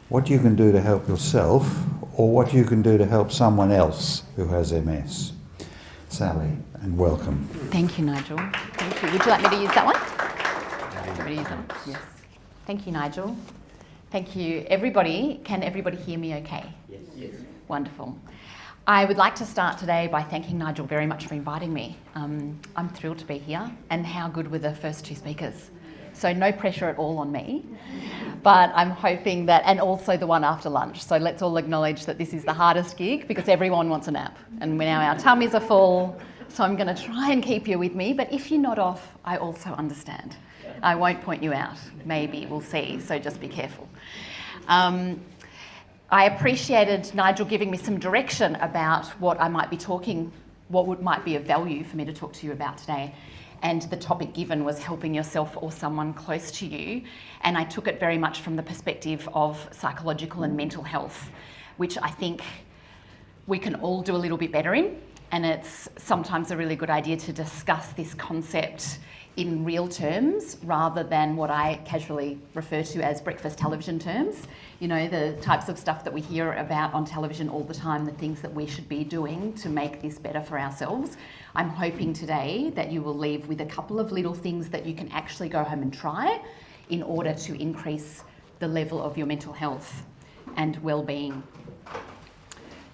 what you can do to help yourself or what you can do to help someone else who has MS. Sally, and welcome. Thank you, Nigel. Thank you. Would you like me to use that one? Do you want me to use that one? Yes. Thank you, Nigel. Thank you, everybody. Can everybody hear me okay? Yes. Wonderful. I would like to start today by thanking Nigel very much for inviting me. I'm thrilled to be here, and how good were the first two speakers. So no pressure at all on me, but I'm hoping that, and also the one after lunch. So let's all acknowledge that this is the hardest gig because everyone wants a nap, and now our tummies are full. So I'm going to try and keep you with me, but if you're not off, I also understand. I won't point you out. Maybe, we'll see. So just be careful. I appreciated Nigel giving me some direction about what I might be might be of value for me to talk to you about today. And the topic given was helping yourself or someone close to you. And I took it very much from the perspective of psychological and mental health, which I think we can all do a little bit better in. And it's sometimes a really good idea to discuss this concept in real terms rather than what I casually refer to as breakfast television terms. You know, the types of stuff that we hear about on television all the time, the things that we should be doing to make this better for ourselves. I'm hoping today that you will leave with a couple of little things that you can actually go home and try in order to increase the level of your mental health and well-being.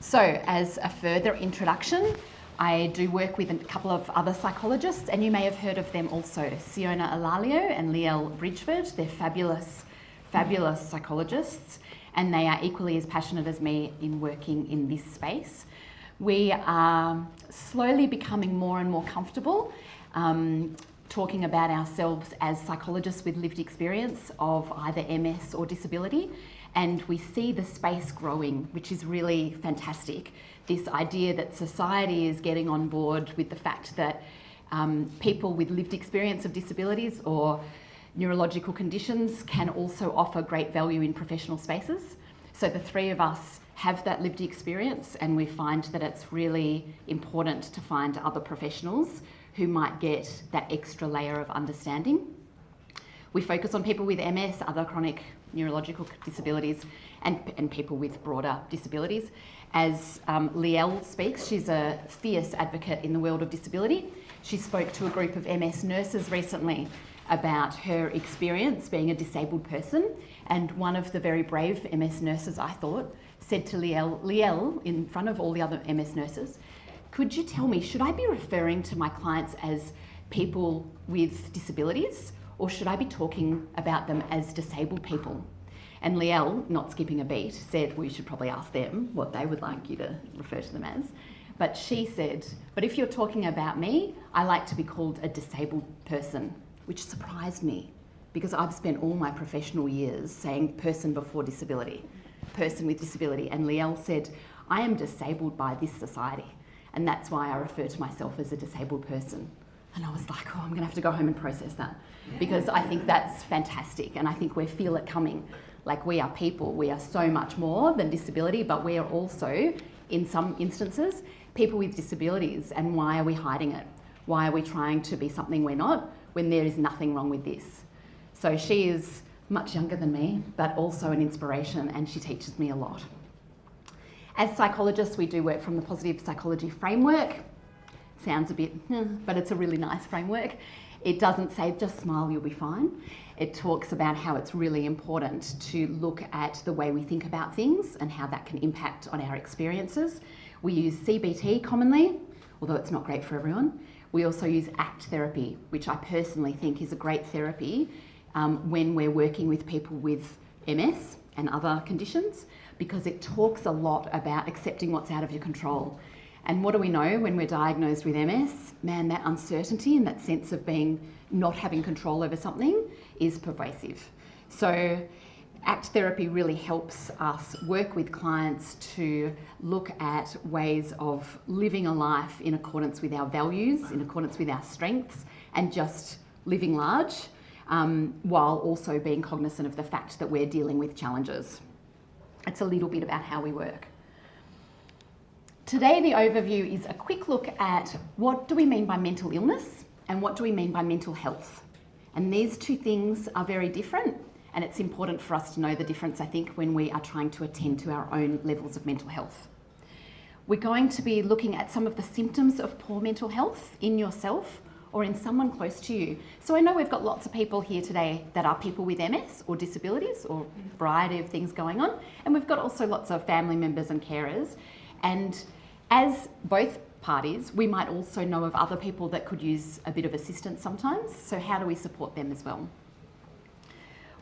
So, as a further introduction, I do work with a couple of other psychologists, and you may have heard of them also, Siona Alalio and Liel Bridgeford. They're fabulous, fabulous psychologists, and they are equally as passionate as me in working in this space. We are slowly becoming more and more comfortable talking about ourselves as psychologists with lived experience of either MS or disability, and we see the space growing, which is really fantastic. This idea that society is getting on board with the fact that people with lived experience of disabilities or neurological conditions can also offer great value in professional spaces. So the three of us have that lived experience, and we find that it's really important to find other professionals who might get that extra layer of understanding. We focus on people with MS, other chronic neurological disabilities, and people with broader disabilities. As Liel speaks, she's a fierce advocate in the world of disability. She spoke to a group of MS nurses recently about her experience being a disabled person, and one of the very brave MS nurses, I thought, said to Liel, in front of all the other MS nurses, could you tell me, should I be referring to my clients as people with disabilities, or should I be talking about them as disabled people? And Liel, not skipping a beat, said, well, you should probably ask them what they would like you to refer to them as. But she said, but if you're talking about me, I like to be called a disabled person, which surprised me because I've spent all my professional years saying person before disability, person with disability. And Liel said, I am disabled by this society, and that's why I refer to myself as a disabled person. And I was like, oh, I'm going to have to go home and process that, because I think that's fantastic, and I think we feel it coming. Like, we are people, we are so much more than disability, but we are also, in some instances, people with disabilities. And why are we hiding it? Why are we trying to be something we're not when there is nothing wrong with this? So she is much younger than me, but also an inspiration, and she teaches me a lot. As psychologists, we do work from the positive psychology framework. Sounds a bit, but it's a really nice framework. It doesn't say just smile, you'll be fine. It talks about how it's really important to look at the way we think about things and how that can impact on our experiences. We use CBT commonly, although it's not great for everyone. We also use ACT therapy, which I personally think is a great therapy when we're working with people with MS and other conditions, because it talks a lot about accepting what's out of your control. And what do we know when we're diagnosed with MS? Man, that uncertainty and that sense of not having control over something is pervasive. So ACT therapy really helps us work with clients to look at ways of living a life in accordance with our values, in accordance with our strengths, and just living large, while also being cognizant of the fact that we're dealing with challenges. It's a little bit about how we work. Today, the overview is a quick look at what do we mean by mental illness and what do we mean by mental health. And these two things are very different, and it's important for us to know the difference, I think, when we are trying to attend to our own levels of mental health. We're going to be looking at some of the symptoms of poor mental health in yourself or in someone close to you. So I know we've got lots of people here today that are people with MS or disabilities or a variety of things going on, and we've got also lots of family members and carers. And as both parties, we might also know of other people that could use a bit of assistance sometimes. So how do we support them as well?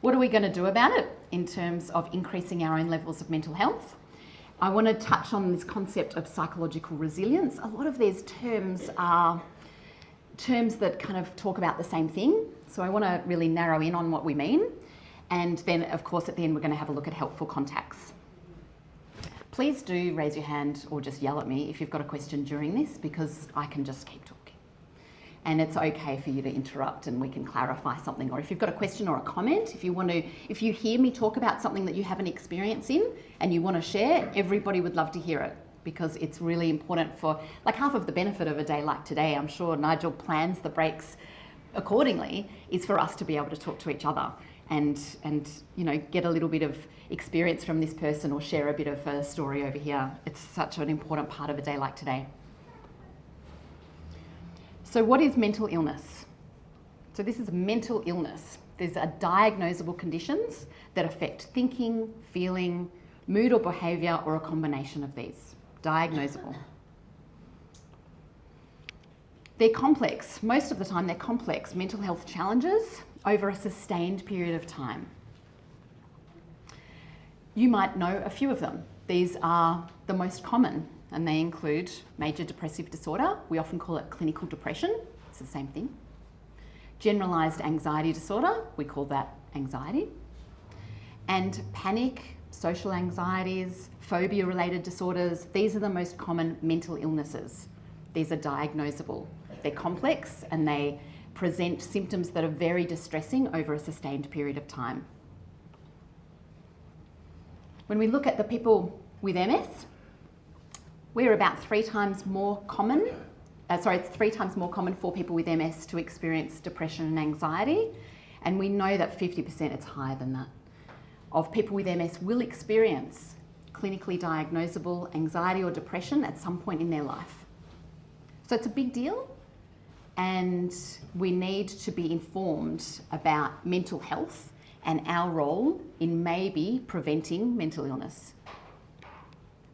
What are we going to do about it in terms of increasing our own levels of mental health? I want to touch on this concept of psychological resilience. A lot of these terms are terms that kind of talk about the same thing. So I want to really narrow in on what we mean. And then, of course, at the end, we're going to have a look at helpful contacts. Please do raise your hand or just yell at me if you've got a question during this, because I can just keep talking. And it's okay for you to interrupt and we can clarify something. Or if you've got a question or a comment, if you hear me talk about something that you have an experience in and you want to share, everybody would love to hear it, because it's really important for, like, half of the benefit of a day like today, I'm sure Nigel plans the breaks accordingly, is for us to be able to talk to each other and get a little bit of experience from this person or share a bit of a story over here. It's such an important part of a day like today. So what is mental illness? So this is mental illness. These are diagnosable conditions that affect thinking, feeling, mood or behaviour, or a combination of these. Diagnosable. They're complex. Most of the time they're complex mental health challenges over a sustained period of time. You might know a few of them. These are the most common, and they include major depressive disorder. We often call it clinical depression. It's the same thing. Generalised anxiety disorder, we call that anxiety. And panic, social anxieties, phobia-related disorders, these are the most common mental illnesses. These are diagnosable. They're complex and they present symptoms that are very distressing over a sustained period of time. When we look at the people with MS, we're about 3 times more common. It's 3 times more common for people with MS to experience depression and anxiety, and we know that 50%, it's higher than that, of people with MS will experience clinically diagnosable anxiety or depression at some point in their life. So it's a big deal, and we need to be informed about mental health and our role in maybe preventing mental illness,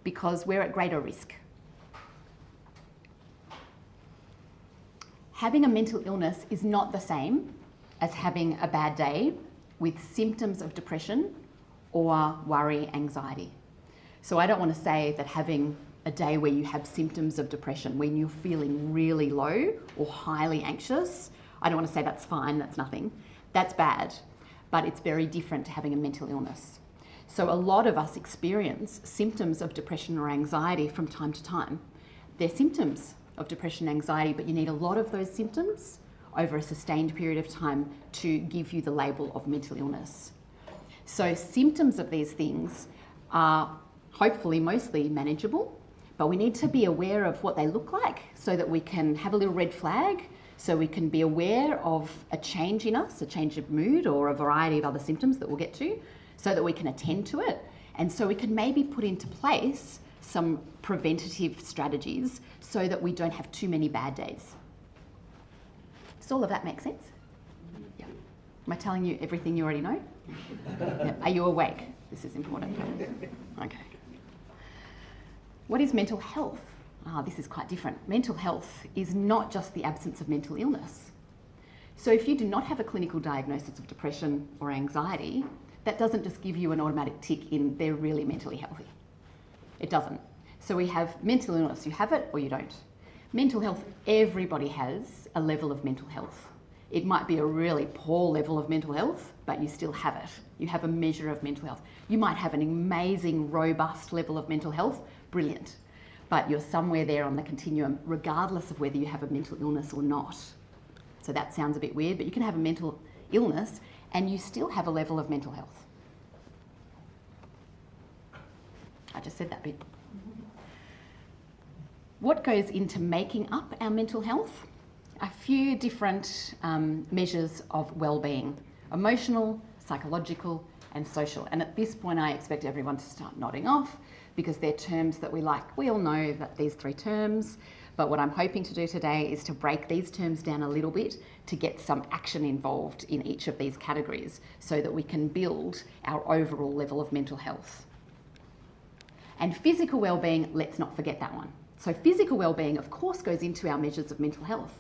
because we're at greater risk. Having a mental illness is not the same as having a bad day with symptoms of depression or worry, anxiety. So I don't want to say that having a day where you have symptoms of depression, when you're feeling really low or highly anxious, I don't want to say that's fine, that's nothing. That's bad, but it's very different to having a mental illness. So a lot of us experience symptoms of depression or anxiety from time to time. They're symptoms of depression and anxiety, but you need a lot of those symptoms over a sustained period of time to give you the label of mental illness. So symptoms of these things are hopefully mostly manageable, but we need to be aware of what they look like so that we can have a little red flag, so we can be aware of a change in us, a change of mood or a variety of other symptoms that we'll get to, so that we can attend to it, and so we can maybe put into place some preventative strategies so that we don't have too many bad days. Does all of that make sense? Yeah. Am I telling you everything you already know? Yeah. Are you awake? This is important. Okay. What is mental health? This is quite different. Mental health is not just the absence of mental illness. So if you do not have a clinical diagnosis of depression or anxiety, that doesn't just give you an automatic tick in they're really mentally healthy. It doesn't. So we have mental illness, you have it or you don't. Mental health, everybody has a level of mental health. It might be a really poor level of mental health, but you still have it. You have a measure of mental health. You might have an amazing, robust level of mental health, brilliant, but you're somewhere there on the continuum, regardless of whether you have a mental illness or not. So that sounds a bit weird, but you can have a mental illness and you still have a level of mental health. I just said that bit. What goes into making up our mental health? A few different measures of well-being: emotional, psychological, and social. And at this point, I expect everyone to start nodding off because they're terms that we like. We all know that these 3 terms, but what I'm hoping to do today is to break these terms down a little bit to get some action involved in each of these categories so that we can build our overall level of mental health. And physical well-being, let's not forget that one. So physical well-being, of course, goes into our measures of mental health.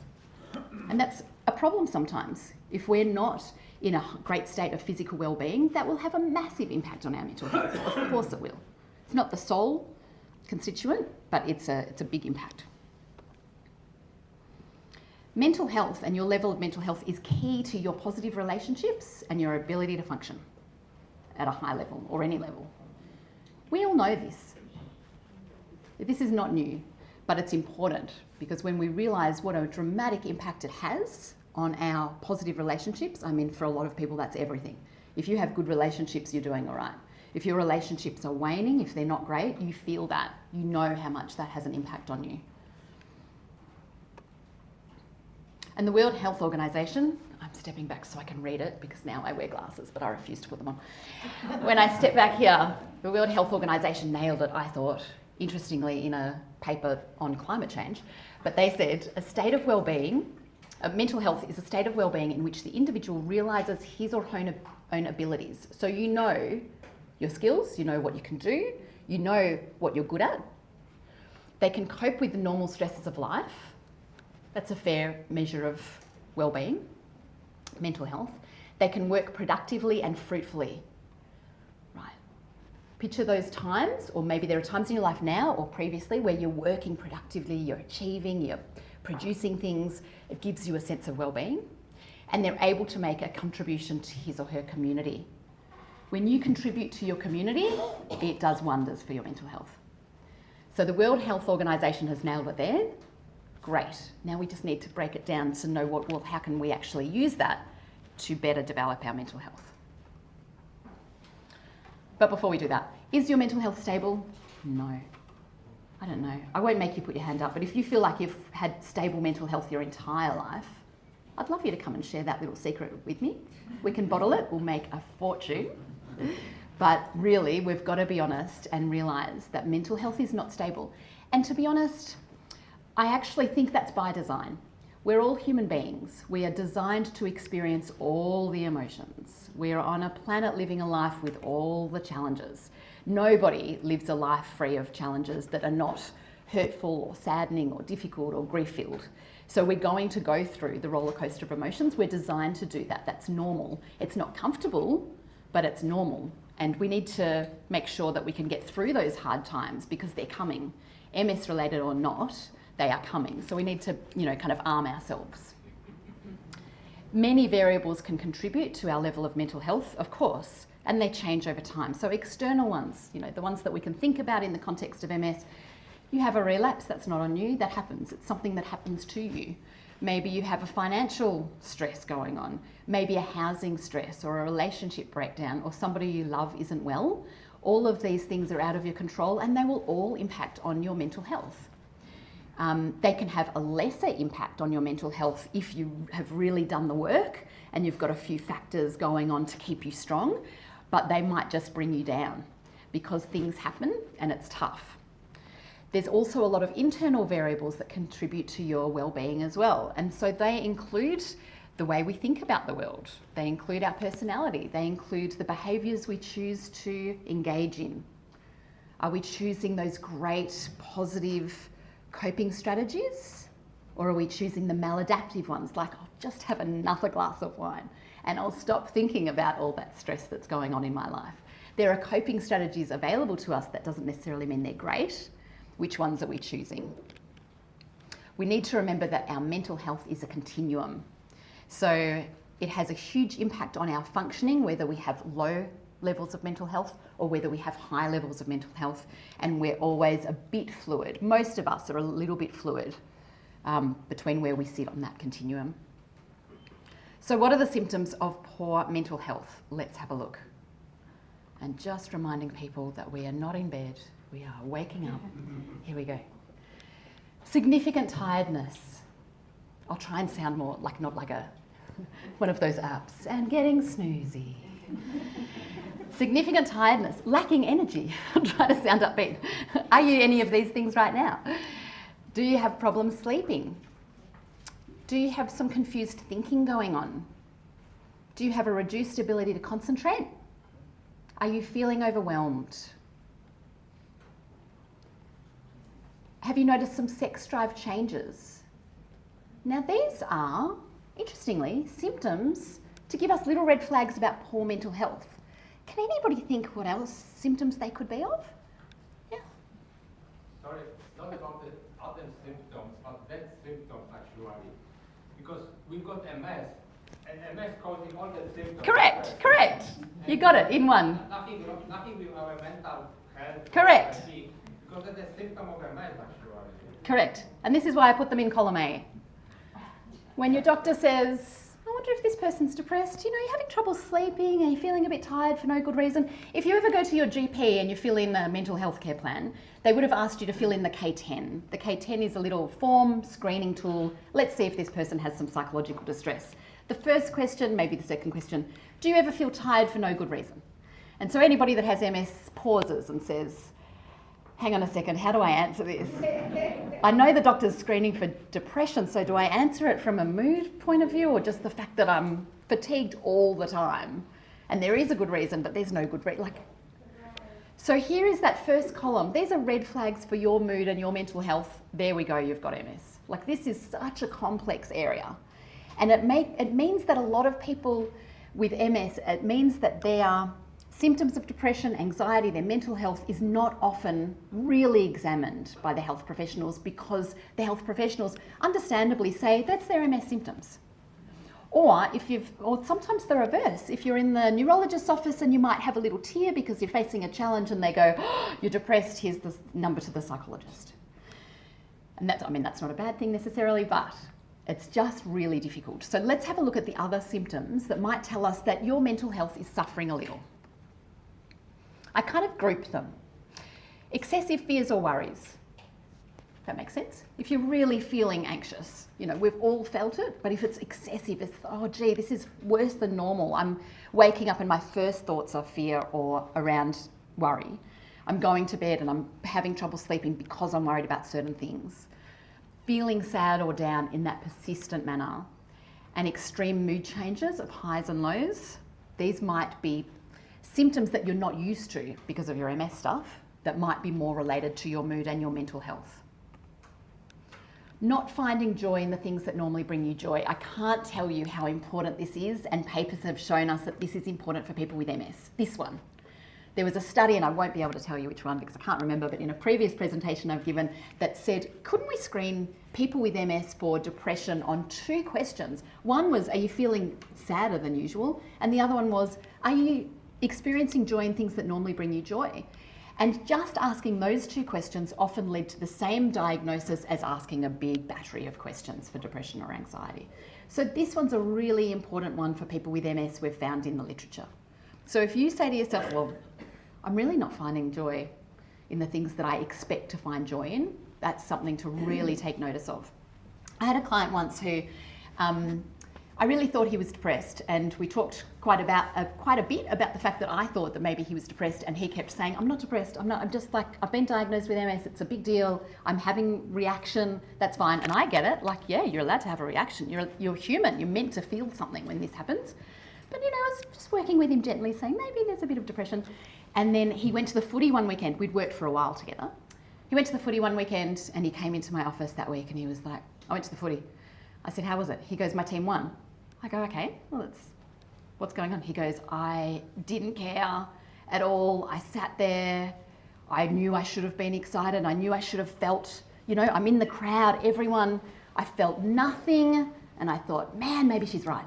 And that's a problem sometimes. If we're not in a great state of physical well-being, that will have a massive impact on our mental health. Of course it will. It's not the sole constituent, but it's a big impact. Mental health and your level of mental health is key to your positive relationships and your ability to function at a high level or any level. We all know this. This is not new, but it's important because when we realise what a dramatic impact it has on our positive relationships, I mean, for a lot of people, that's everything. If you have good relationships, you're doing all right. If your relationships are waning, if they're not great, you feel that. You know how much that has an impact on you. And the World Health Organization, I'm stepping back so I can read it because now I wear glasses, but I refuse to put them on. When I step back here, the World Health Organization nailed it, I thought, interestingly, in a paper on climate change. But they said a state of well-being, mental health is a state of well-being in which the individual realises his or her own abilities. So you know your skills, you know what you can do, you know what you're good at. They can cope with the normal stresses of life. That's a fair measure of well-being, mental health. They can work productively and fruitfully. Right. Picture those times, or maybe there are times in your life now or previously where you're working productively, you're achieving, you're producing things. It gives you a sense of well-being, and they're able to make a contribution to his or her community. When you contribute to your community, it does wonders for your mental health. So the World Health Organization has nailed it there. Great. Now we just need to break it down to know how can we actually use that to better develop our mental health. But before we do that, is your mental health stable? No. I don't know. I won't make you put your hand up, but if you feel like you've had stable mental health your entire life, I'd love you to come and share that little secret with me. We can bottle it, we'll make a fortune. But really, we've got to be honest and realise that mental health is not stable. And to be honest, I actually think that's by design. We're all human beings. We are designed to experience all the emotions. We are on a planet living a life with all the challenges. Nobody lives a life free of challenges that are not hurtful or saddening or difficult or grief-filled. So we're going to go through the roller coaster of emotions. We're designed to do that. That's normal. It's not comfortable, but it's normal. And we need to make sure that we can get through those hard times because they're coming. MS related or not, they are coming. So we need to, kind of arm ourselves. Many variables can contribute to our level of mental health, of course, and they change over time. So external ones, the ones that we can think about in the context of MS, you have a relapse, that's not on you, that happens. It's something that happens to you. Maybe you have a financial stress going on, maybe a housing stress or a relationship breakdown, or somebody you love isn't well. All of these things are out of your control and they will all impact on your mental health. They can have a lesser impact on your mental health if you have really done the work and you've got a few factors going on to keep you strong, but they might just bring you down because things happen and it's tough. There's also a lot of internal variables that contribute to your well-being as well. And so they include the way we think about the world. They include our personality. They include the behaviours we choose to engage in. Are we choosing those great, positive coping strategies? Or are we choosing the maladaptive ones, like I'll just have another glass of wine and I'll stop thinking about all that stress that's going on in my life? There are coping strategies available to us. That doesn't necessarily mean they're great. Which ones are we choosing? We need to remember that our mental health is a continuum. So it has a huge impact on our functioning, whether we have low levels of mental health or whether we have high levels of mental health, and we're always a bit fluid. Most of us are a little bit fluid between where we sit on that continuum. So what are the symptoms of poor mental health? Let's have a look. And just reminding people that we are not in bed, we are waking up. Here we go. Significant tiredness. I'll try and sound more like, not like one of those apps. And getting snoozy. Significant tiredness, lacking energy. I'm trying to sound upbeat. Are you any of these things right now? Do you have problems sleeping? Do you have some confused thinking going on? Do you have a reduced ability to concentrate? Are you feeling overwhelmed? Have you noticed some sex drive changes? Now these are, interestingly, symptoms to give us little red flags about poor mental health. Can anybody think what else symptoms they could be of? Yeah. Sorry, not about the other symptoms, but that symptoms actually. Because we've got MS, and MS causing all the symptoms. Correct, correct. You got it in one. Nothing with our mental health. Correct. Because that's a symptom of MS actually. Correct. And this is why I put them in column A. When your doctor says, I wonder if this person's depressed, you're having trouble sleeping, are you feeling a bit tired for no good reason? If you ever go to your GP and you fill in a mental health care plan, they would have asked you to fill in the K10. The K10 is a little form screening tool. Let's see if this person has some psychological distress. The first question, maybe the second question, do you ever feel tired for no good reason? And so anybody that has MS pauses and says, hang on a second, how do I answer this? I know the doctor's screening for depression, so do I answer it from a mood point of view or just the fact that I'm fatigued all the time? And there is a good reason, but there's no good reason. So here is that first column. These are red flags for your mood and your mental health. There we go, you've got MS. This is such a complex area. And it means that a lot of people with MS, it means that their symptoms of depression, anxiety, their mental health is not often really examined by the health professionals because the health professionals understandably say that's their MS symptoms. Or sometimes the reverse. If you're in the neurologist's office and you might have a little tear because you're facing a challenge and they go, oh, you're depressed, here's the number to the psychologist. And that's not a bad thing necessarily, but it's just really difficult. So let's have a look at the other symptoms that might tell us that your mental health is suffering a little. I kind of group them. Excessive fears or worries. That makes sense? If you're really feeling anxious, we've all felt it, but if it's excessive, it's, oh gee, this is worse than normal. I'm waking up and my first thoughts are fear or around worry. I'm going to bed and I'm having trouble sleeping because I'm worried about certain things. Feeling sad or down in that persistent manner, and extreme mood changes of highs and lows. These might be symptoms that you're not used to because of your MS stuff that might be more related to your mood and your mental health. Not finding joy in the things that normally bring you joy. I can't tell you how important this is, and papers have shown us that this is important for people with MS. This one. There was a study, and I won't be able to tell you which one because I can't remember, but in a previous presentation I've given that said, couldn't we screen people with MS for depression on 2 questions? One was, are you feeling sadder than usual? And the other one was, are you experiencing joy in things that normally bring you joy? And just asking those 2 questions often led to the same diagnosis as asking a big battery of questions for depression or anxiety. So this one's a really important one for people with MS we've found in the literature. So if you say to yourself, well, I'm really not finding joy in the things that I expect to find joy in, that's something to really take notice of. I had a client once who I really thought he was depressed, and we talked quite a bit about the fact that I thought that maybe he was depressed, and he kept saying, I'm not depressed, I'm just like, I've been diagnosed with MS, it's a big deal, I'm having reaction, that's fine. And I get it, like, yeah, you're allowed to have a reaction, you're human, you're meant to feel something when this happens. But I was just working with him gently, saying maybe there's a bit of depression. And then he went to the footy one weekend, we'd worked for a while together. He went to the footy one weekend and he came into my office that week and he was like, I went to the footy. I said, how was it? He goes, my team won. I go, okay, well, what's going on? He goes, I didn't care at all. I sat there. I knew I should have been excited. I knew I should have felt, I'm in the crowd, everyone. I felt nothing. And I thought, man, maybe she's right.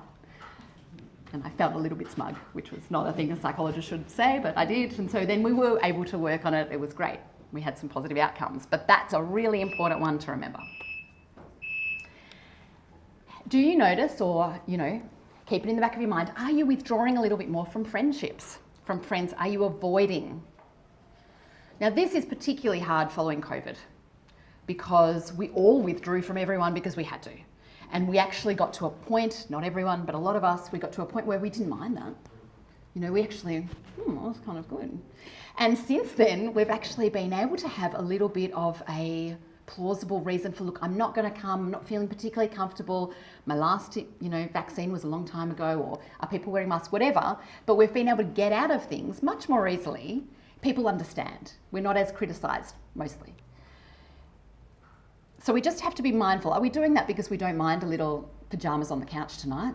And I felt a little bit smug, which was not a thing a psychologist should say, but I did. And so then we were able to work on it. It was great. We had some positive outcomes. But that's a really important one to remember. Do you notice, or, keep it in the back of your mind, are you withdrawing a little bit more from friendships, from friends? Are you avoiding? Now, this is particularly hard following COVID because we all withdrew from everyone because we had to. And we actually got to a point, not everyone, but a lot of us, we got to a point where we didn't mind that. We actually, that was kind of good. And since then, we've actually been able to have a little bit of a plausible reason for, look, I'm not going to come, I'm not feeling particularly comfortable, my last, vaccine was a long time ago, or are people wearing masks, whatever, but we've been able to get out of things much more easily. People understand. We're not as criticised, mostly. So we just have to be mindful. Are we doing that because we don't mind a little pyjamas on the couch tonight?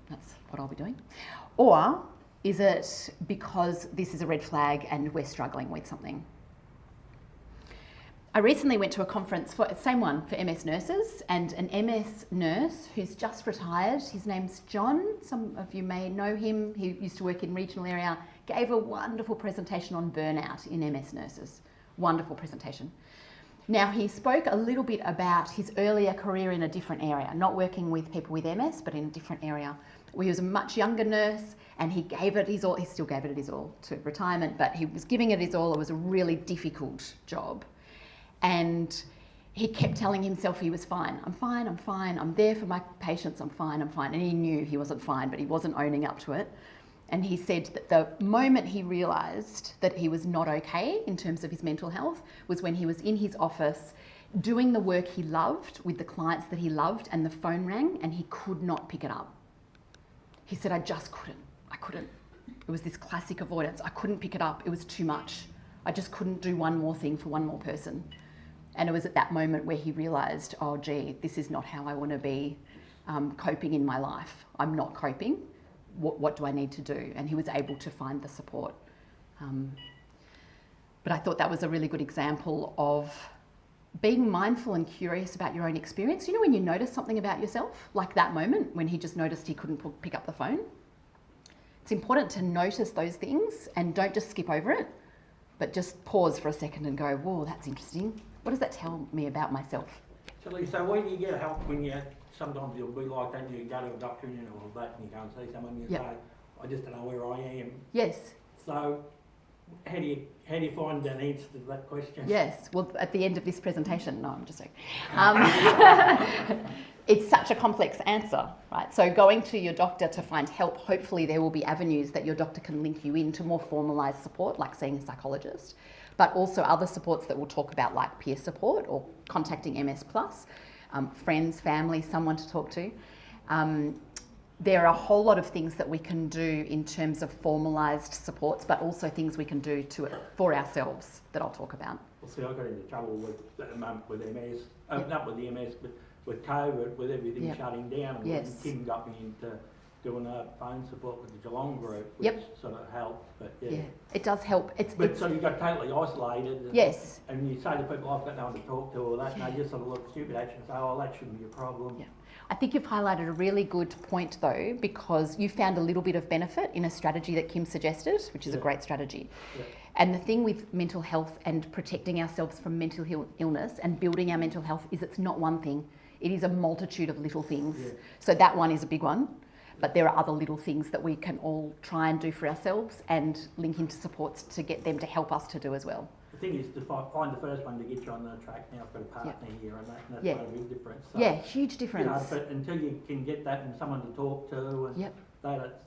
That's what I'll be doing. Or is it because this is a red flag and we're struggling with something? I recently went to a conference, same one, for MS nurses, and an MS nurse who's just retired, his name's John, some of you may know him, he used to work in regional area, gave a wonderful presentation on burnout in MS nurses. Wonderful presentation. Now, he spoke a little bit about his earlier career in a different area, not working with people with MS, but in a different area, where he was a much younger nurse and he gave it his all. He still gave it his all to retirement, but he was giving it his all. It was a really difficult job. And he kept telling himself he was fine. I'm fine, I'm fine. I'm there for my patients. I'm fine, I'm fine. And he knew he wasn't fine, but he wasn't owning up to it. And he said that the moment he realised that he was not okay in terms of his mental health was when he was in his office doing the work he loved with the clients that he loved, and the phone rang and he could not pick it up. He said, I just couldn't. I couldn't. It was this classic avoidance. I couldn't pick it up. It was too much. I just couldn't do one more thing for one more person. And it was at that moment where he realised, oh gee, this is not how I want to be coping in my life. I'm not coping. What do I need to do? And he was able to find the support But I thought that was a really good example of being mindful and curious about your own experience. You know, when you notice something about yourself, like that moment when he just noticed he couldn't pick up the phone. It's important to notice those things and don't just skip over it, but just pause for a second and go, whoa, that's interesting. What does that tell me about myself? So Lisa, when you get help, when you, sometimes you'll be like that, you go to a doctor and all that, and you go and see someone and you say, I just don't know where I am. Yes. So how do you find an answer to that question? Yes, well, at the end of this presentation, no, I'm just joking. It's such a complex answer, right? So going to your doctor to find help, hopefully there will be avenues that your doctor can link you into more formalised support, like seeing a psychologist, but also other supports that we'll talk about, like peer support or contacting MS+, friends, family, someone to talk to. There are a whole lot of things that we can do in terms of formalised supports, but also things we can do for ourselves that I'll talk about. Well, see, I got into trouble with MS, not with the MS, but with COVID, with everything shutting down. And Kim got me into doing a phone support with the Geelong group, which sort of helped. But it does help. So you got totally isolated. And, and you say to people, I've got no one to talk to or that, and they just sort of look stupid at you and say, oh, that shouldn't be a problem. Yeah. I think you've highlighted a really good point though, because you found a little bit of benefit in a strategy that Kim suggested, which is a great strategy. Yeah. And the thing with mental health and protecting ourselves from mental illness and building our mental health is it's not one thing. It is a multitude of little things. Yeah. So that one is a big one, but there are other little things that we can all try and do for ourselves and link into supports to get them to help us to do as well. The thing is to find the first one to get you on the track. Now I've got a partner here, and that's made a big difference. So, huge difference. You know, but until you can get that and someone to talk to, and that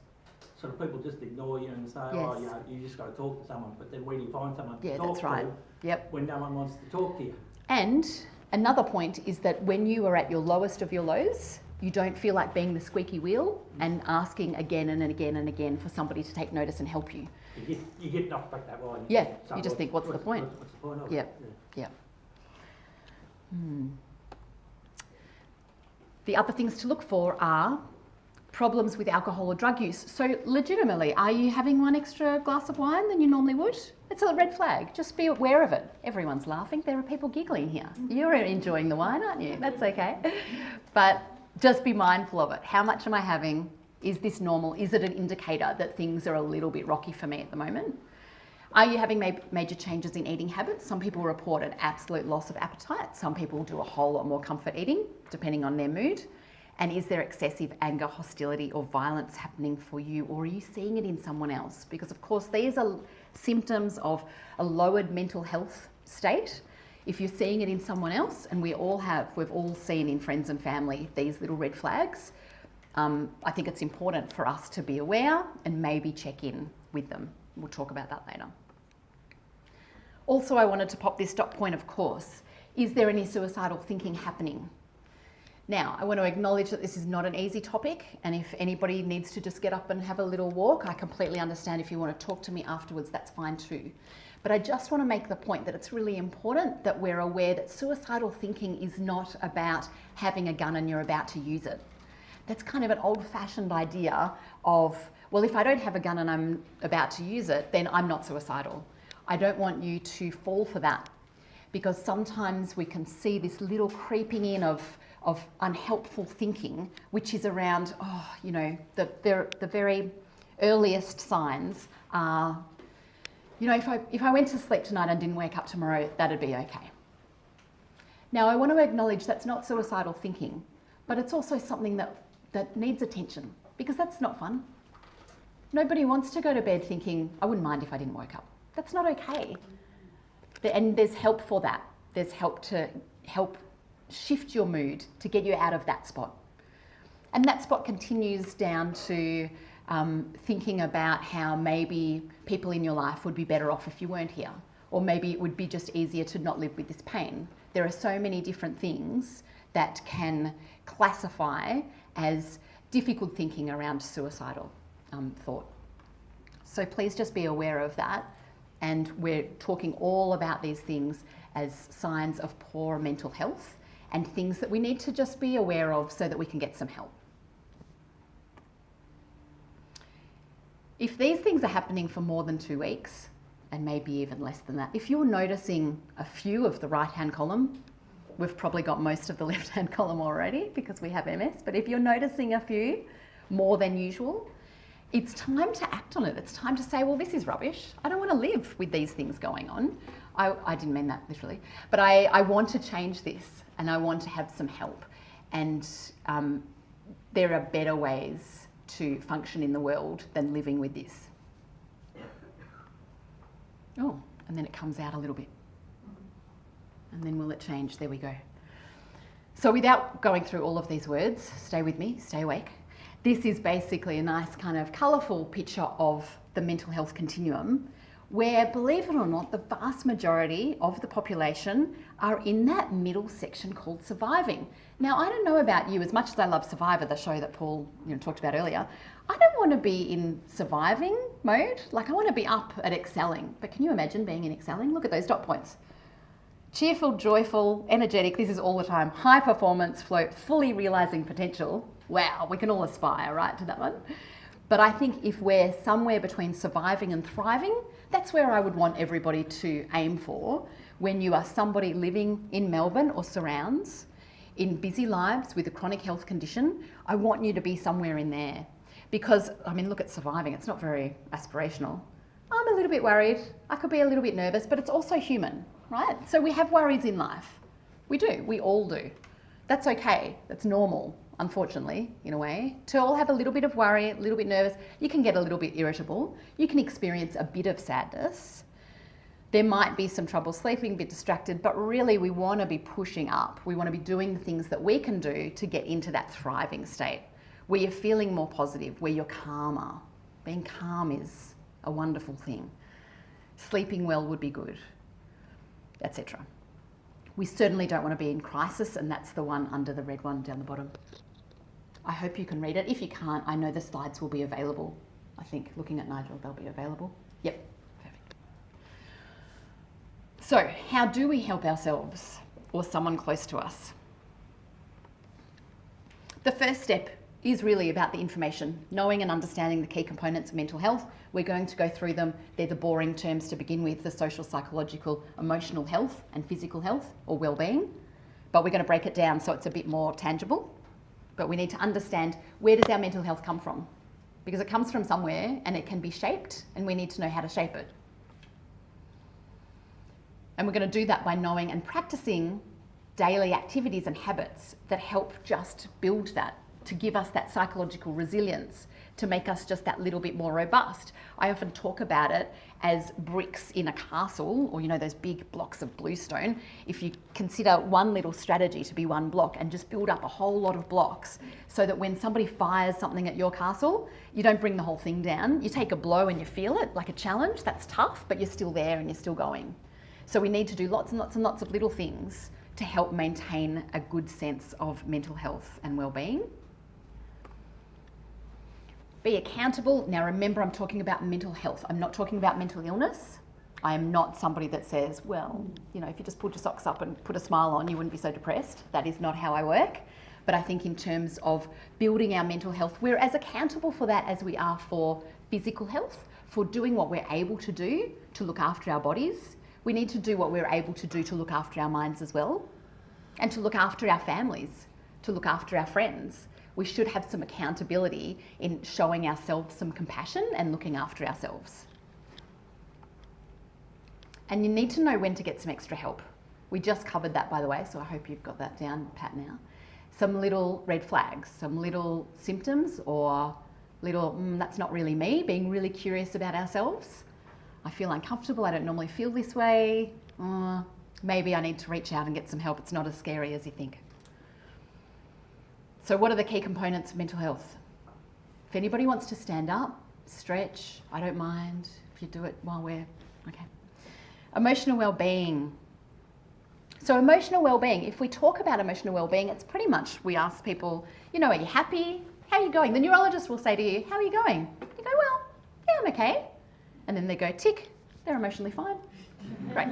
sort of people just ignore you and say, oh, you know, you just got to talk to someone. But then when you find someone to talk to, when no one wants to talk to you. And another point is that when you are at your lowest of your lows, you don't feel like being the squeaky wheel and asking again and again and again for somebody to take notice and help you. You get knocked back that way. You just think, what's the point? What's the point of it? Yeah. The other things to look for are problems with alcohol or drug use. So legitimately, are you having one extra glass of wine than you normally would? It's a red flag. Just be aware of it. Everyone's laughing. There are people giggling here. You're enjoying the wine, aren't you? That's okay. But just be mindful of it. How much am I having? Is this normal? Is it an indicator that things are a little bit rocky for me at the moment? Are you having major changes in eating habits? Some people report an absolute loss of appetite. Some people do a whole lot more comfort eating, depending on their mood. And is there excessive anger, hostility, or violence happening for you, or are you seeing it in someone else? Because of course, these are symptoms of a lowered mental health state. If you're seeing it in someone else, and we've all seen in friends and family these little red flags, I think it's important for us to be aware and maybe check in with them. We'll talk about that later. Also, I wanted to pop this dot point, of course. Is there any suicidal thinking happening? Now, I want to acknowledge that this is not an easy topic, and if anybody needs to just get up and have a little walk, I completely understand. If you want to talk to me afterwards, that's fine too. But I just want to make the point that it's really important that we're aware that suicidal thinking is not about having a gun and you're about to use it. That's kind of an old-fashioned idea of, well, if I don't have a gun and I'm about to use it, then I'm not suicidal. I don't want you to fall for that, because sometimes we can see this little creeping in of unhelpful thinking, which is around, the very earliest signs are, if I went to sleep tonight and didn't wake up tomorrow, that'd be okay. Now, I want to acknowledge that's not suicidal thinking, but it's also something that needs attention, because that's not fun. Nobody wants to go to bed thinking, I wouldn't mind if I didn't wake up. That's not okay. And there's help for that. There's help to help shift your mood to get you out of that spot. And that spot continues down to thinking about how maybe people in your life would be better off if you weren't here, or maybe it would be just easier to not live with this pain. There are so many different things that can classify as difficult thinking around suicidal thought. So please just be aware of that. And we're talking all about these things as signs of poor mental health and things that we need to just be aware of so that we can get some help. If these things are happening for more than 2 weeks, and maybe even less than that. If you're noticing a few of the right-hand column, we've probably got most of the left-hand column already because we have MS, but if you're noticing a few more than usual, it's time to act on it. It's time to say, well, this is rubbish. I don't want to live with these things going on. I didn't mean that literally, but I want to change this and I want to have some help. And there are better ways to function in the world than living with this. Oh, and then it comes out a little bit. And then will it change? There we go. So without going through all of these words, stay with me, stay awake. This is basically a nice kind of colourful picture of the mental health continuum, where, believe it or not, the vast majority of the population are in that middle section called surviving. Now, I don't know about you, as much as I love Survivor, the show that Paul talked about earlier, I don't want to be in surviving mode. Like, I want to be up at excelling. But can you imagine being in excelling? Look at those dot points. Cheerful, joyful, energetic, this is all the time. High performance, float, fully realising potential. Wow, we can all aspire, right, to that one. But I think if we're somewhere between surviving and thriving, that's where I would want everybody to aim for when you are somebody living in Melbourne or surrounds, in busy lives with a chronic health condition. I want you to be somewhere in there. Because, I mean, look at surviving, it's not very aspirational. I'm a little bit worried, I could be a little bit nervous, but it's also human, right? So we have worries in life. We do, we all do. That's okay, that's normal, unfortunately, in a way. To all have a little bit of worry, a little bit nervous, you can get a little bit irritable, you can experience a bit of sadness. There might be some trouble sleeping, a bit distracted, but really we want to be pushing up. We want to be doing the things that we can do to get into that thriving state, where you're feeling more positive, where you're calmer. Being calm is a wonderful thing. Sleeping well would be good, etc. We certainly don't want to be in crisis, and that's the one under the red one down the bottom. I hope you can read it. If you can't, I know the slides will be available. I think, looking at Nigel, they'll be available. Yep, perfect. So, how do we help ourselves or someone close to us? The first step is really about the information, knowing and understanding the key components of mental health. We're going to go through them. They're the boring terms to begin with, the social, psychological, emotional health and physical health or well-being. But we're going to break it down so it's a bit more tangible. But we need to understand, where does our mental health come from? Because it comes from somewhere and it can be shaped, and we need to know how to shape it. And we're going to do that by knowing and practicing daily activities and habits that help just build that, to give us that psychological resilience, to make us just that little bit more robust. I often talk about it as bricks in a castle, or those big blocks of bluestone. If you consider one little strategy to be one block and just build up a whole lot of blocks, so that when somebody fires something at your castle, you don't bring the whole thing down. You take a blow and you feel it like a challenge. That's tough, but you're still there and you're still going. So we need to do lots and lots and lots of little things to help maintain a good sense of mental health and well-being. Be accountable. Now remember, I'm talking about mental health. I'm not talking about mental illness. I am not somebody that says, well, if you just pulled your socks up and put a smile on, you wouldn't be so depressed. That is not how I work. But I think in terms of building our mental health, we're as accountable for that as we are for physical health, for doing what we're able to do to look after our bodies. We need to do what we're able to do to look after our minds as well, and to look after our families, to look after our friends. We should have some accountability in showing ourselves some compassion and looking after ourselves. And you need to know when to get some extra help. We just covered that, by the way, so I hope you've got that down pat now. Some little red flags, some little symptoms, or little, that's not really me, being really curious about ourselves. I feel uncomfortable, I don't normally feel this way. Maybe I need to reach out and get some help. It's not as scary as you think. So what are the key components of mental health? If anybody wants to stand up, stretch, I don't mind if you do it while we're, okay. Emotional well-being. So emotional well-being, if we talk about emotional well-being, it's pretty much, we ask people, are you happy? How are you going? The neurologist will say to you, how are you going? You go, well, yeah, I'm okay. And then they go, tick, they're emotionally fine. Great.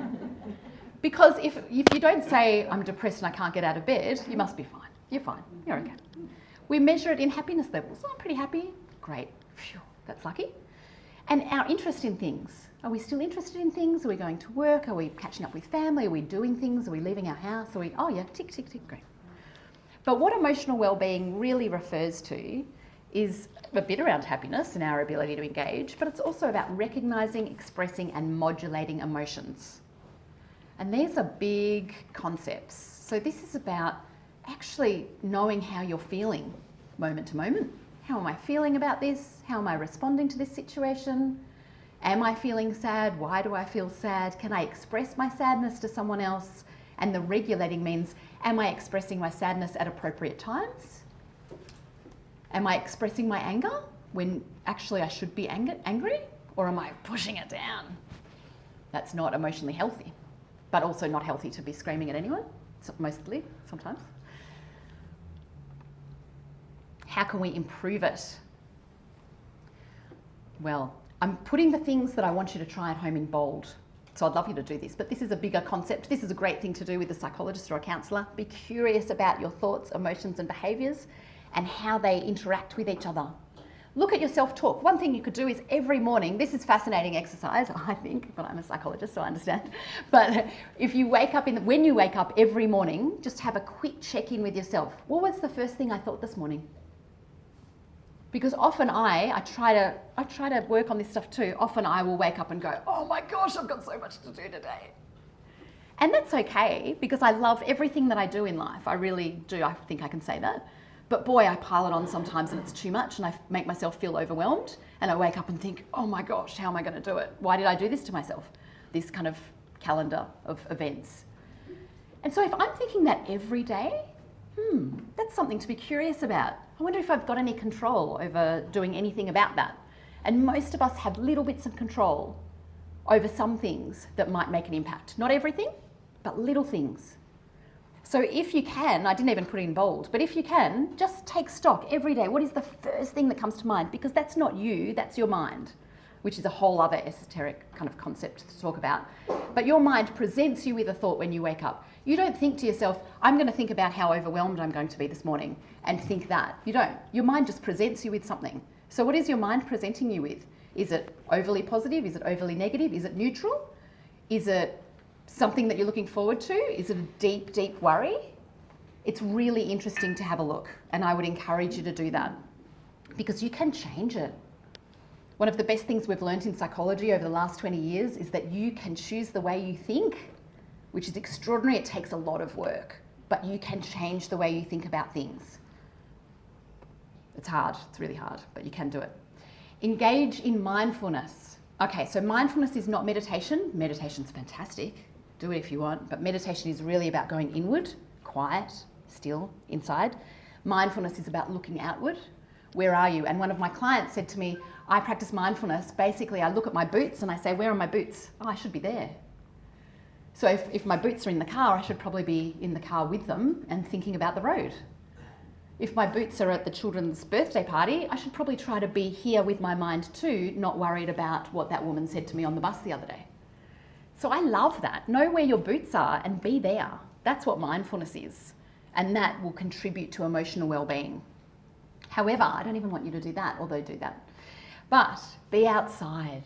Because if you don't say, I'm depressed and I can't get out of bed, you must be fine. You're fine, you're okay. We measure it in happiness levels. Oh, I'm pretty happy. Great, phew, that's lucky. And our interest in things. Are we still interested in things? Are we going to work? Are we catching up with family? Are we doing things? Are we leaving our house? Are we, oh yeah, tick, tick, tick, great. But what emotional well-being really refers to is a bit around happiness and our ability to engage, but it's also about recognising, expressing and modulating emotions. And these are big concepts. So this is about actually knowing how you're feeling moment to moment. How am I feeling about this? How am I responding to this situation? Am I feeling sad? Why do I feel sad? Can I express my sadness to someone else? And the regulating means, am I expressing my sadness at appropriate times? Am I expressing my anger when actually I should be angry? Or am I pushing it down? That's not emotionally healthy, but also not healthy to be screaming at anyone, mostly, sometimes. How can we improve it? Well, I'm putting the things that I want you to try at home in bold. So I'd love you to do this, but this is a bigger concept. This is a great thing to do with a psychologist or a counsellor. Be curious about your thoughts, emotions and behaviours and how they interact with each other. Look at your self-talk. One thing you could do is every morning, this is fascinating exercise, I think, but I'm a psychologist, so I understand. But if you wake up, when you wake up every morning, just have a quick check-in with yourself. What was the first thing I thought this morning? Because often I try to work on this stuff too. Often I will wake up and go, oh my gosh, I've got so much to do today. And that's okay, because I love everything that I do in life. I really do, I think I can say that. But boy, I pile it on sometimes and it's too much and I make myself feel overwhelmed and I wake up and think, oh my gosh, how am I going to do it? Why did I do this to myself? This kind of calendar of events. And so if I'm thinking that every day, that's something to be curious about. I wonder if I've got any control over doing anything about that. And most of us have little bits of control over some things that might make an impact. Not everything, but little things. So if you can, I didn't even put it in bold, but if you can, just take stock every day. What is the first thing that comes to mind? Because that's not you, that's your mind, which is a whole other esoteric kind of concept to talk about. But your mind presents you with a thought when you wake up. You don't think to yourself, I'm going to think about how overwhelmed I'm going to be this morning and think that. You don't. Your mind just presents you with something. So what is your mind presenting you with? Is it overly positive? Is it overly negative? Is it neutral? Is it something that you're looking forward to? Is it a deep, deep worry? It's really interesting to have a look, and I would encourage you to do that because you can change it. One of the best things we've learned in psychology over the last 20 years is that you can choose the way you think, which is extraordinary. It takes a lot of work, but you can change the way you think about things. It's hard, it's really hard, but you can do it. Engage in mindfulness. Okay, so mindfulness is not meditation. Meditation's fantastic. Do it if you want, but meditation is really about going inward, quiet, still, inside. Mindfulness is about looking outward. Where are you? And one of my clients said to me, I practice mindfulness. Basically, I look at my boots and I say, where are my boots? Oh, I should be there. So if my boots are in the car, I should probably be in the car with them and thinking about the road. If my boots are at the children's birthday party, I should probably try to be here with my mind too, not worried about what that woman said to me on the bus the other day. So I love that. Know where your boots are and be there. That's what mindfulness is. And that will contribute to emotional well-being. However, I don't even want you to do that, although do that. But be outside.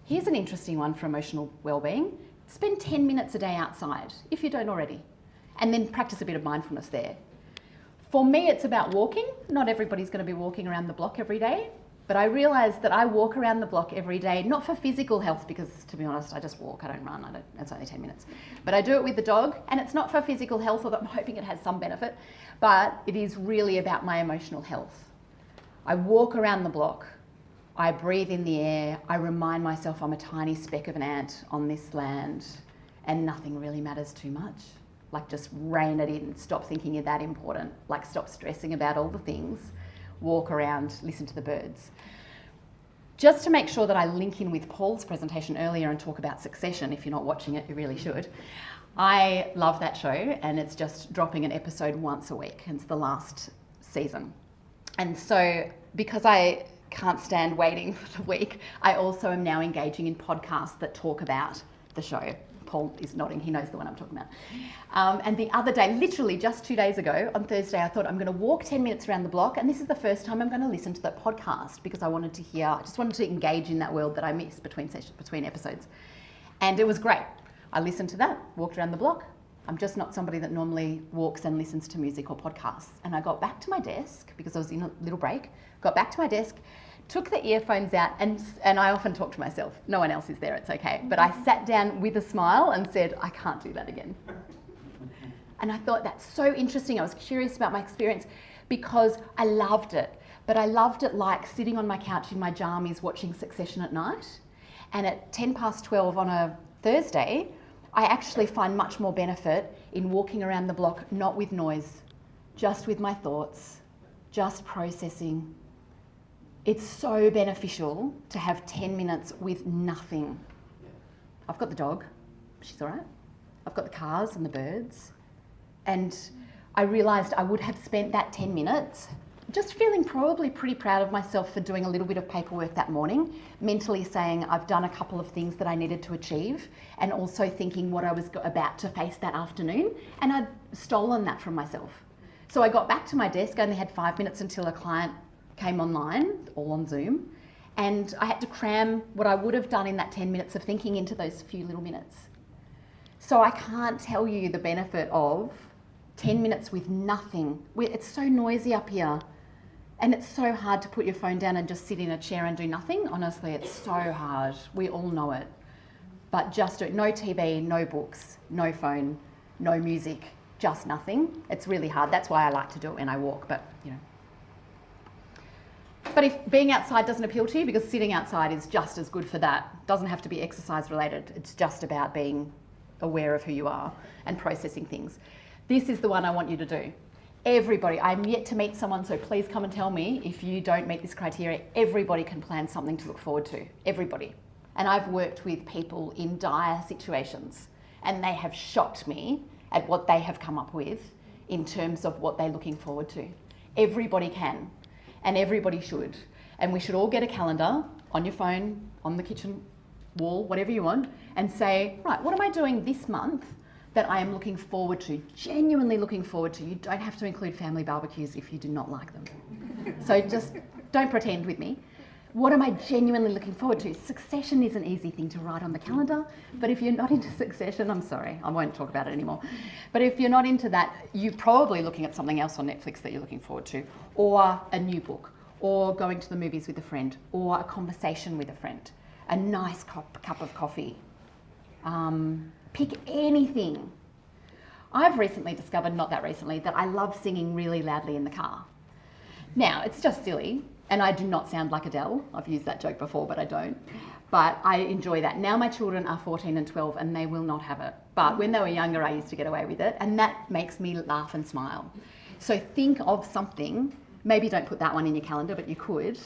Here's an interesting one for emotional well-being. Spend 10 minutes a day outside, if you don't already, and then practice a bit of mindfulness there. For me, it's about walking. Not everybody's going to be walking around the block every day, but I realise that I walk around the block every day, not for physical health, because to be honest, I just walk, I don't run, it's only 10 minutes. But I do it with the dog, and it's not for physical health, although I'm hoping it has some benefit, but it is really about my emotional health. I walk around the block, I breathe in the air, I remind myself I'm a tiny speck of an ant on this land, and nothing really matters too much. Like just rein it in, stop thinking you're that important, like stop stressing about all the things, walk around, listen to the birds. Just to make sure that I link in with Paul's presentation earlier and talk about Succession, if you're not watching it, you really should. I love that show, and it's just dropping an episode once a week, and it's the last season. And so because I can't stand waiting for the week, I also am now engaging in podcasts that talk about the show. Paul is nodding, he knows the one I'm talking about. And the other day, literally just 2 days ago, on Thursday, I thought I'm going to walk 10 minutes around the block, and this is the first time I'm going to listen to the podcast because I just wanted to engage in that world that I miss between episodes. And it was great. I listened to that, walked around the block. I'm just not somebody that normally walks and listens to music or podcasts. And I got back to my desk because I was in a little break, got back to my desk, took the earphones out, and I often talk to myself. No one else is there, it's okay. But I sat down with a smile and said, I can't do that again. And I thought, that's so interesting. I was curious about my experience because I loved it. But I loved it like sitting on my couch in my jammies watching Succession at night. And at 12:10 on a Thursday, I actually find much more benefit in walking around the block, not with noise, just with my thoughts, just processing. It's so beneficial to have 10 minutes with nothing. I've got the dog, she's all right. I've got the cars and the birds. And I realised I would have spent that 10 minutes just feeling probably pretty proud of myself for doing a little bit of paperwork that morning, mentally saying I've done a couple of things that I needed to achieve, and also thinking what I was about to face that afternoon, and I'd stolen that from myself. So I got back to my desk, I only had 5 minutes until a client came online, all on Zoom, and I had to cram what I would have done in that 10 minutes of thinking into those few little minutes. So I can't tell you the benefit of 10 minutes with nothing. It's so noisy up here, and it's so hard to put your phone down and just sit in a chair and do nothing. Honestly, it's so hard. We all know it. But just do it. No TV, no books, no phone, no music, just nothing. It's really hard. That's why I like to do it when I walk, but you know. But if being outside doesn't appeal to you, because sitting outside is just as good for that, doesn't have to be exercise related. It's just about being aware of who you are and processing things. This is the one I want you to do. Everybody, I'm yet to meet someone, so please come and tell me if you don't meet this criteria. Everybody can plan something to look forward to, everybody. And I've worked with people in dire situations, and they have shocked me at what they have come up with in terms of what they're looking forward to. Everybody can. And everybody should. And we should all get a calendar on your phone, on the kitchen wall, whatever you want, and say, right, what am I doing this month that I am looking forward to, genuinely looking forward to? You don't have to include family barbecues if you do not like them. So just don't pretend with me. What am I genuinely looking forward to? Succession is an easy thing to write on the calendar, but if you're not into Succession, I'm sorry, I won't talk about it anymore. But if you're not into that, you're probably looking at something else on Netflix that you're looking forward to, or a new book, or going to the movies with a friend, or a conversation with a friend, a nice cup of coffee. Pick anything. I've recently discovered, not that recently, that I love singing really loudly in the car. Now, it's just silly, and I do not sound like Adele. I've used that joke before, but I don't. But I enjoy that. Now my children are 14 and 12, and they will not have it. But when they were younger, I used to get away with it, and that makes me laugh and smile. So think of something. Maybe don't put that one in your calendar, but you could.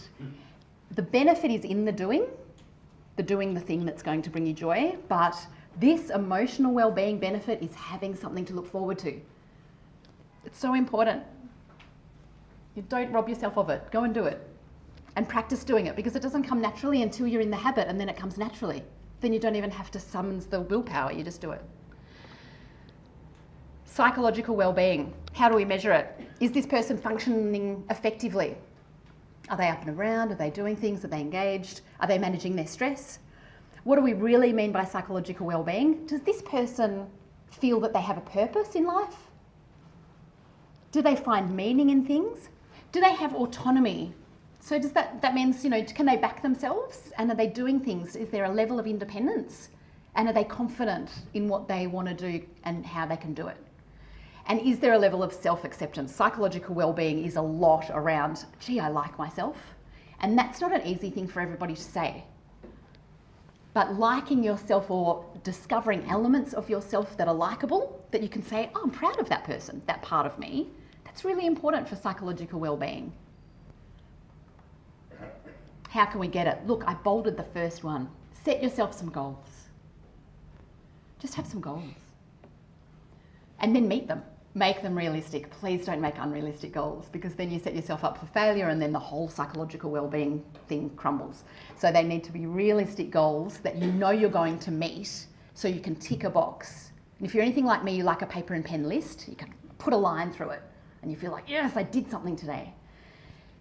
The benefit is in the doing the thing that's going to bring you joy, but this emotional well-being benefit is having something to look forward to. It's so important. You don't rob yourself of it. Go and do it. And practice doing it, because it doesn't come naturally until you're in the habit, and then it comes naturally. Then you don't even have to summon the willpower, you just do it. Psychological well-being. How do we measure it? Is this person functioning effectively? Are they up and around? Are they doing things? Are they engaged? Are they managing their stress? What do we really mean by psychological well-being? Does this person feel that they have a purpose in life? Do they find meaning in things? Do they have autonomy? So does that means, can they back themselves? And are they doing things? Is there a level of independence? And are they confident in what they want to do and how they can do it? And is there a level of self-acceptance? Psychological well-being is a lot around, gee, I like myself. And that's not an easy thing for everybody to say. But liking yourself, or discovering elements of yourself that are likeable, that you can say, oh, I'm proud of that person, that part of me, that's really important for psychological well-being. How can we get it? Look, I bolded the first one. Set yourself some goals. Just have some goals. And then meet them. Make them realistic. Please don't make unrealistic goals, because then you set yourself up for failure, and then the whole psychological well-being thing crumbles. So they need to be realistic goals that you know you're going to meet, so you can tick a box. And if you're anything like me, you like a paper and pen list, you can put a line through it and you feel like, yes, I did something today.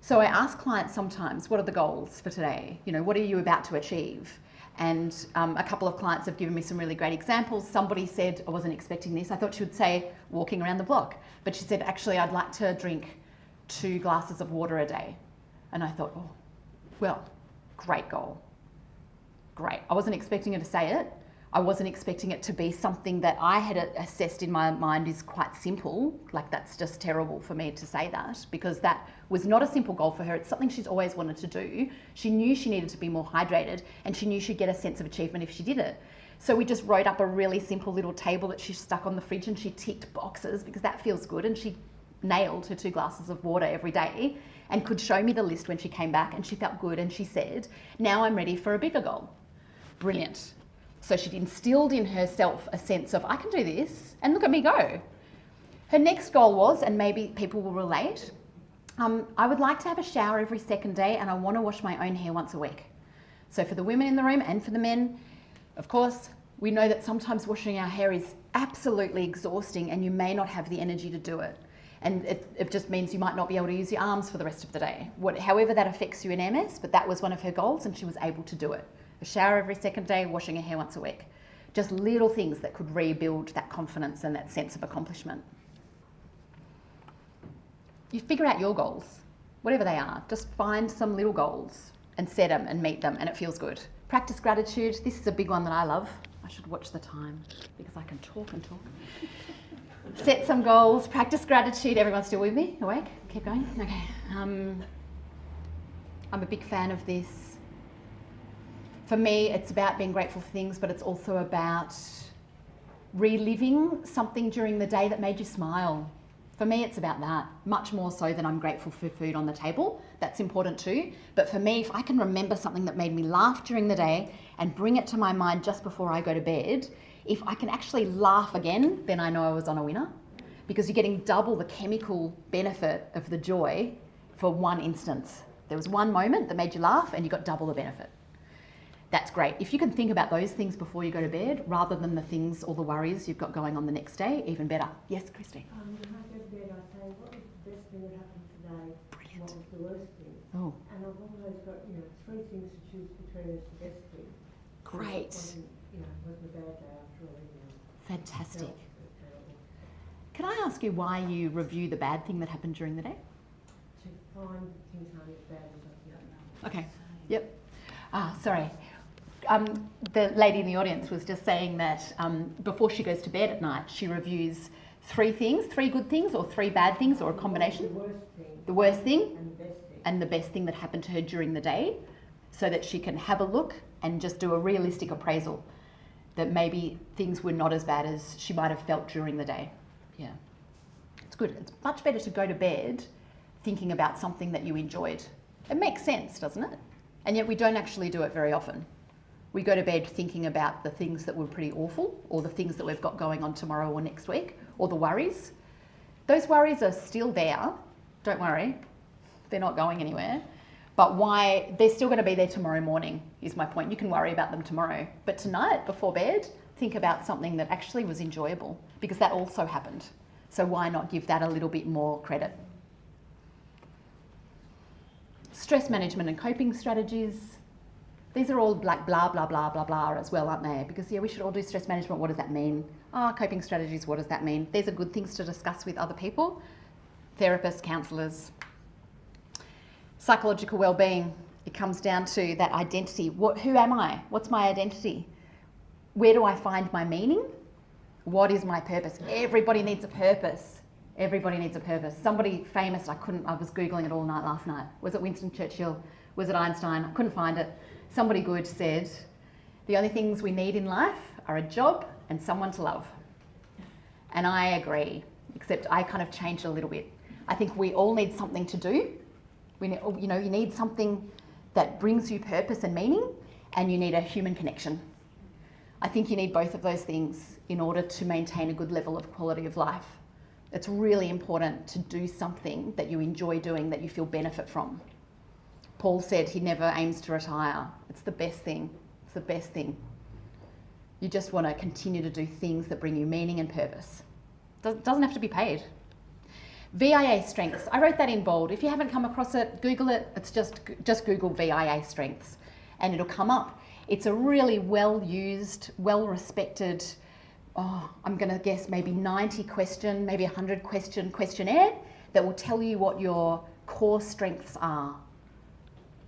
So I ask clients sometimes, what are the goals for today? You know, what are you about to achieve? And a couple of clients have given me some really great examples. Somebody said, I wasn't expecting this. I thought she would say walking around the block. But she said, actually, I'd like to drink 2 glasses of water a day. And I thought, oh, well, great goal. Great. I wasn't expecting her to say it. I wasn't expecting it to be something that I had assessed in my mind is quite simple. Like, that's just terrible for me to say that, because that was not a simple goal for her. It's something she's always wanted to do. She knew she needed to be more hydrated, and she knew she'd get a sense of achievement if she did it. So we just wrote up a really simple little table that she stuck on the fridge, and she ticked boxes because that feels good. And she nailed her 2 glasses of water every day and could show me the list when she came back, and she felt good. And she said, now I'm ready for a bigger goal. Brilliant. So she'd instilled in herself a sense of, I can do this, and look at me go. Her next goal was, and maybe people will relate, I would like to have a shower every second day, and I want to wash my own hair once a week. So for the women in the room and for the men, of course, we know that sometimes washing our hair is absolutely exhausting, and you may not have the energy to do it. And it just means you might not be able to use your arms for the rest of the day. However that affects you in MS, but that was one of her goals, and she was able to do it. A shower every second day, washing her hair once a week. Just little things that could rebuild that confidence and that sense of accomplishment. You figure out your goals, whatever they are. Just find some little goals and set them and meet them, and it feels good. Practice gratitude. This is a big one that I love. I should watch the time because I can talk and talk. Set some goals, practice gratitude. Everyone still with me? Awake? Keep going? Okay. I'm a big fan of this. For me, it's about being grateful for things, but it's also about reliving something during the day that made you smile. For me, it's about that, much more so than I'm grateful for food on the table. That's important too. But for me, if I can remember something that made me laugh during the day and bring it to my mind just before I go to bed, if I can actually laugh again, then I know I was on a winner, because you're getting double the chemical benefit of the joy for one instance. There was one moment that made you laugh and you got double the benefit. That's great. If you can think about those things before you go to bed, rather than the things or the worries you've got going on the next day, even better. Yes, Christine? When I go to bed, I say, what was the best thing that happened today? Brilliant. What was the worst thing? Oh. And I've always got, 3 things to choose between as the best thing. Great. Wasn't a bad day after all. Fantastic. Can I ask you why you review the bad thing that happened during the day? To find things aren't as bad as I think. Okay. Yep. Sorry. The lady in the audience was just saying that before she goes to bed at night, she reviews 3 things, 3 good things or 3 bad things, or a combination. The worst thing and the best thing that happened to her during the day, so that she can have a look and just do a realistic appraisal that maybe things were not as bad as she might have felt during the day. Yeah. It's good. It's much better to go to bed thinking about something that you enjoyed. It makes sense, doesn't it? And yet we don't actually do it very often. We go to bed thinking about the things that were pretty awful, or the things that we've got going on tomorrow or next week, or the worries. Those worries are still there. Don't worry. They're not going anywhere. But why they're still going to be there tomorrow morning is my point. You can worry about them tomorrow. But tonight, before bed, think about something that actually was enjoyable, because that also happened. So why not give that a little bit more credit? Stress management and coping strategies. These are all like blah, blah, blah, blah, blah as well, aren't they? Because we should all do stress management. What does that mean? Coping strategies, what does that mean? These are good things to discuss with other people, therapists, counsellors. Psychological well-being, it comes down to that identity. Who am I? What's my identity? Where do I find my meaning? What is my purpose? Everybody needs a purpose. Everybody needs a purpose. Somebody famous, I was Googling it all night last night. Was it Winston Churchill? Was it Einstein? I couldn't find it. Somebody good said, the only things we need in life are a job and someone to love. And I agree, except I kind of changed a little bit. I think we all need something to do. You need something that brings you purpose and meaning, and you need a human connection. I think you need both of those things in order to maintain a good level of quality of life. It's really important to do something that you enjoy doing, that you feel benefit from. Paul said he never aims to retire. It's the best thing. It's the best thing. You just want to continue to do things that bring you meaning and purpose. Doesn't have to be paid. VIA strengths. I wrote that in bold. If you haven't come across it, Google it. It's just Google VIA strengths and it'll come up. It's a really well-used, well-respected, I'm going to guess maybe 90 question, maybe 100 question questionnaire that will tell you what your core strengths are.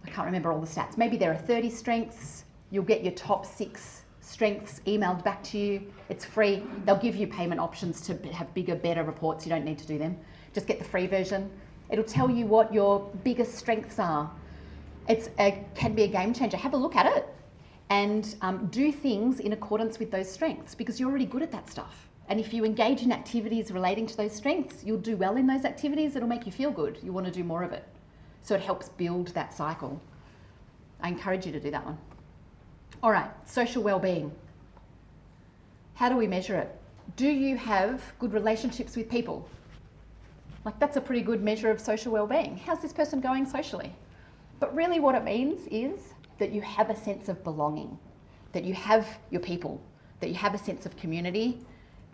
I can't remember all the stats. Maybe there are 30 strengths. You'll get your top 6 strengths emailed back to you. It's free. They'll give you payment options to have bigger, better reports. You don't need to do them. Just get the free version. It'll tell you what your biggest strengths are. Can be a game changer. Have a look at it and do things in accordance with those strengths because you're already good at that stuff. And if you engage in activities relating to those strengths, you'll do well in those activities. It'll make you feel good. You want to do more of it. So it helps build that cycle. I encourage you to do that one. All right, social well-being. How do we measure it? Do you have good relationships with people? Like that's a pretty good measure of social well-being. How's this person going socially? But really what it means is that you have a sense of belonging, that you have your people, that you have a sense of community,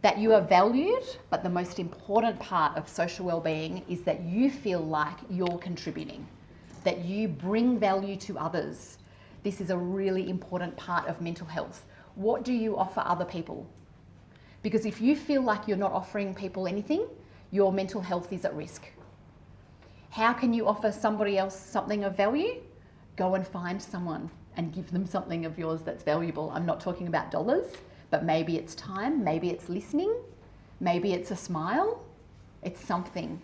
that you are valued, but the most important part of social well-being is that you feel like you're contributing, that you bring value to others. This is a really important part of mental health. What do you offer other people? Because if you feel like you're not offering people anything, your mental health is at risk. How can you offer somebody else something of value? Go and find someone and give them something of yours that's valuable. I'm not talking about dollars, but maybe it's time, maybe it's listening, maybe it's a smile, it's something.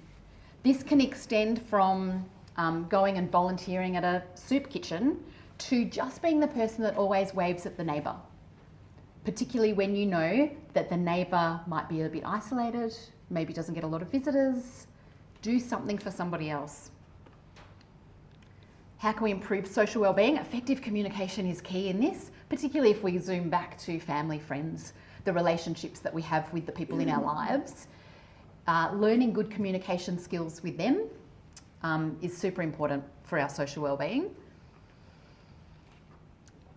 This can extend from going and volunteering at a soup kitchen to just being the person that always waves at the neighbour, particularly when you know that the neighbour might be a bit isolated, maybe doesn't get a lot of visitors. Do something for somebody else. How can we improve social wellbeing? Effective communication is key in this, particularly if we zoom back to family, friends, the relationships that we have with the people in our lives. Learning good communication skills with them is super important for our social wellbeing.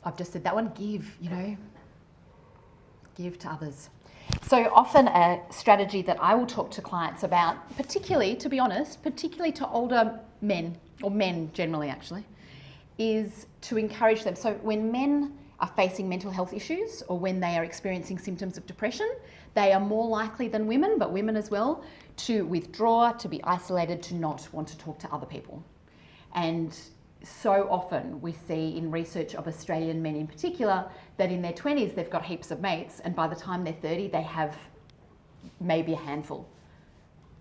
I've just said that one, give to others. So often a strategy that I will talk to clients about, particularly, to be honest, particularly to older men, or men generally actually, is to encourage them. So when men are facing mental health issues or when they are experiencing symptoms of depression, they are more likely than women, but women as well, to withdraw, to be isolated, to not want to talk to other people. And so often we see in research of Australian men in particular that in their 20s they've got heaps of mates and by the time they're 30 they have maybe a handful,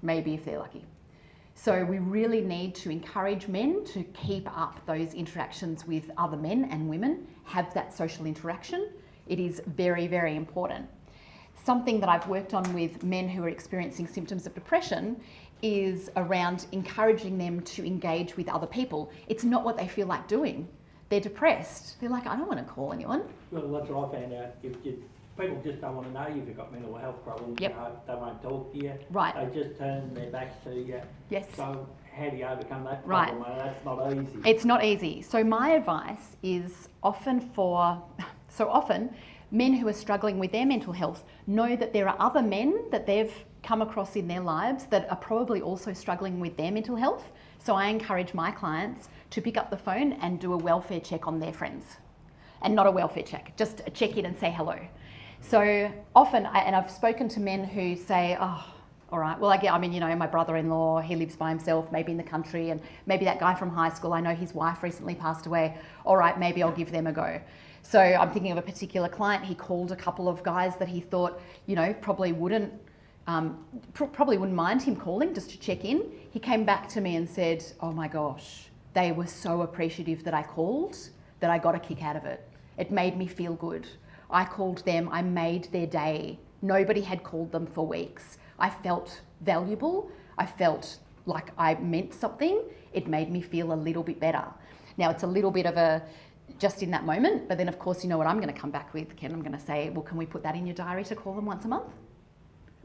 maybe if they're lucky. So we really need to encourage men to keep up those interactions with other men and women, have that social interaction. It is very, very important. Something that I've worked on with men who are experiencing symptoms of depression is around encouraging them to engage with other people. It's not what they feel like doing. They're depressed. They're like, I don't want to call anyone. Well, that's what I found out. People just don't want to know you've got mental health problems. Yep. You know, they won't talk to you. Right. They just turn their backs to you. Yes. So how do you overcome that Right. problem? That's not easy. It's not easy. So my advice is often men who are struggling with their mental health know that there are other men that they've come across in their lives that are probably also struggling with their mental health. So I encourage my clients to pick up the phone and do a welfare check on their friends. And not a welfare check, just a check in and say hello. So often, and I've spoken to men who say, oh, all right, well, my brother-in-law, he lives by himself, maybe in the country, and maybe that guy from high school, I know his wife recently passed away. All right, maybe I'll give them a go. So I'm thinking of a particular client. He called a couple of guys that he thought, probably wouldn't mind him calling just to check in. He came back to me and said, oh my gosh, they were so appreciative that I called, that I got a kick out of it. It made me feel good. I called them, I made their day. Nobody had called them for weeks. I felt valuable. I felt like I meant something. It made me feel a little bit better. Now it's a little bit of a just in that moment, but then of course you know what I'm going to come back with, Ken. I'm going to say, well, can we put that in your diary to call them once a month?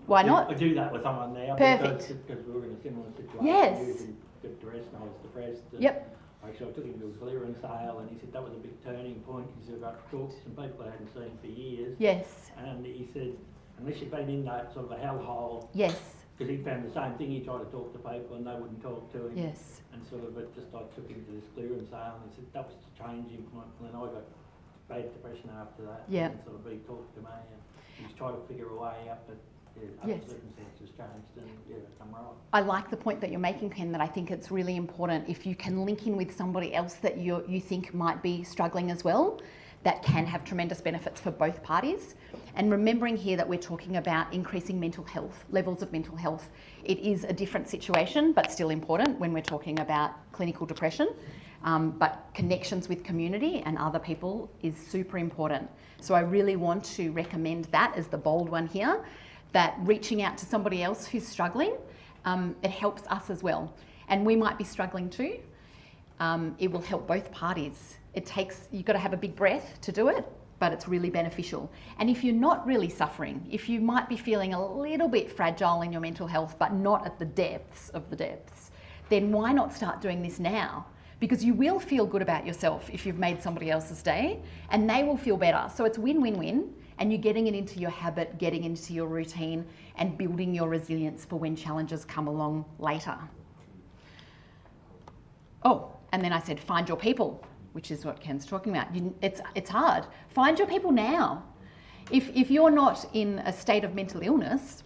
Why not? I do that with someone now. Perfect. Because we were in a similar situation. Yes. You get depressed and I was depressed. Yep. Actually, I took him to a clearance sale, and he said that was a big turning point. He said, I got to talk to some people I hadn't seen for years. Yes. And he said, unless you've been in that sort of a hellhole. Yes. Because he found the same thing. He tried to talk to people, and they wouldn't talk to him. Yes. And sort of it just, I took him to this clearance sale, and he said that was the changing point. And then I got bad depression after that. Yeah. And sort of he talked to me, and he's tried to figure a way out, but Yes. circumstances changed, and I'm right. I like the point that you're making, Ken, that I think it's really important if you can link in with somebody else that you think might be struggling as well, that can have tremendous benefits for both parties. And remembering here that we're talking about increasing mental health, levels of mental health. It is a different situation, but still important when we're talking about clinical depression. But connections with community and other people is super important. So I really want to recommend that as the bold one here, that reaching out to somebody else who's struggling, it helps us as well. And we might be struggling too. It will help both parties. You've got to have a big breath to do it, but it's really beneficial. And if you're not really suffering, if you might be feeling a little bit fragile in your mental health, but not at the depths of the depths, then why not start doing this now? Because you will feel good about yourself if you've made somebody else's day, and they will feel better. So it's win-win-win, and you're getting it into your habit, getting into your routine, and building your resilience for when challenges come along later. Oh, and then I said, find your people, which is what Ken's talking about. It's hard. Find your people now. If you're not in a state of mental illness,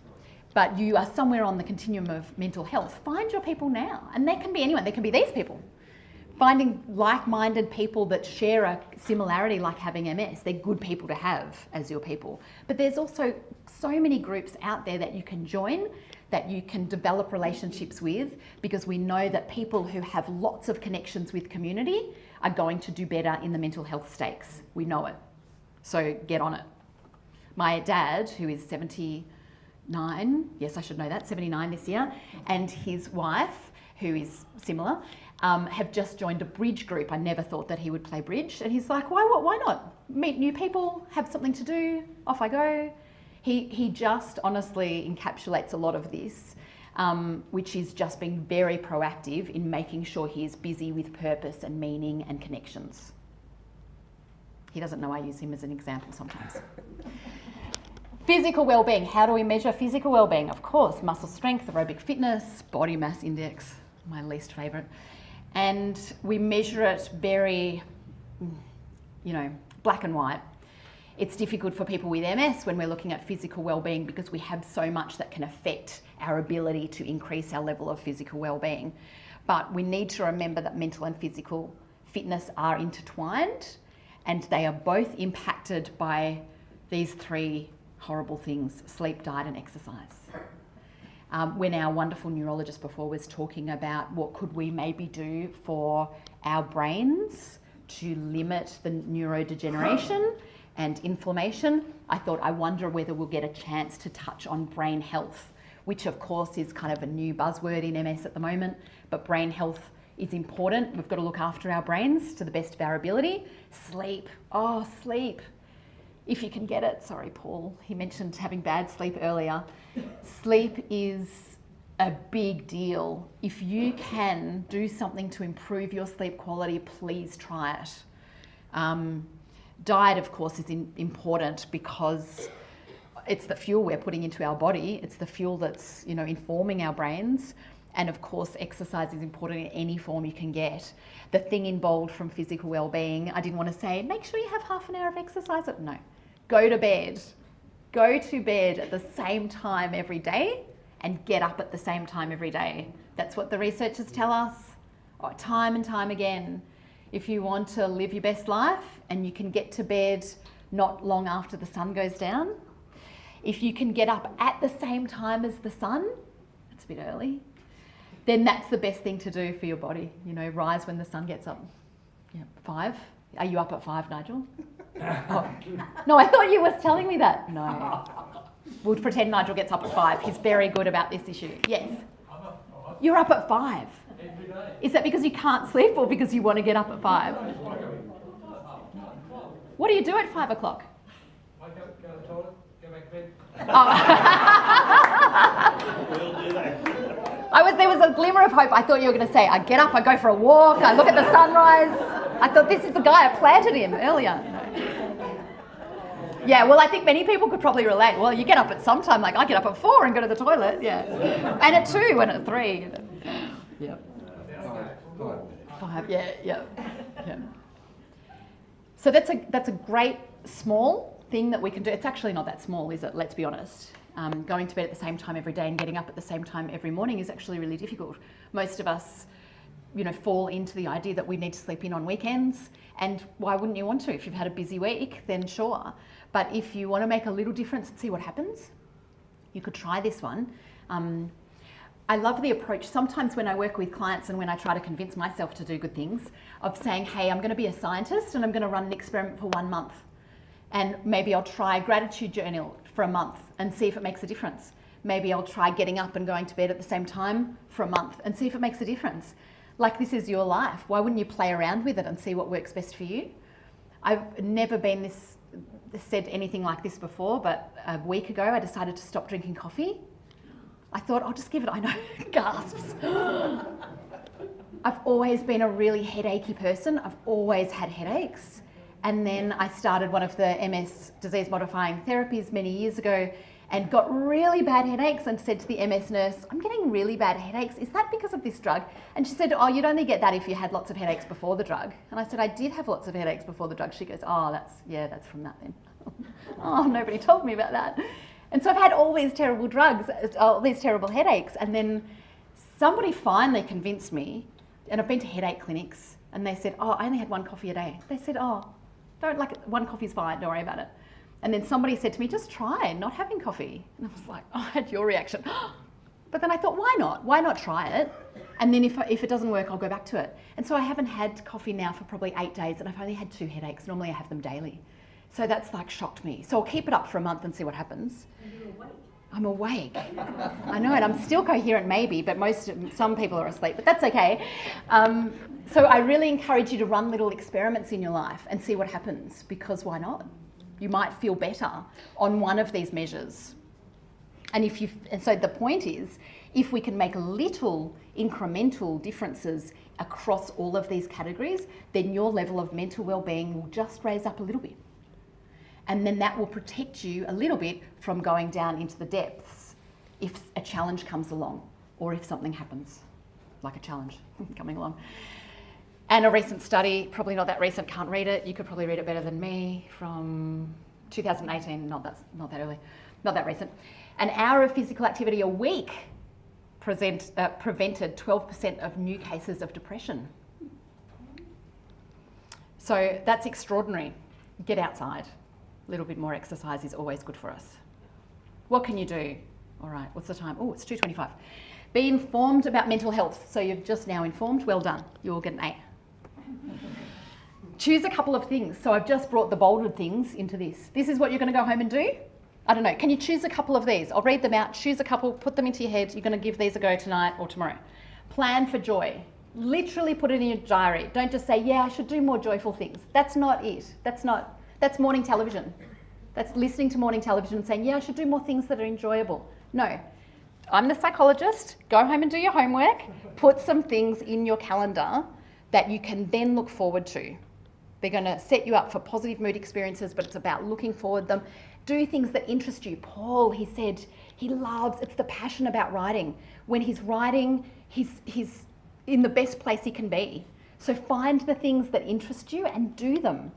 but you are somewhere on the continuum of mental health, find your people now. And that can be anyone. They can be these people. Finding like-minded people that share a similarity like having MS, they're good people to have as your people. But there's also so many groups out there that you can join, that you can develop relationships with, because we know that people who have lots of connections with community are going to do better in the mental health stakes. We know it. So get on it. My dad, who is 79, yes, I should know that, 79 this year, and his wife, who is similar, have just joined a bridge group. I never thought that he would play bridge. And he's like, why not? Meet new people, have something to do, off I go. He just honestly encapsulates a lot of this, which is just being very proactive in making sure he is busy with purpose and meaning and connections. He doesn't know I use him as an example sometimes. Physical well-being. How do we measure physical well-being? Of course, muscle strength, aerobic fitness, body mass index, my least favourite. And we measure it very, black and white. It's difficult for people with MS when we're looking at physical well-being because we have so much that can affect our ability to increase our level of physical well-being. But we need to remember that mental and physical fitness are intertwined, and they are both impacted by these three horrible things: sleep, diet, and exercise. When our wonderful neurologist before was talking about what could we maybe do for our brains to limit the neurodegeneration and inflammation, I thought, I wonder whether we'll get a chance to touch on brain health, which of course is kind of a new buzzword in MS at the moment, but brain health is important. We've got to look after our brains to the best of our ability. Sleep, sleep. If you can get it, sorry Paul, he mentioned having bad sleep earlier. Sleep is a big deal. If you can do something to improve your sleep quality, please try it. Diet, of course, is important because it's the fuel we're putting into our body. It's the fuel that's, informing our brains. And of course, exercise is important in any form you can get. The thing in bold from physical well-being, I didn't want to say, make sure you have half an hour of exercise. No, go to bed. Go to bed at the same time every day and get up at the same time every day. That's what the researchers tell us, time and time again. If you want to live your best life and you can get to bed not long after the sun goes down, if you can get up at the same time as the sun, that's a bit early, then that's the best thing to do for your body. Rise when the sun gets up. 5. Are you up at 5, Nigel? Oh. No, I thought you were telling me that. No. We'll pretend Nigel gets up at 5. He's very good about this issue. Yes. You're up at 5. Every day. Is that because you can't sleep or because you want to get up at 5? What do you do at 5 o'clock? I go to the toilet, go back to bed. Oh. We'll do that. There was a glimmer of hope. I thought you were going to say, I get up, I go for a walk, I look at the sunrise. I thought, this is the guy I planted him earlier. Yeah, well, I think many people could probably relate. Well, you get up at some time, like I get up at 4 and go to the toilet, yeah. And at 2 and at 3. Yeah. 5, yeah. So that's a great small thing that we can do. It's actually not that small, is it? Let's be honest. Going to bed at the same time every day and getting up at the same time every morning is actually really difficult. Most of us, fall into the idea that we need to sleep in on weekends. And why wouldn't you want to? If you've had a busy week, then sure. But if you want to make a little difference and see what happens, you could try this one. I love the approach. Sometimes when I work with clients and when I try to convince myself to do good things, of saying, hey, I'm going to be a scientist and I'm going to run an experiment for 1 month. And maybe I'll try a gratitude journal for a month and see if it makes a difference. Maybe I'll try getting up and going to bed at the same time for a month and see if it makes a difference. Like, this is your life. Why wouldn't you play around with it and see what works best for you? I've never said anything like this before, but a week ago I decided to stop drinking coffee. I thought, I'll just give it, I know, gasps. I've always been a really headachy person. I've always had headaches. And then I started one of the MS disease modifying therapies many years ago and got really bad headaches and said to the MS nurse, I'm getting really bad headaches. Is that because of this drug? And she said, oh, you'd only get that if you had lots of headaches before the drug. And I said, I did have lots of headaches before the drug. She goes, oh, that's from that then. Oh, nobody told me about that. And so I've had all these terrible drugs, all these terrible headaches. And then somebody finally convinced me, and I've been to headache clinics, and they said, oh, I only had 1 coffee a day. They said, oh, don't, like, 1 coffee's fine, don't worry about it. And then somebody said to me, just try not having coffee. And I was like, oh, I had your reaction. But then I thought, why not? Why not try it? And then if it doesn't work, I'll go back to it. And so I haven't had coffee now for probably 8 days, and I've only had 2 headaches. Normally I have them daily. So that's like shocked me. So I'll keep it up for a month and see what happens. And you're awake. I'm awake. I know, and I'm still coherent maybe, but some people are asleep, but that's okay. So I really encourage you to run little experiments in your life and see what happens, because why not? You might feel better on one of these measures. And so the point is, if we can make little incremental differences across all of these categories, then your level of mental well-being will just raise up a little bit. And then that will protect you a little bit from going down into the depths if a challenge comes along, or if something happens, like a challenge coming along. And a recent study, probably not that recent, can't read it, you could probably read it better than me, from 2018, not that early, not that recent. An hour of physical activity a week prevented 12% of new cases of depression. So that's extraordinary. Get outside. A little bit more exercise is always good for us. What can you do? All right, what's the time? Oh, it's 2:25. Be informed about mental health. So you've just now informed, well done. You will get an A. Choose a couple of things. So I've just brought the bolded things into this. This is what you're going to go home and do? I don't know. Can you choose a couple of these? I'll read them out. Choose a couple, put them into your head. You're going to give these a go tonight or tomorrow. Plan for joy. Literally put it in your diary. Don't just say, yeah, I should do more joyful things. That's not it. That's morning television. That's listening to morning television and saying, yeah, I should do more things that are enjoyable. No. I'm the psychologist. Go home and do your homework. Put some things in your calendar that you can then look forward to. They're going to set you up for positive mood experiences, but it's about looking forward them. Do things that interest you. Paul, he said, it's the passion about writing. When he's writing, he's in the best place he can be. So find the things that interest you and do them.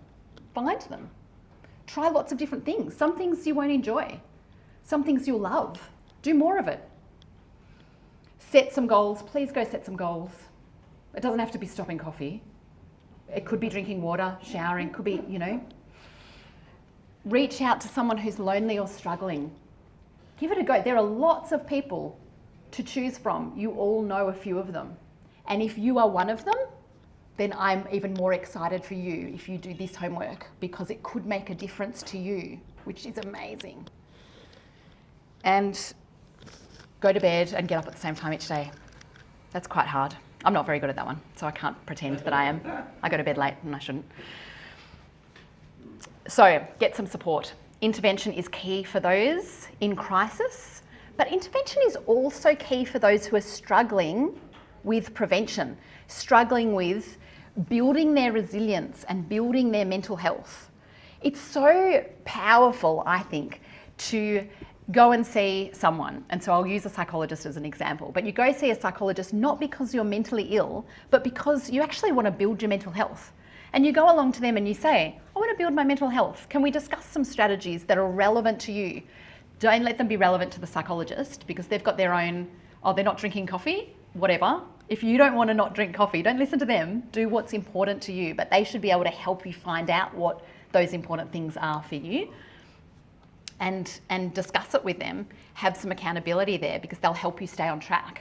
Find them. Try lots of different things. Some things you won't enjoy. Some things you'll love. Do more of it. Set some goals. Please go set some goals. It doesn't have to be stopping coffee. It could be drinking water, showering, could be, Reach out to someone who's lonely or struggling. Give it a go. There are lots of people to choose from. You all know a few of them. And if you are one of them, then I'm even more excited for you if you do this homework, because it could make a difference to you, which is amazing. And go to bed and get up at the same time each day. That's quite hard. I'm not very good at that one, so I can't pretend that I am. I go to bed late and I shouldn't. So get some support. Intervention is key for those in crisis, But intervention is also key for those who are struggling with prevention, struggling with building their resilience and building their mental health. It's so powerful, I think, to go and see someone. And so I'll use a psychologist as an example. But you go see a psychologist not because you're mentally ill, but because you actually want to build your mental health. And you go along to them and you say, I want to build my mental health. Can we discuss some strategies that are relevant to you? Don't let them be relevant to the psychologist because they've got their own, oh, they're not drinking coffee, whatever. If you don't want to not drink coffee, don't listen to them. Do what's important to you. But they should be able to help you find out what those important things are for you and discuss it with them. Have some accountability there because they'll help you stay on track.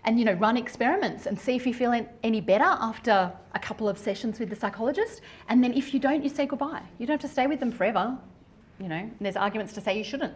And, you know, run experiments and see if you feel any better after a couple of sessions with the psychologist. And then if you don't, you say goodbye. You don't have to stay with them forever. You know, and there's arguments to say you shouldn't.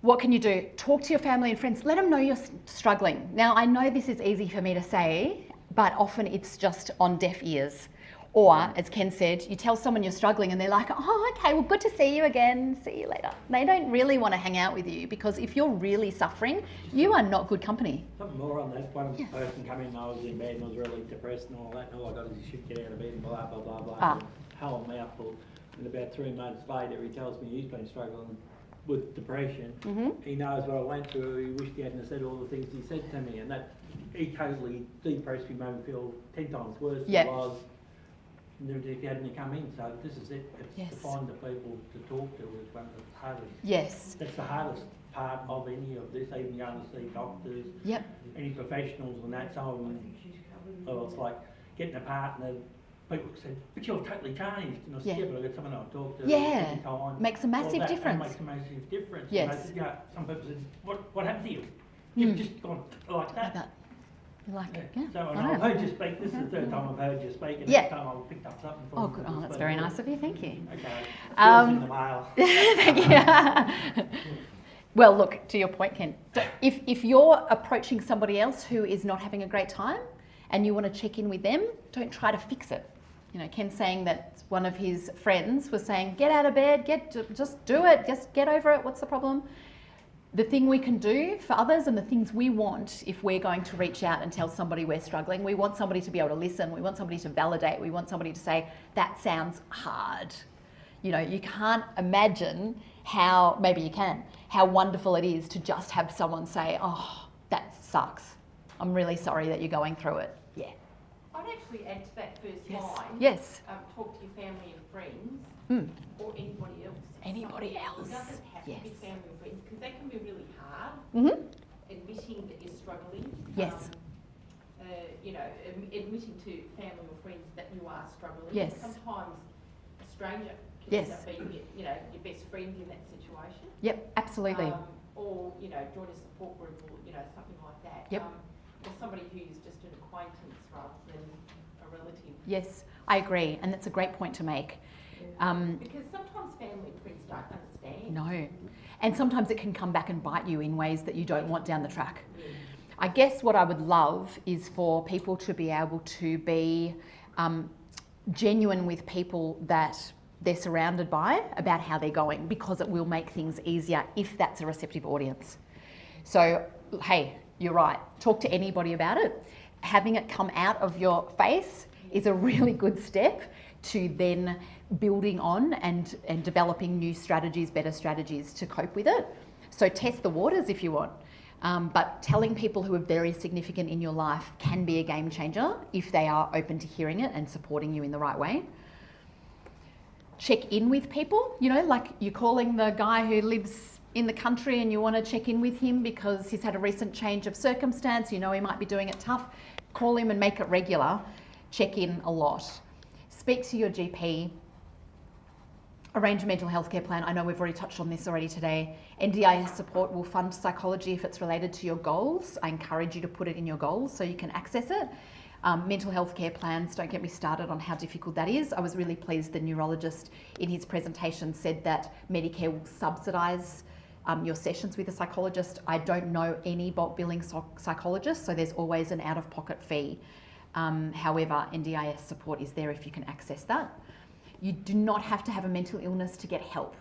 What can you do? Talk to your family and friends. Let them know you're struggling. Now, I know this is easy for me to say, but often it's just on deaf ears. Or, as Ken said, you tell someone you're struggling and they're like, oh, okay, well, good to see you again. See you later. They don't really want to hang out with you because if you're really suffering, you are not good company. Something more on that. One person came in and I was in bed and I was really depressed and all that. And all I got is you should get out of bed and blah, blah, blah, blah. Whole mouthful. And about 3 months later, he tells me he's been struggling with depression. He knows what I went through. He wished he hadn't said all the things he said to me. And that, he totally depressed me, made me feel 10 times worse than I was. If you hadn't come in, so this is it. It's to find the people to talk to is one of the hardest. Yes. That's the hardest part of any of this, even going to see doctors, any professionals and that. So it's like getting a partner. People said, but you're totally changed. And I said, yeah, but I've got someone I'll talk to every time. Makes a massive difference. Makes a massive difference. Yes. And they said, some people said, what happened to you? You've just gone like that. You like it, yeah. So I've heard you speak. This is the third time I've heard you speak, and yeah. next time I've picked up something from you. Oh, good. Oh, that's very nice of you. Thank you. Okay. In the mail. Thank you. Well, look, to your point, Ken, if you're approaching somebody else who is not having a great time and you want to check in with them, don't try to fix it. You know, Ken's saying that one of his friends was saying, get out of bed, just do it, just get over it, what's the problem? The thing we can do for others and the things we want if we're going to reach out and tell somebody we're struggling, we want somebody to be able to listen, we want somebody to validate, we want somebody to say, that sounds hard. You know, you can't imagine how, maybe you can, how wonderful it is to just have someone say, oh, that sucks. I'm really sorry that you're going through it. Yeah. I'd actually add to that first line. Yes. Talk to your family and friends or anybody else. Anybody else. It doesn't have to be family and friends because that can be really hard. Admitting that you're struggling. Yes. You know, admitting to family or friends that you are struggling. Yes. Sometimes a stranger can end up being, you know, your best friend in that situation. Yep, absolutely. Or, you know, join a support group or, you know, something like that. Yep. Or somebody who's just an acquaintance rather than a relative. Yes, I agree, and that's a great point to make. Because sometimes family and friends don't understand. No, and sometimes it can come back and bite you in ways that you don't want down the track. I guess what I would love is for people to be able to be genuine with people that they're surrounded by about how they're going, because it will make things easier if that's a receptive audience. So, hey, you're right, talk to anybody about it. Having it come out of your face is a really good step to then building on and developing new strategies, better strategies to cope with it. So test the waters if you want. But telling people who are very significant in your life can be a game changer if they are open to hearing it and supporting you in the right way. Check in with people, you know, like you're calling the guy who lives in the country and you want to check in with him because he's had a recent change of circumstance, you know he might be doing it tough. Call him and make it regular. Check in a lot. Speak to your GP. Arrange a mental health care plan. I know we've already touched on this already today. NDIS support will fund psychology if it's related to your goals. I encourage you to put it in your goals so you can access it. Mental health care plans, don't get me started on how difficult that is. I was really pleased the neurologist in his presentation said that Medicare will subsidise your sessions with a psychologist. I don't know any bulk billing psychologists, so there's always an out-of-pocket fee. However, NDIS support is there if you can access that. You do not have to have a mental illness to get help.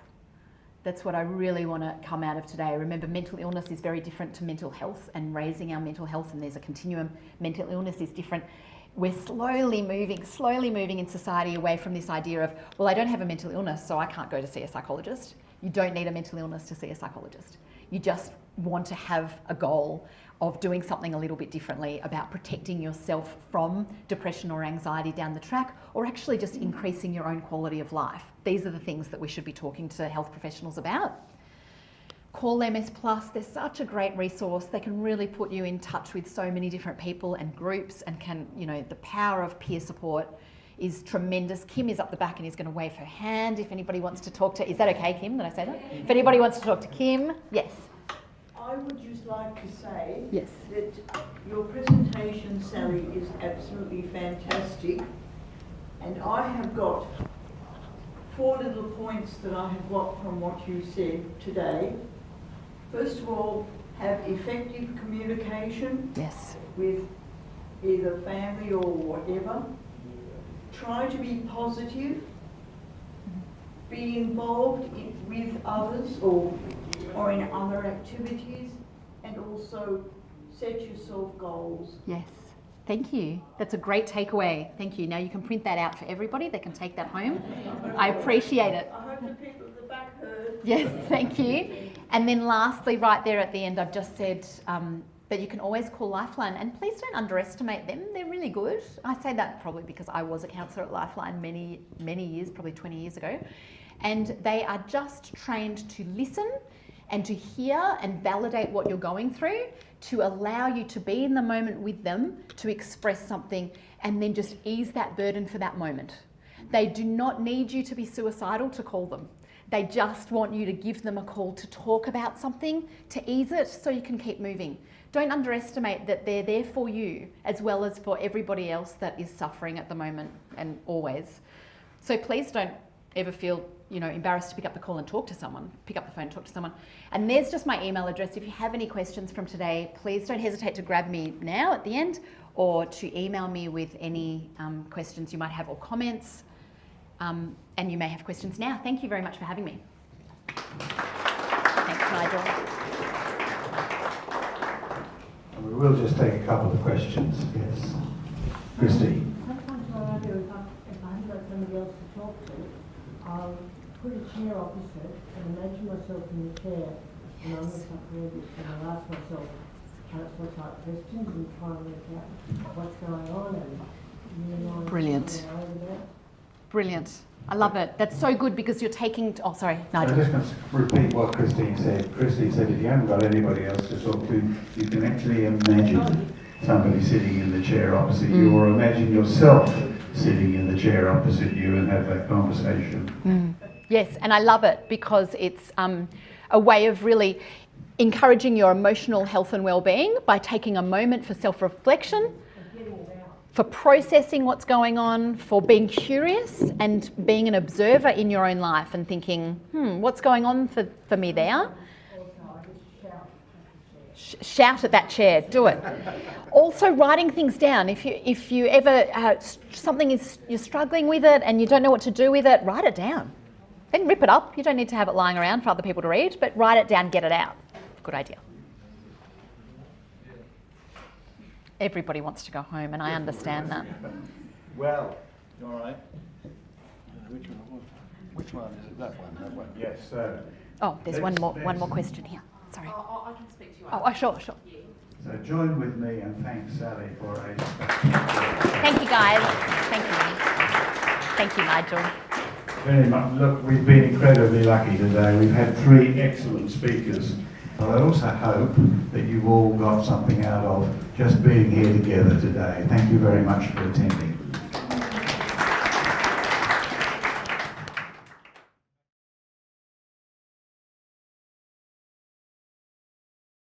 That's what I really want to come out of today. Remember, mental illness is very different to mental health, and raising our mental health, and there's a continuum. Mental illness is different. We're slowly moving in society away from this idea of, well, I don't have a mental illness, so I can't go to see a psychologist. You don't need a mental illness to see a psychologist. You just want to have a goal of doing something a little bit differently about protecting yourself from depression or anxiety down the track, or actually just increasing your own quality of life. These are the things that we should be talking to health professionals about. Call MS Plus, they're such a great resource. They can really put you in touch with so many different people and groups, and can, you know, the power of peer support is tremendous. Kim is up the back and is going to wave her hand if anybody wants to talk to, is that okay, Kim, did I say that? If anybody wants to talk to Kim, yes. I would just like to say yes, that your presentation, Sally, is absolutely fantastic, and I have got 4 little points that I have got from what you said today. First of all, have effective communication yes, with either family or whatever. Try to be positive. Be involved with others or in other activities, and also set yourself goals. yes. Thank you. That's a great takeaway. Thank you. Now you can print that out for everybody. They can take that home. I appreciate it. I hope the people at the back heard. Yes, thank you. And then lastly, right there at the end, I've just said that you can always call Lifeline, and please don't underestimate them. They're really good. I say that probably because I was a counsellor at Lifeline many, many years, probably 20 years ago. And they are just trained to listen and to hear and validate what you're going through, to allow you to be in the moment with them, to express something, and then just ease that burden for that moment. They do not need you to be suicidal to call them. They just want you to give them a call to talk about something, to ease it so you can keep moving. Don't underestimate that they're there for you as well as for everybody else that is suffering at the moment, and always. So please don't ever feel, you know, embarrassed to pick up the call and talk to someone. Pick up the phone and talk to someone. And there's just my email address. If you have any questions from today, please don't hesitate to grab me now at the end, or to email me with any questions you might have or comments. And you may have questions now. Thank you very much for having me. Thanks, Nigel. And we will just take a couple of questions. Yes. Christy. Sometimes what I do, if I haven't got somebody else to talk to, I'll put a chair opposite and imagine myself in the chair, and I'm just like really, and I'll ask myself counselor type questions and try and work out what's going on, and Brilliant. Brilliant. I love it. That's so good because you're taking... Oh, sorry, Nigel. I'm just going to repeat what Christine said. Christine said if you haven't got anybody else to talk to, you can actually imagine somebody sitting in the chair opposite you, or imagine yourself sitting in the chair opposite you and have that conversation. Yes, and I love it because it's a way of really encouraging your emotional health and well-being by taking a moment for self-reflection, for processing what's going on, for being curious and being an observer in your own life and thinking, what's going on for me there? Shout at that chair, do it. Also writing things down. If you ever, something is, you're struggling with it and you don't know what to do with it, write it down. Then rip it up. You don't need to have it lying around for other people to read, but write it down, get it out. Good idea. Everybody wants to go home, and I understand that. Well, all right. Which one is it? That one. That one. Yes. Oh, there's one more question here. Sorry. I can speak to you. Oh, sure. So join with me and thank Sally for a... Thank you, guys. Thank you. Thank you, Nigel. Very much. Look, we've been incredibly lucky today. We've had 3 excellent speakers. But I also hope that you've all got something out of just being here together today. Thank you very much for attending.